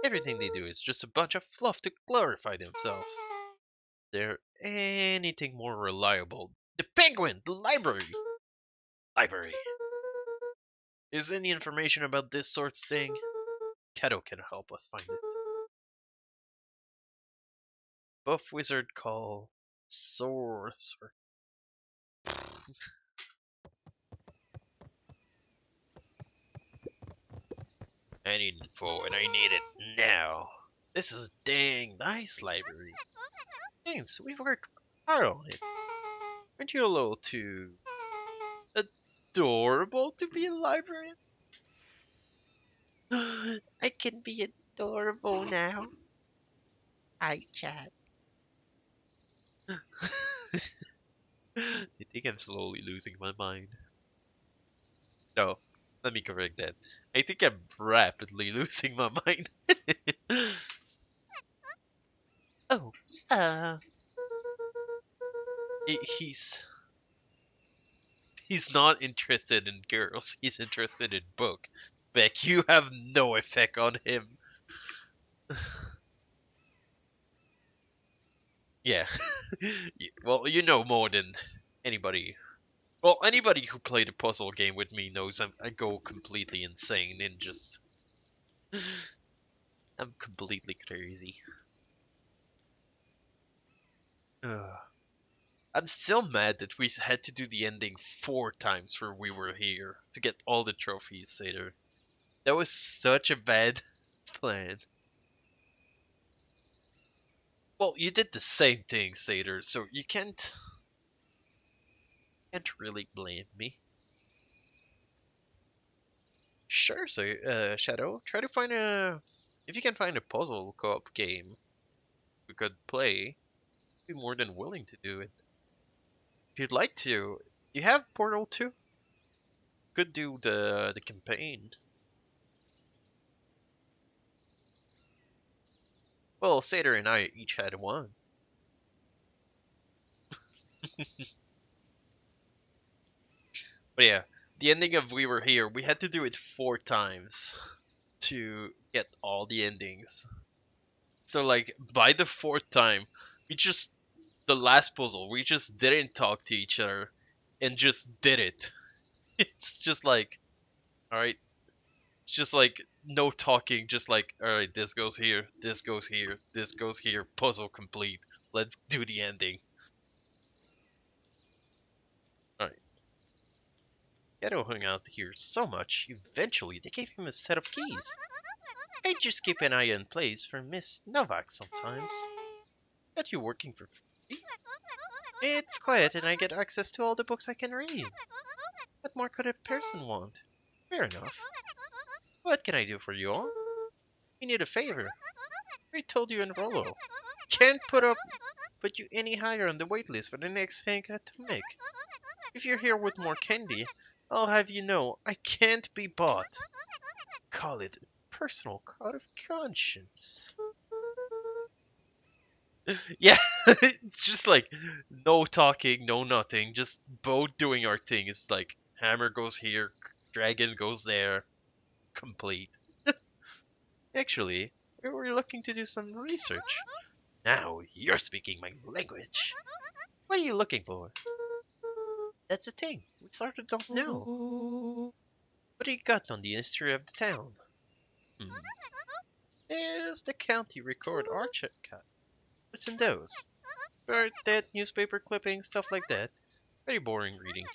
Everything they do is just a bunch of fluff to glorify themselves. Is there anything more reliable? The Penguin! The library! Library. Is any information about this sort of thing? Kato can help us find it. Buff Wizard call Sorcerer. I need info and I need it now. This is a dang nice library. Thanks, we've worked hard on it. Aren't you a little too adorable to be a librarian? I can be adorable now. Hi, chat. I think I'm slowly losing my mind. No, let me correct that. I think I'm rapidly losing my mind. Oh, uh, he's not interested in girls. He's interested in book. Beck, you have no effect on him. Yeah. Well, you know more than anybody. Well, anybody who played a puzzle game with me knows I go completely insane and just... I'm completely crazy. Ugh. I'm still mad that we had to do the ending 4 times for We Were Here to get all the trophies, Seder. That was such a bad plan. Well, you did the same thing, Seder, so you can't really blame me. Sure, so Shadow, try to find a... If you can find a puzzle co-op game we could play, I'd be more than willing to do it. If you'd like to, you have Portal 2? Could do the campaign. Well, Seder and I each had one. But yeah, the ending of We Were Here, we had to do it 4 times to get all the endings. So like, by the 4th time, the last puzzle, we just didn't talk to each other and just did it. It's just like, alright, It's just like no talking, just like, alright, this goes here, this goes here, this goes here, puzzle complete. Let's do the ending. Alright. Geto hung out here so much, eventually they gave him a set of keys. I just keep an eye in place for Miss Novak sometimes. Got you working for free? It's quiet and I get access to all the books I can read. What more could a person want? Fair enough. What can I do for you all? We need a favor. I told you in Rollo. Can't put you any higher on the wait list for the next hangout to make. If you're here with more candy, I'll have you know I can't be bought. Call it a personal code of conscience. Yeah, it's just like no talking, no nothing, just both doing our thing. It's like hammer goes here, dragon goes there, complete. Actually, we were looking to do some research. Now you're speaking my language. What are you looking for? That's the thing. We sort of don't know. What do you got on the history of the town? There's the county record archive. What's in those? Dead newspaper clippings, stuff like that. Very boring reading.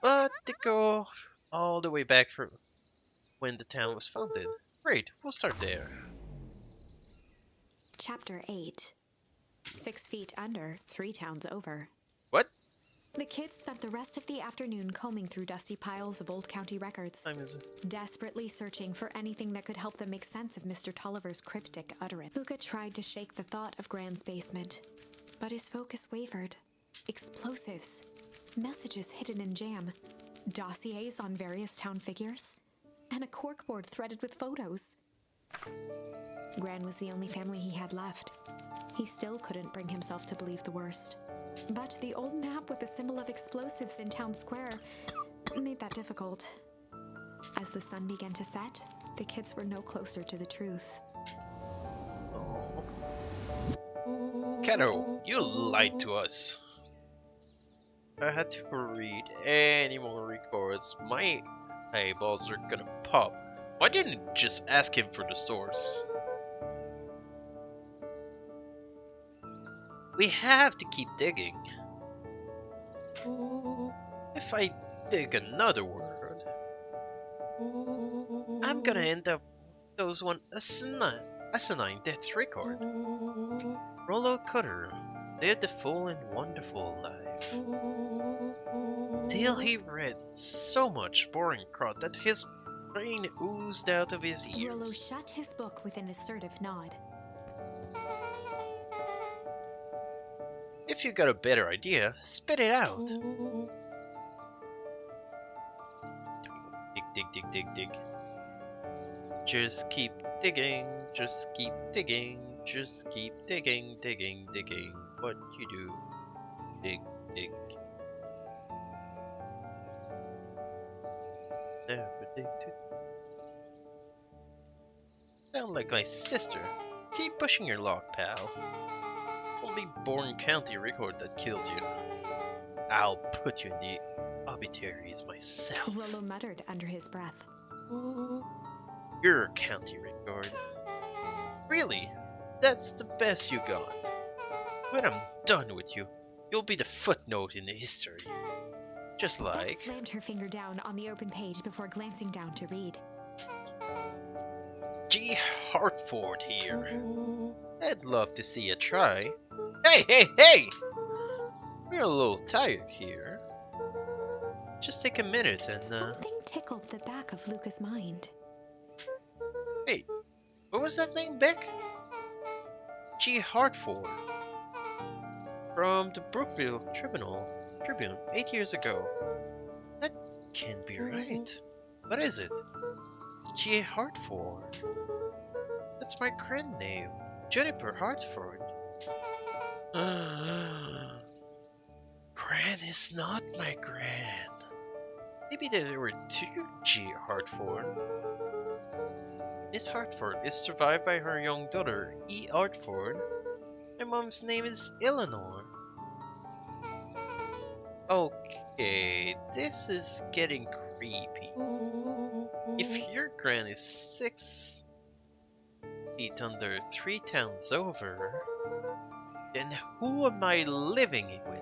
But they go all the way back from when the town was founded. Great, we'll start there. Chapter 8. 6 feet under, 3 towns over. What? The kids spent the rest of the afternoon combing through dusty piles of old county records, What time is it? desperately searching for anything that could help them make sense of Mr. Tolliver's cryptic utterance. Luca tried to shake the thought of Gran's basement, but his focus wavered. Explosives, messages hidden in jam, dossiers on various town figures, and a corkboard threaded with photos. Gran was the only family he had left. He still couldn't bring himself to believe the worst. But the old map with the symbol of explosives in town square made that difficult. As the sun began to set, the kids were no closer to the truth. Oh. Kato, you lied to us. If I had to read any more records, my eyeballs are gonna pop. Why didn't you just ask him for the source? We have to keep digging. If I dig another word, I'm gonna end up with those one asinine death record. Rollo Cutter lived a full and wonderful life. Till he read so much boring crud that his brain oozed out of his Rollo ears. shut his book with an assertive nod. If you got a better idea, spit it out. Dig, dig, dig, dig, dig. Just keep digging, just keep digging, just keep digging, digging, digging. What you do? Dig, dig. Never dig to. Sound like my sister. Keep pushing your luck, pal. Only born county record that kills you. I'll put you in the obituaries myself. Rollo muttered under his breath. Your county record. Really? That's the best you got. When I'm done with you, you'll be the footnote in the history. Just Beth like... slammed her finger down on the open page before glancing down to read. G. Hartford here. I'd love to see you try. Hey, hey, hey! We're a little tired here. Just take a minute and, Something tickled the back of Luca's mind. Wait, what was that name, Beck? G. Hartford. From the Brookville Tribune 8 years ago. That can't be right. What is it? G. Hartford. That's my grand name. Juniper Hartford. Gran is not my gran. Maybe there were 2 G. Hartford. Miss Hartford is survived by her young daughter, E. Hartford. My mom's name is Eleanor. Okay, this is getting creepy. If your gran is 6 feet under 3 towns over, then who am I living it with?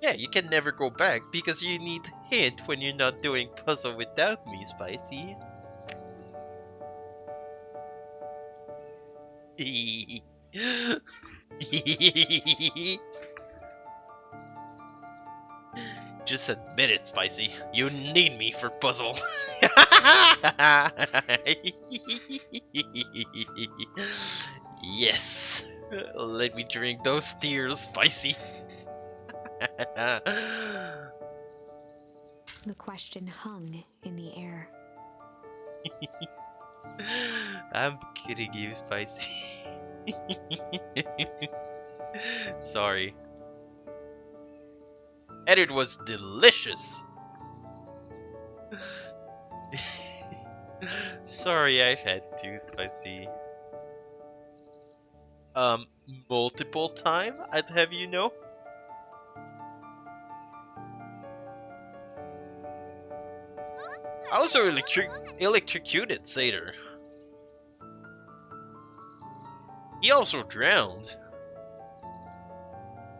Yeah, you can never go back because you need hint when you're not doing puzzle without me, Spicy. Just admit it, Spicy. You need me for puzzle. Yes. Let me drink those tears, Spicy. The question hung in the air. I'm kidding you, Spicy. Sorry. And it was delicious. Sorry I had to, Spicy. Multiple time, I'd have you know. I also electrocuted Satyr. He also drowned.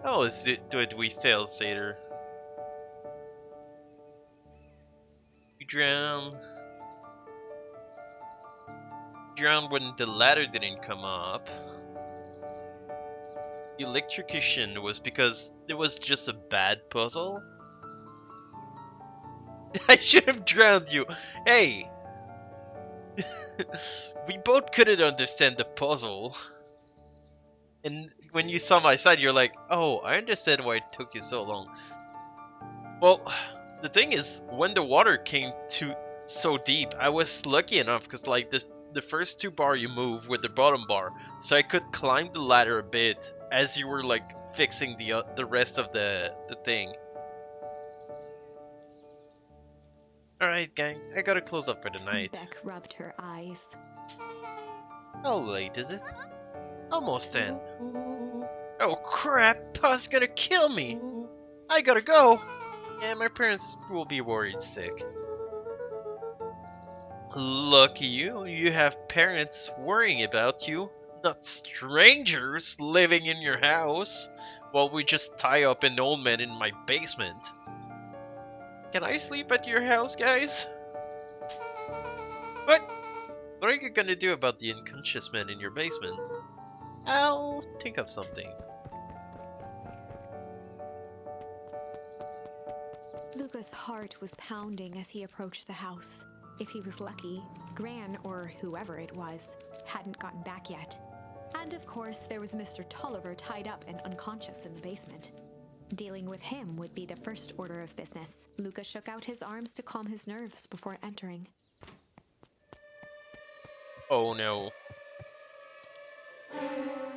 How is it did we fail, Satyr? You drowned when the ladder didn't come up. The electrocution was because it was just a bad puzzle. I should have drowned you. Hey! We both couldn't understand the puzzle. And when you saw my side, you're like, oh, I understand why it took you so long. Well, the thing is, when the water came so deep, I was lucky enough because like the first 2 bar you move with the bottom bar, so I could climb the ladder a bit as you were like fixing the rest of the thing. Alright, gang, I gotta close up for the night. Beck rubbed her eyes. How late is it? Almost 10. Oh crap, Pa's gonna kill me! I gotta go! Yeah, my parents will be worried sick. Lucky you, you have parents worrying about you, not strangers living in your house, while we just tie up an old man in my basement. Can I sleep at your house, guys? What are you gonna do about the unconscious man in your basement? I'll think of something. Luca's heart was pounding as he approached the house. If he was lucky, Gran, or whoever it was, hadn't gotten back yet. And of course, there was Mr. Tolliver tied up and unconscious in the basement. Dealing with him would be the first order of business. Luca shook out his arms to calm his nerves before entering. Oh no.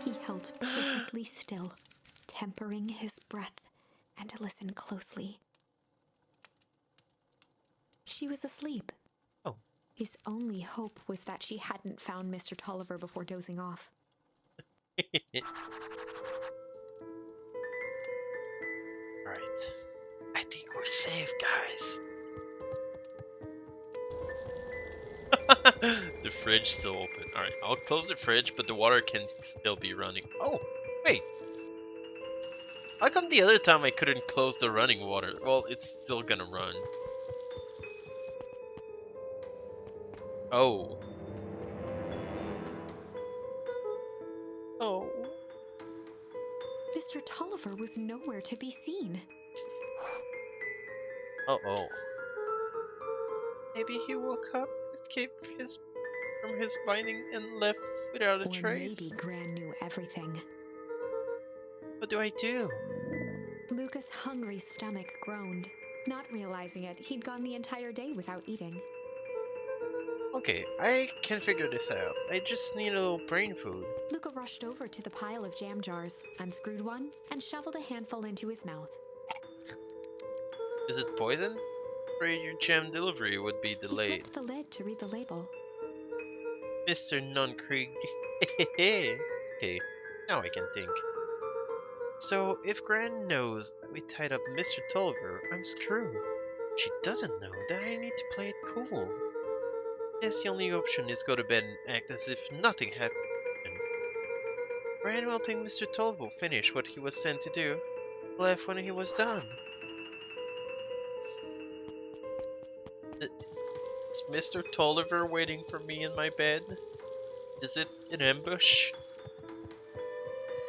He held perfectly still, tempering his breath, and listened closely. She was asleep. Oh. His only hope was that she hadn't found Mr. Tolliver before dozing off. Alright. I think we're safe, guys. The fridge still open. Alright, I'll close the fridge, but the water can still be running. Oh, wait. How come the other time I couldn't close the running water? Well, it's still gonna run. Oh. Oh. Mr. Tolliver was nowhere to be seen. Uh-oh. Maybe he woke up, escaped from his binding, and left without a Or trace. maybe Gran knew everything. What do I do? Luca's hungry stomach groaned. Not realizing it, he'd gone the entire day without eating. Okay, I can figure this out. I just need a little brain food. Luca rushed over to the pile of jam jars, unscrewed one, and shoveled a handful into his mouth. Is it poison? Afraid your jam delivery would be He delayed. flipped the lid to read the label. Mr. Nunkrieg. Okay, now I can think. So if Gran knows that we tied up Mr. Tulliver, I'm screwed. She doesn't know that I need to play it cool. Guess the only option is go to bed and act as if nothing happened. Gran will think Mr. Tulliver finished what he was sent to do, left when he was done. Is Mr. Tulliver waiting for me in my bed? Is it an ambush?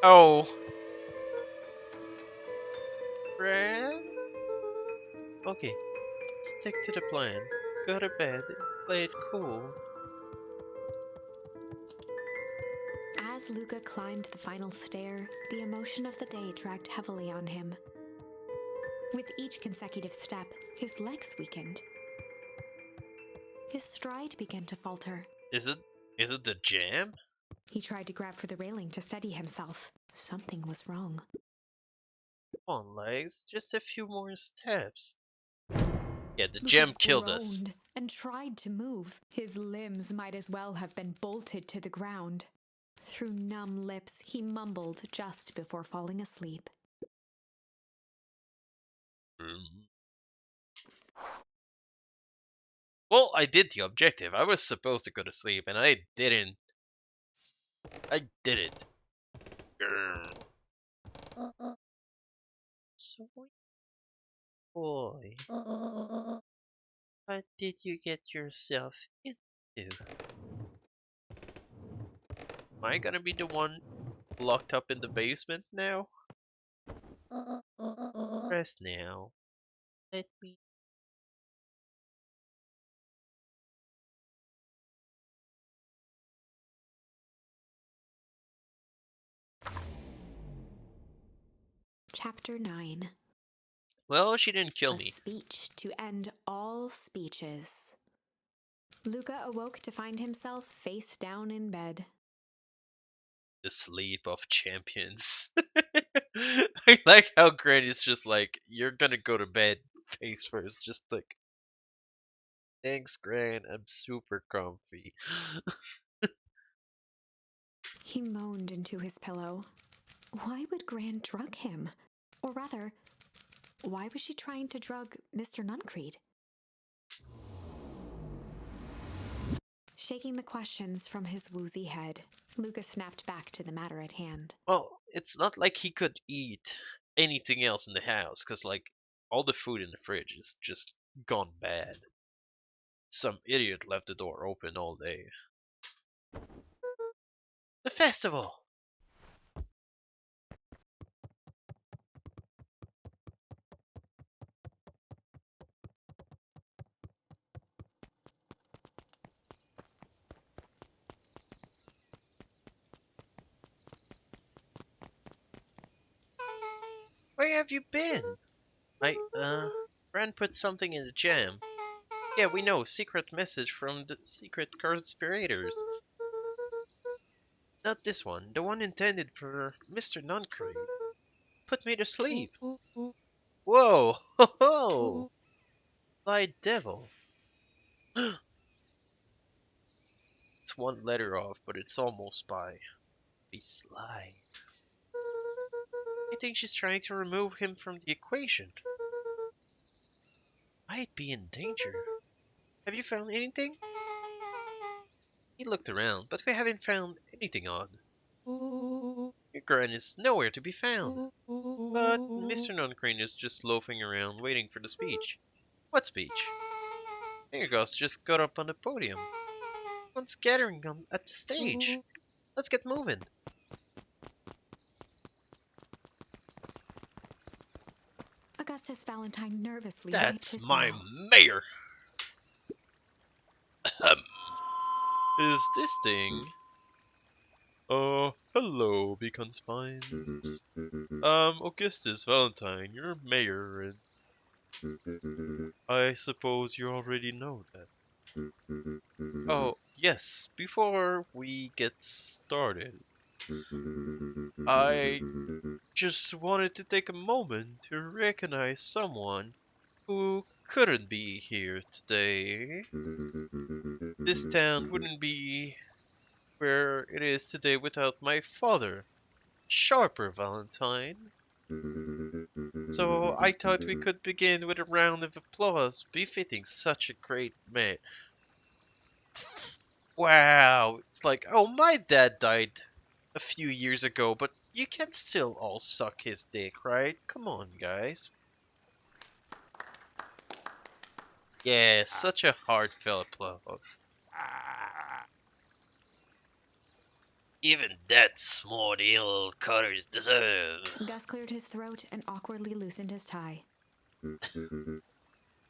Oh. Gran? Okay, stick to the plan. Go to bed and play it cool. As Luca climbed the final stair, the emotion of the day dragged heavily on him. With each consecutive step, his legs weakened. His stride began to falter. Is it the jam? He tried to grab for the railing to steady himself. Something was wrong. Come on, legs, just a few more steps. Yeah, the Luca jam killed us. groaned and tried to move. His limbs might as well have been bolted to the ground. Through numb lips, he mumbled just before falling asleep. Well, I did the objective. I was supposed to go to sleep, and I didn't. I did it. Sweet boy. What did you get yourself into? Am I gonna be the one locked up in the basement now? Rest now. Let me. Chapter 9. Well, she didn't kill A me. speech to end all speeches. Luca awoke to find himself face down in bed. The sleep of champions. I like how Granny's just like, you're gonna go to bed face first. Just like, thanks, Gran. I'm super comfy. He moaned into his pillow. Why would Gran drug him? Or rather, why was she trying to drug Mr. Nuncreed? Shaking the questions from his woozy head, Luca snapped back to the matter at hand. Well, it's not like he could eat anything else in the house, because, like, all the food in the fridge is just gone bad. Some idiot left the door open all day. The festival! Where have you been? Ran put something in the jam. Yeah, we know. Secret message from the secret conspirators. Not this one. The one intended for Mr. Nuncreed. Put me to sleep. Whoa! Ho ho! Sly devil. It's one letter off, but it's almost by. Be sly. I think she's trying to remove him from the equation. Might be in danger. Have you found anything? He looked around, but we haven't found anything odd. Your Gran is nowhere to be found. But Mr. Nuncreed is just loafing around waiting for the speech. What speech? Fingerghost just got up on the podium. Everyone's gathering at the stage. Let's get moving. Augustus Valentine nervously wiped That's his my brow. mayor. Is this thing? Hello, Beacon Spines. Augustus Valentine, you're mayor, and I suppose you already know that. Oh, yes, before we get started, I just wanted to take a moment to recognize someone who couldn't be here today. This town wouldn't be where it is today without my father, Sharper Valentine. So I thought we could begin with a round of applause befitting such a great man. Wow, it's like, oh, my dad died a few years ago, but you can still all suck his dick, right? Come on, guys. Yeah, such a heartfelt applause. Even that smarty old cutters deserve. Gus cleared his throat and awkwardly loosened his tie.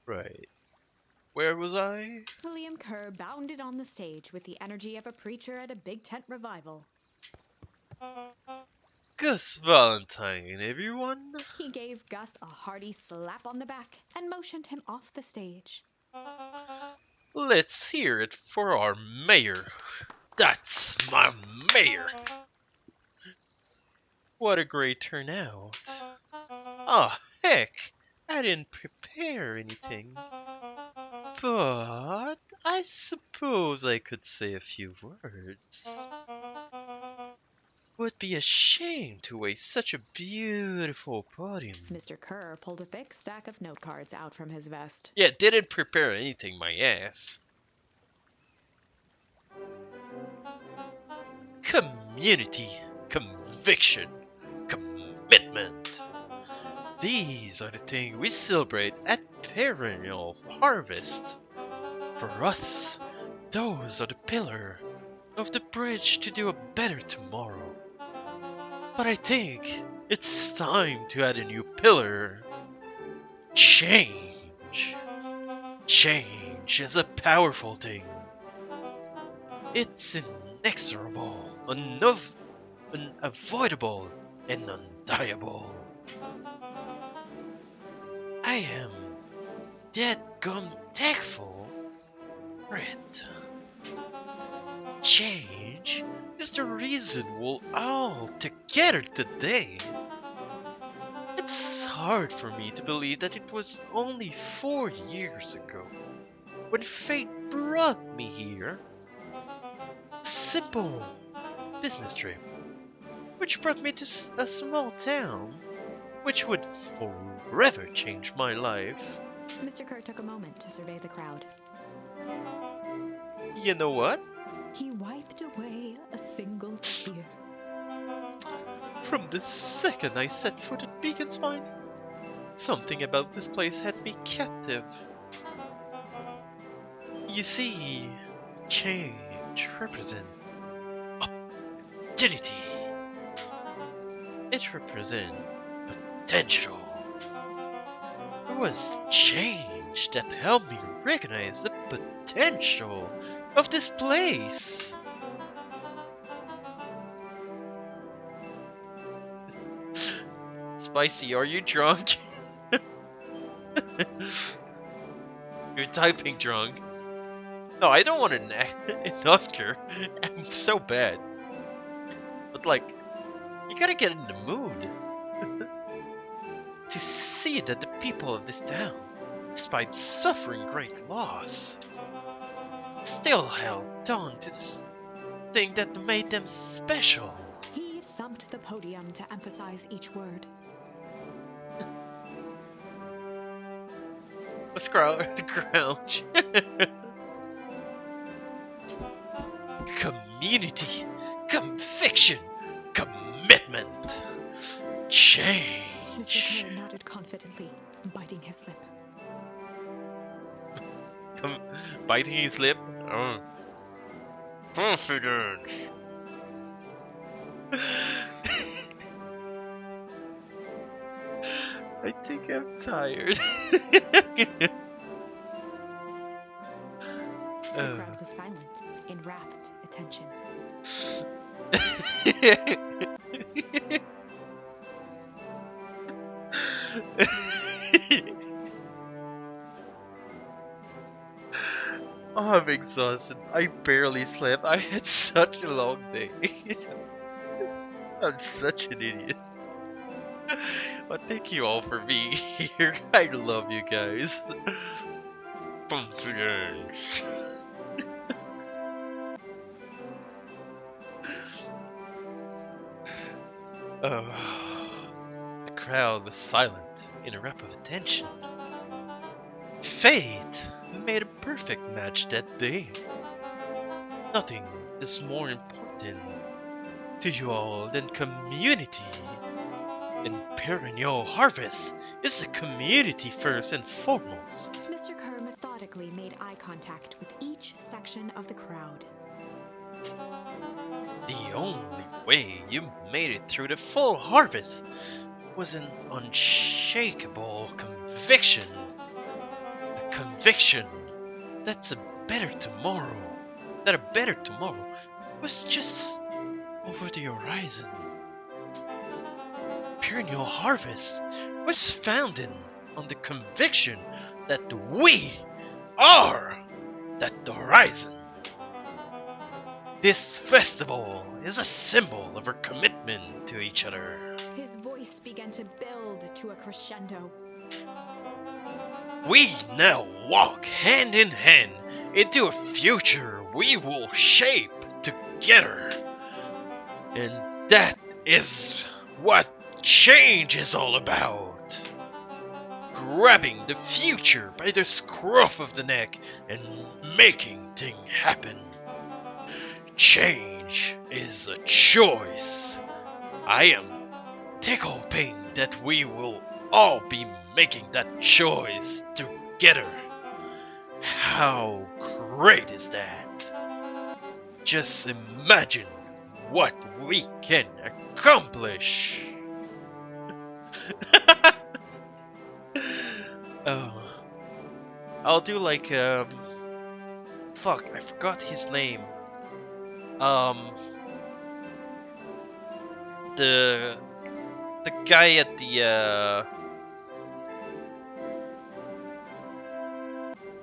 Right. Where was I? William Kerr bounded on the stage with the energy of a preacher at a big tent revival. Gus Valentine, everyone. He gave Gus a hearty slap on the back and motioned him off the stage. Let's hear it for our mayor. That's my mayor. What a great turnout. Oh, heck, I didn't prepare anything. But I suppose I could say a few words. Would be a shame to waste such a beautiful podium. Mr. Kerr pulled a thick stack of note cards out from his vest. Yeah, didn't prepare anything, my ass. Community, conviction, commitment. These are the things we celebrate at Perennial Harvest. For us, those are the pillar of the bridge to do a better tomorrow. But I think it's time to add a new pillar. Change. Change is a powerful thing. It's inexorable, unavoidable, and undeniable. I am dead-gum thankful for it. Change is the reason we're all together today. It's hard for me to believe that it was only 4 years ago when fate brought me here. A simple business trip, which brought me to a small town, which would forever change my life. Mr. Kerr took a moment to survey the crowd. You know what? He wiped away a single tear. From the second I set foot at Beacon's Mine, something about this place had me captive. You see, change represents opportunity. It represents potential. It was change that helped me recognize the potential of this place. Spicy, are you drunk? You're typing drunk. No, I don't want an Oscar. I'm so bad. But like, you gotta get in the mood to see that the people of this town, despite suffering great loss, still held on to this thing that made them special. He thumped the podium to emphasize each word. Let's the grouch. Community, conviction, commitment, change. Mr. Kerr nodded confidently, biting his lip. Biting his lip? Oh. Confidence. I think I'm tired. The crowd was silent, in rapt attention. Oh, I'm exhausted. I barely slept. I had such a long day. I'm such an idiot. But thank you all for being here. I love you guys. Confidence. The crowd was silent in a wrap of attention. Fate made a perfect match that day. Nothing is more important to you all than community. And perennial harvest is a community first and foremost. Mr. Kerr methodically made eye contact with each section of the crowd. The only way you made it through the full harvest was an unshakable conviction. A conviction that's a better tomorrow. That a better tomorrow was just over the horizon. Perennial harvest was founded on the conviction that we are that horizon. This festival is a symbol of our commitment to each other. His voice began to build to a crescendo. We now walk hand in hand into a future we will shape together. And that is what change is all about. Grabbing the future by the scruff of the neck and making things happen. Change is a choice. I am tickled pink that we will all be making that choice together. How great is that? Just imagine what we can accomplish. Oh, I'll do like fuck, I forgot his name. The guy at the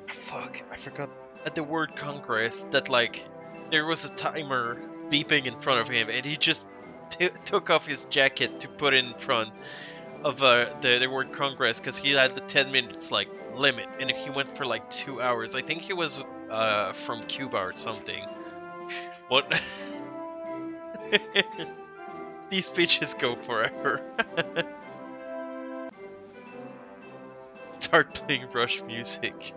fuck, I forgot, at the World Congress, that like there was a timer beeping in front of him and he just took off his jacket to put in front of the World Congress because he had the 10 minutes like limit and he went for like 2 hours. I think he was from Cuba or something. What? These speeches go forever. Start playing Rush music.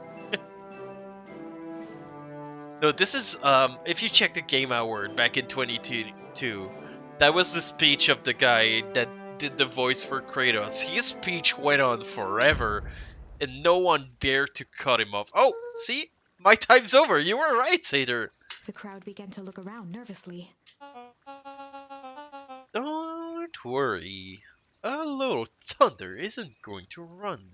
No, this is if you check the Game Award back in 2022, that was the speech of the guy that did the voice for Kratos. His speech went on forever, and no one dared to cut him off. Oh, see? My time's over. You were right, Satyr. The crowd began to look around nervously. Don't worry. A little thunder isn't going to ruin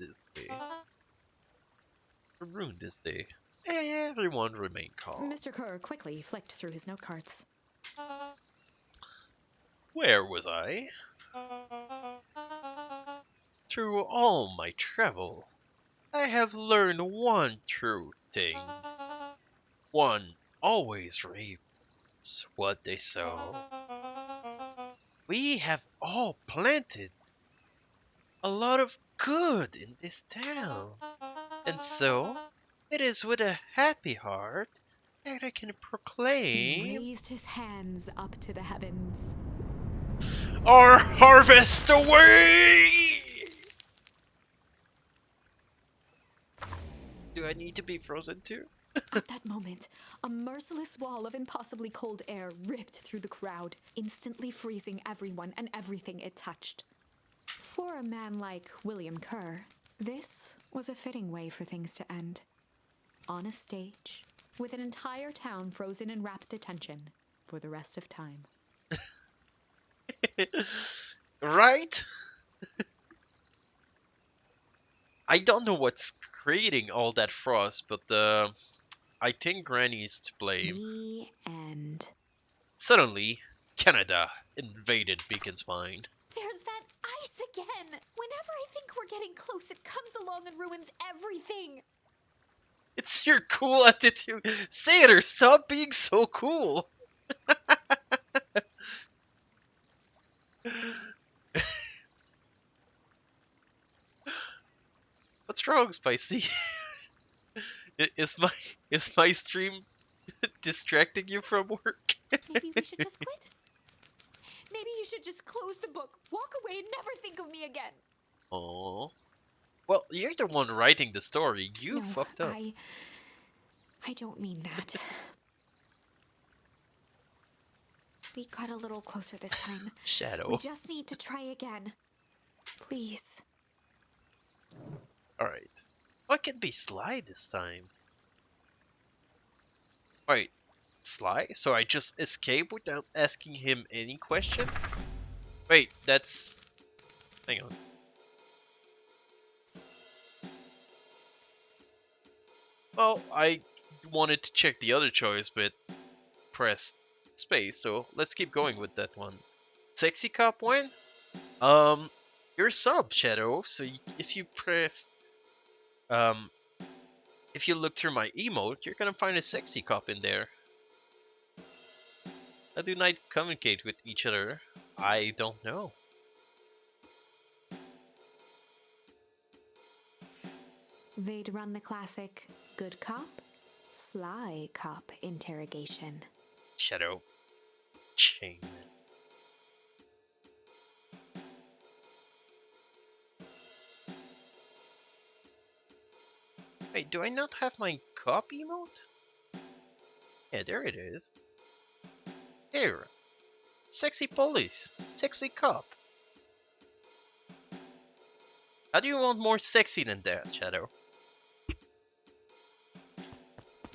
this day. Everyone remain calm. Mr. Kerr quickly flicked through his note cards. Where was I? Through all my travel, I have learned one true thing. One always reaps what they sow. We have all planted a lot of good in this town. And so, it is with a happy heart that I can He proclaim raised his hands up to the heavens. our harvest away! Do I need to be frozen too? At that moment, a merciless wall of impossibly cold air ripped through the crowd, instantly freezing everyone and everything it touched. For a man like William Kerr, this was a fitting way for things to end. On a stage, with an entire town frozen in rapt attention for the rest of time. Right? I don't know what's creating all that frost, but I think Granny's to blame. The end. Suddenly, Canada invaded Beacon's mind. There's that ice again! Whenever I think we're getting close, it comes along and ruins everything! It's your cool attitude. Satyr, stop being so cool. What's wrong, Spicy? Is my stream distracting you from work? Maybe we should just quit? Maybe you should just close the book, walk away, and never think of me again. Oh. Well, you're the one writing the story. You No, fucked up. I don't mean that. We got a little closer this time. Shadow. We just need to try again. Please. Alright. Why can't be Sly this time? Wait, Sly? So I just escape without asking him any question? Wait, that's... Hang on. Well, I wanted to check the other choice, but pressed space, so let's keep going with that one. Sexy Cop win? You're a sub, Shadow, so if you press... if you look through my emote, you're gonna find a Sexy Cop in there. How do not communicate with each other? I don't know. They'd run the classic good cop, sly cop interrogation. Shadow. Chain. Wait, do I not have my cop emote? Yeah, there it is. Here. Sexy police. Sexy cop. How do you want more sexy than that, Shadow?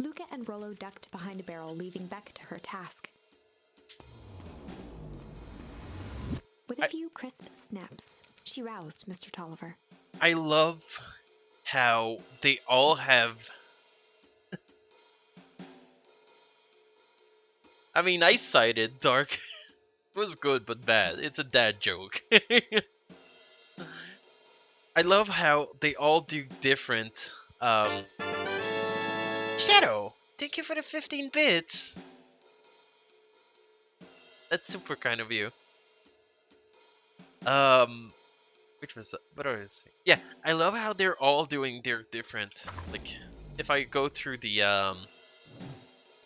Luca and Rollo ducked behind a barrel, leaving Beck to her task. With a few crisp snaps, she roused Mr. Tolliver. I love how they all have... I mean, I cited Dark. It was good, but bad. It's a dad joke. I love how they all do different... Shadow! Thank you for the 15 bits! That's super kind of you. Which was... What was... Yeah, I love how they're all doing their different... Like, if I go through the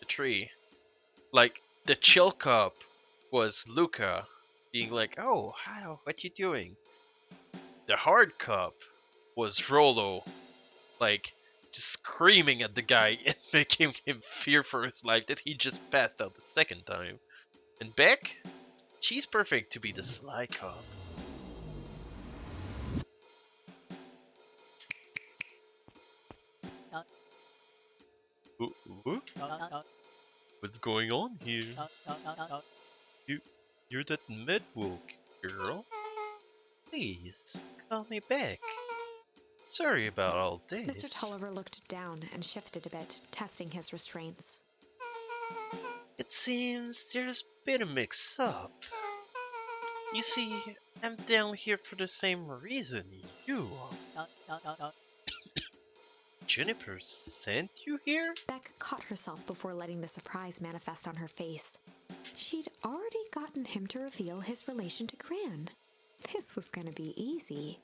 tree... Like, the chill cop was Luca, being like, oh, how, what you doing? The hard cop was Rollo, like, just screaming at the guy and making him fear for his life that he just passed out the second time. And Beck, she's perfect to be the sly cop. Ooh. What's going on here? You're that medwoke girl. Please, call me back. Sorry about all this. Mr. Tolliver looked down and shifted a bit, testing his restraints. It seems there's been a mix-up. You see, I'm down here for the same reason you are. Juniper sent you here? Beck caught herself before letting the surprise manifest on her face. She'd already gotten him to reveal his relation to Gran. This was gonna be easy.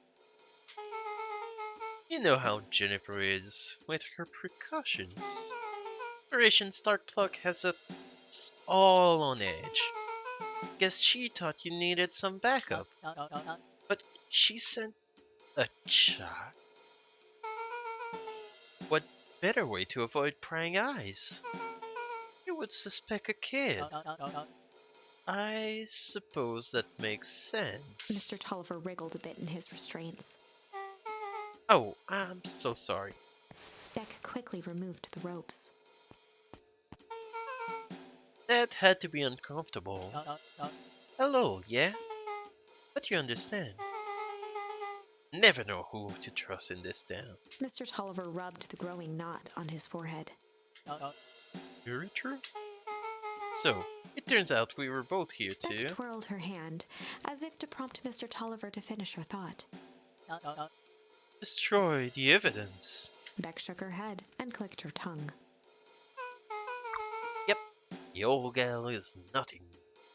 You know how Juniper is with her precautions. Operation Starkplug has us all on edge. Guess she thought you needed some backup. But she sent a child? What better way to avoid prying eyes? You would suspect a kid. I suppose that makes sense. Mr. Tolliver wriggled a bit in his restraints. Oh, I'm so sorry. Beck quickly removed the ropes. That had to be uncomfortable. Hello, yeah? But you understand. Never know who to trust in this town. Mr. Tolliver rubbed the growing knot on his forehead. Very true. So, it turns out we were both here too. Beck twirled her hand, as if to prompt Mr. Tolliver to finish her thought. Destroy the evidence. Beck shook her head and clicked her tongue. Yep, the old gal is nothing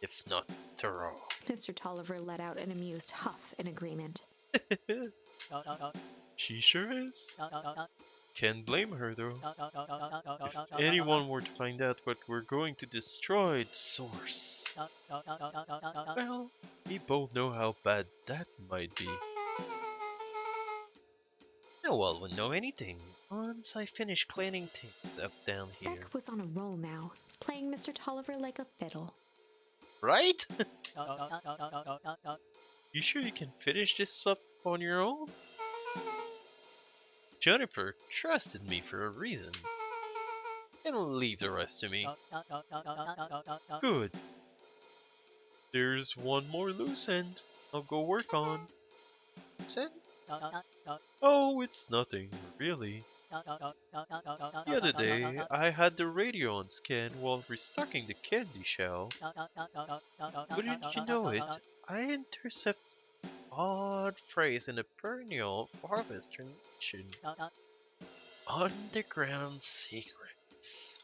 if not thorough. Mr. Tolliver let out an amused huff in agreement. She sure is. can't blame her though. If anyone were to find out what we're going to destroy, the source, well, we both know how bad that might be. No one would know anything once I finish cleaning things up down here. Beck was on a roll now, playing Mr. Tolliver like a fiddle. Right? You sure you can finish this up on your own? Jennifer trusted me for a reason. And leave the rest to me. Good. There's one more loose end I'll go work on. Loose end? Oh, it's nothing, really. The other day, I had the radio on scan while restocking the candy shell. Wouldn't you know it, I intercept odd phrase in a perennial harvest tradition. Underground secrets.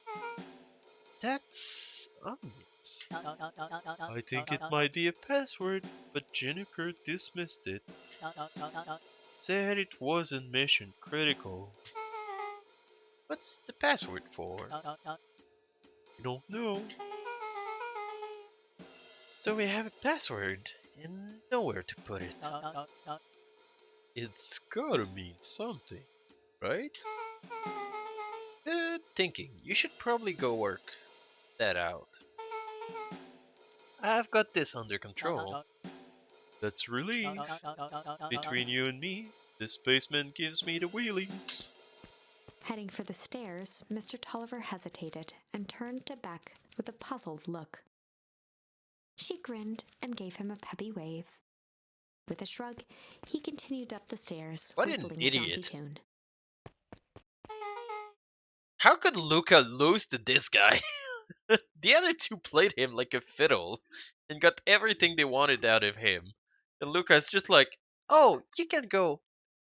That's obvious. I think it might be a password, but Jennifer dismissed it. Said it wasn't mission critical. What's the password for? I don't know. So we have a password and nowhere to put it. It's gotta mean something, right? Good thinking. You should probably go work that out. I've got this under control. That's relief. Between you and me, this basement gives me the wheelies. Heading for the stairs, Mr. Tolliver hesitated and turned to Beck with a puzzled look. She grinned and gave him a peppy wave. With a shrug, he continued up the stairs, What an whistling a jaunty idiot. tune. How could Luca lose to this guy? The other two played him like a fiddle and got everything they wanted out of him. And Luca's just like, oh, you can go.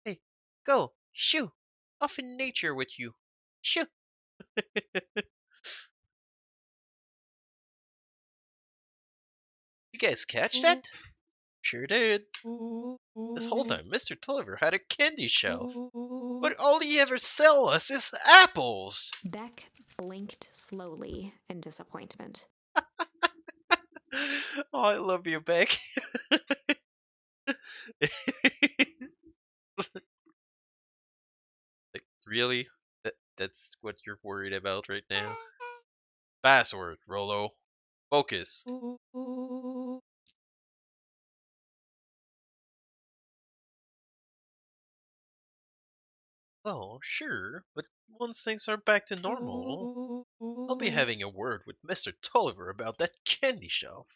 Hey, go, shoo. Off in nature with you. Shoo. You guys catch that? Sure did. This whole time, Mr. Tulliver had a candy shelf. But all he ever sell us is apples. Beck blinked slowly in disappointment. Oh, I love you, Beck. Like, really? That's what you're worried about right now? Password, Rolo. Focus. Oh, sure, but once things are back to normal, I'll be having a word with Mr. Tulliver about that candy shelf.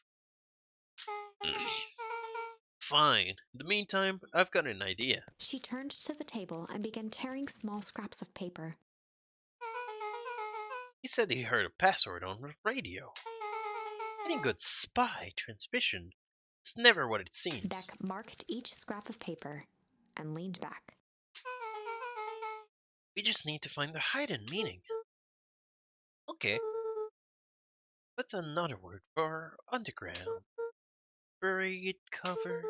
Fine. In the meantime, I've got an idea. She turned to the table and began tearing small scraps of paper. He said he heard a password on the radio. Any good spy transmission is never what it seems. Beck marked each scrap of paper and leaned back. We just need to find the hidden meaning. Okay. What's another word for underground? Buried, cover?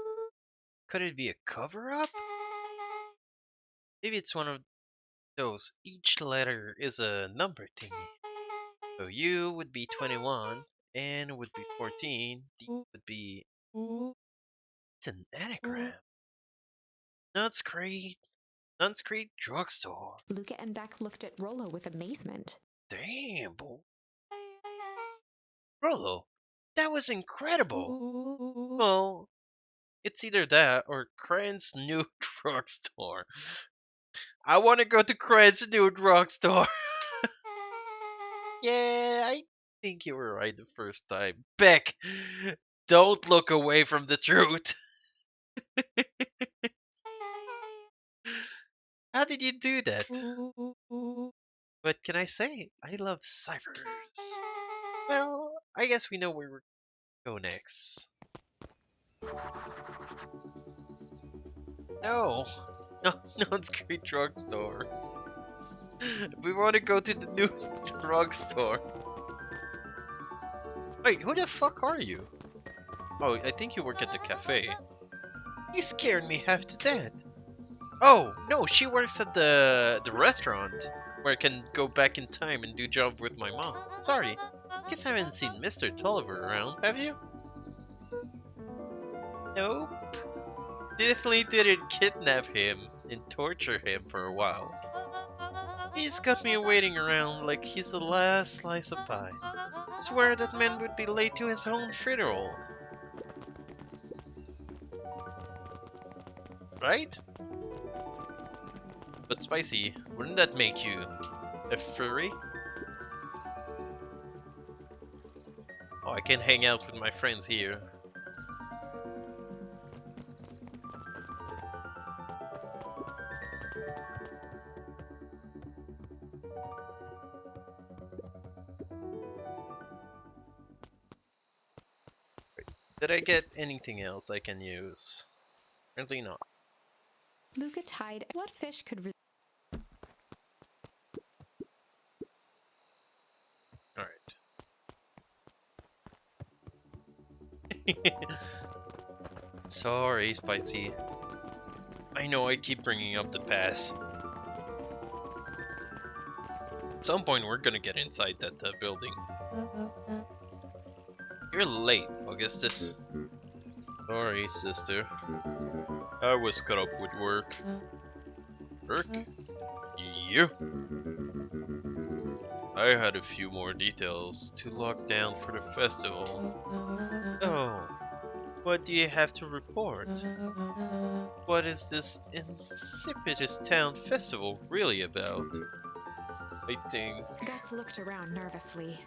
Could it be a cover-up? Maybe it's one of those. Each letter is a number thingy. So U would be 21, N would be 14, D would be... It's an anagram. Nuts Creek Drugstore. Luca and Beck looked at Rolo with amazement. Damn, boy. Rolo, that was incredible. Well, it's either that or Cran's new drugstore. I want to go to Cran's new drugstore. Yeah, I think you were right the first time. Beck, don't look away from the truth. How did you do that? What can I say? I love ciphers. Well, I guess we know where we're go next. No, it's Great Drugstore. We want to go to the new drugstore. Wait, who the fuck are you? Oh, I think you work at the cafe. You scared me half to death. Oh, no, she works at the restaurant where I can go back in time and do job with my mom. Sorry, guess I haven't seen Mr. Tulliver around, have you? Nope. Definitely didn't kidnap him and torture him for a while. He's got me waiting around like he's the last slice of pie. Swear that man would be late to his own funeral. Right? But Spicy, wouldn't that make you a furry? Oh, I can hang out with my friends here. Did I get anything else I can use? Apparently not. Luca tied what fish could Alright. Sorry, Spicy. I know I keep bringing up the past. At some point we're gonna get inside that building. You're late, Augustus. Sorry, sister. I was caught up with work. Work? You? I had a few more details to lock down for the festival. Oh, what do you have to report? What is this insipidous town festival really about? I think Gus looked around nervously.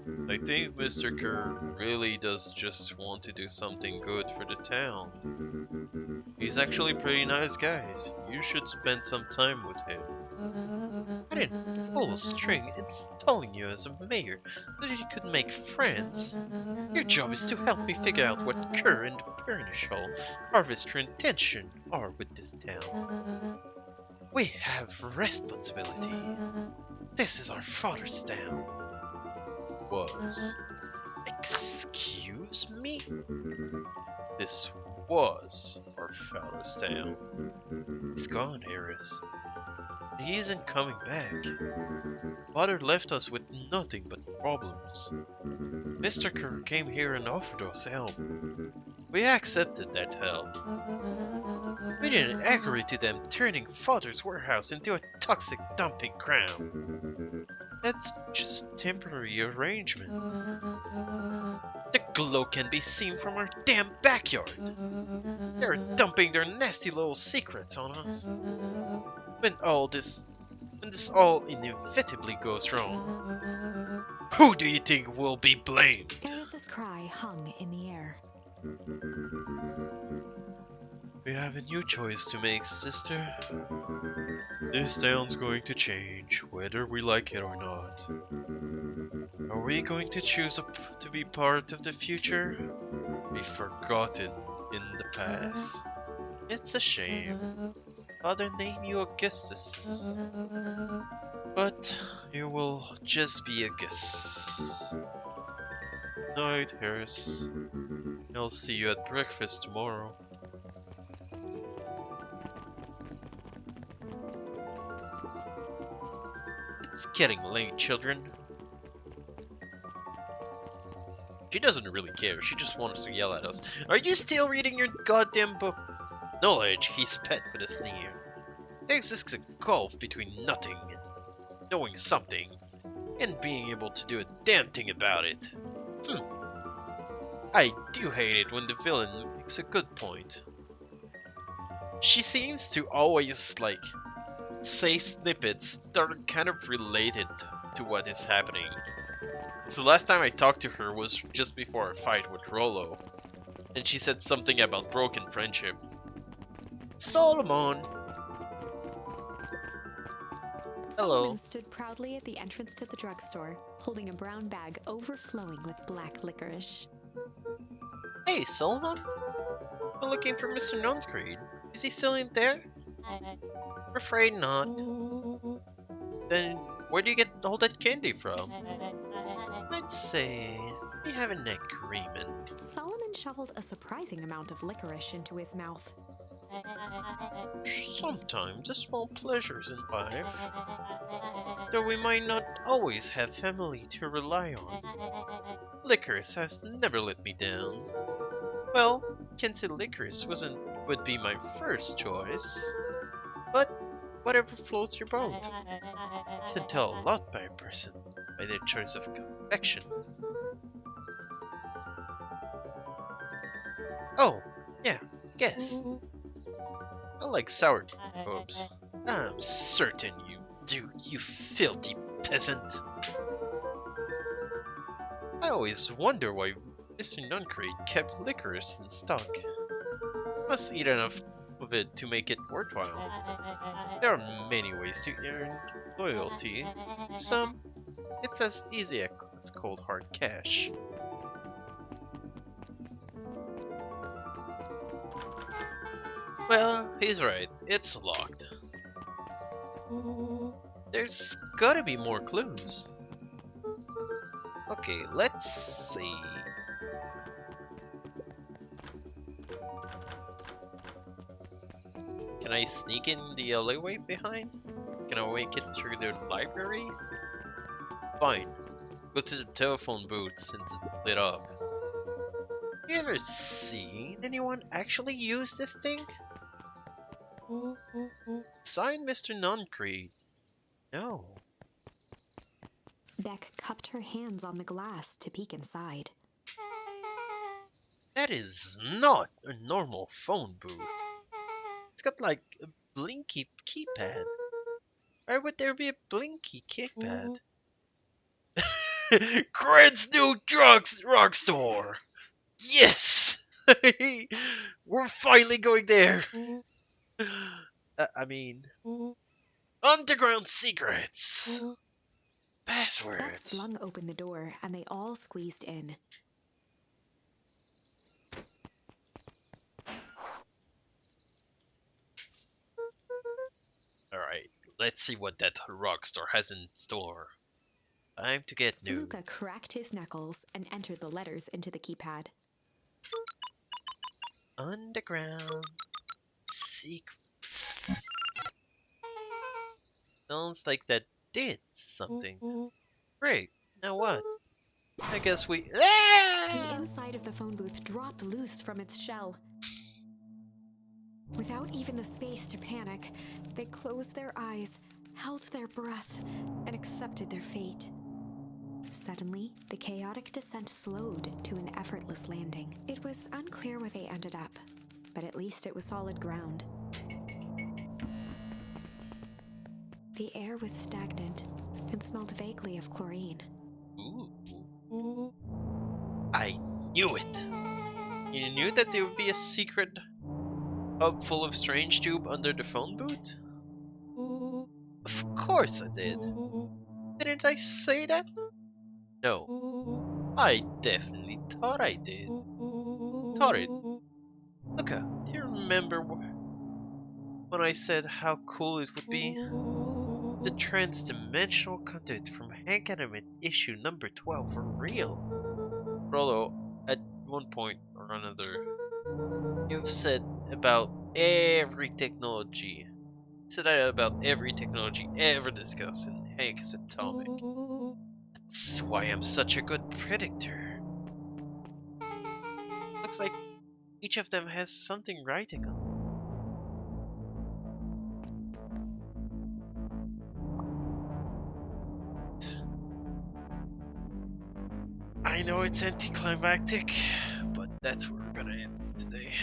Mr. Kerr really does just want to do something good for the town. He's actually a pretty nice guy. You should spend some time with him. I didn't pull a string installing you as a mayor so that you could make friends. Your job is to help me figure out what Kerr and Burnish Hall Harvester intention are with this town. We have responsibility. This is our father's town. Was. Excuse me? This was our father's town. He's gone, Harris. He isn't coming back. Father left us with nothing but problems. Mr. Kerr came here and offered us help. We accepted that help. We didn't agree to them turning Father's warehouse into a toxic dumping ground. That's just a temporary arrangement. The glow can be seen from our damn backyard. They're dumping their nasty little secrets on us. When this all inevitably goes wrong, who do you think will be blamed? Eris's cry hung in the air. We have a new choice to make, sister. This town's going to change, whether we like it or not. Are we going to choose to be part of the future? Be forgotten in the past. It's a shame. Father named you Augustus. But you will just be Augustus. Night, Harris. I'll see you at breakfast tomorrow. It's getting late, children. She doesn't really care, she just wants to yell at us. Are you still reading your goddamn book? Knowledge, he spat with a sneer. There exists a gulf between nothing and knowing something, and being able to do a damn thing about it. I do hate it when the villain makes a good point. She seems to always, say snippets that are kind of related to what is happening. So the last time I talked to her was just before a fight with Rollo, and she said something about broken friendship. Solomon! Hello. Solomon stood proudly at the entrance to the drugstore, holding a brown bag overflowing with black licorice. Hey, Solomon? I'm looking for Mr. Nonscreed. Is he still in there? I'm afraid not. Then where do you get all that candy from? Let's say we have an agreement. Solomon shoveled a surprising amount of licorice into his mouth. Sometimes the small pleasures in life, though we might not always have family to rely on. Licorice has never let me down. Well, can't say licorice would be my first choice, but whatever floats your boat. Can tell a lot by a person by their choice of confection. Oh, yeah, guess. I like sourdoughs. I'm certain you do, you filthy peasant. I always wonder why Mr. Nuncrate kept licorice in stock. Must eat enough of it to make it worthwhile. There are many ways to earn loyalty. Some, it's as easy as cold hard cash. Well, he's right. It's locked. There's gotta be more clues. Okay, let's see. Can I sneak in the alleyway behind? Can I make it through the library? Fine. Go to the telephone booth since it's lit up. You ever seen anyone actually use this thing? Signed, Mr. Nuncrete. No. Beck cupped her hands on the glass to peek inside. That is not a normal phone booth. It's got like a blinky keypad. Why would there be a blinky keypad? Cred's new rock store! Yes! We're finally going there! I mean, underground secrets! Beck Passwords! flung open the door and they all squeezed in. Alright, let's see what that rock store has in store. Time to get new. Luca cracked his knuckles and entered the letters into the keypad. Underground secrets. Sounds like that did something. Great, now what? I guess we... The inside of the phone booth dropped loose from its shell. Without even the space to panic, they closed their eyes, held their breath, and accepted their fate. Suddenly, the chaotic descent slowed to an effortless landing. It was unclear where they ended up, but at least it was solid ground. The air was stagnant and smelled vaguely of chlorine. Ooh. I knew it! You knew that there would be a secret hub full of strange tube under the phone booth? Of course I did. Didn't I say that? No. I definitely thought I did. Thought it. Luca, do you remember when I said how cool it would be? The trans-dimensional conduit from Hank Animate issue number 12 for real. Rollo, at one point or another, you've said about every technology. Said that about every technology ever discussed in Hank's Atomic. That's why I'm such a good predictor. Looks like each of them has something writing on. I know it's anticlimactic, but that's where we're gonna end today.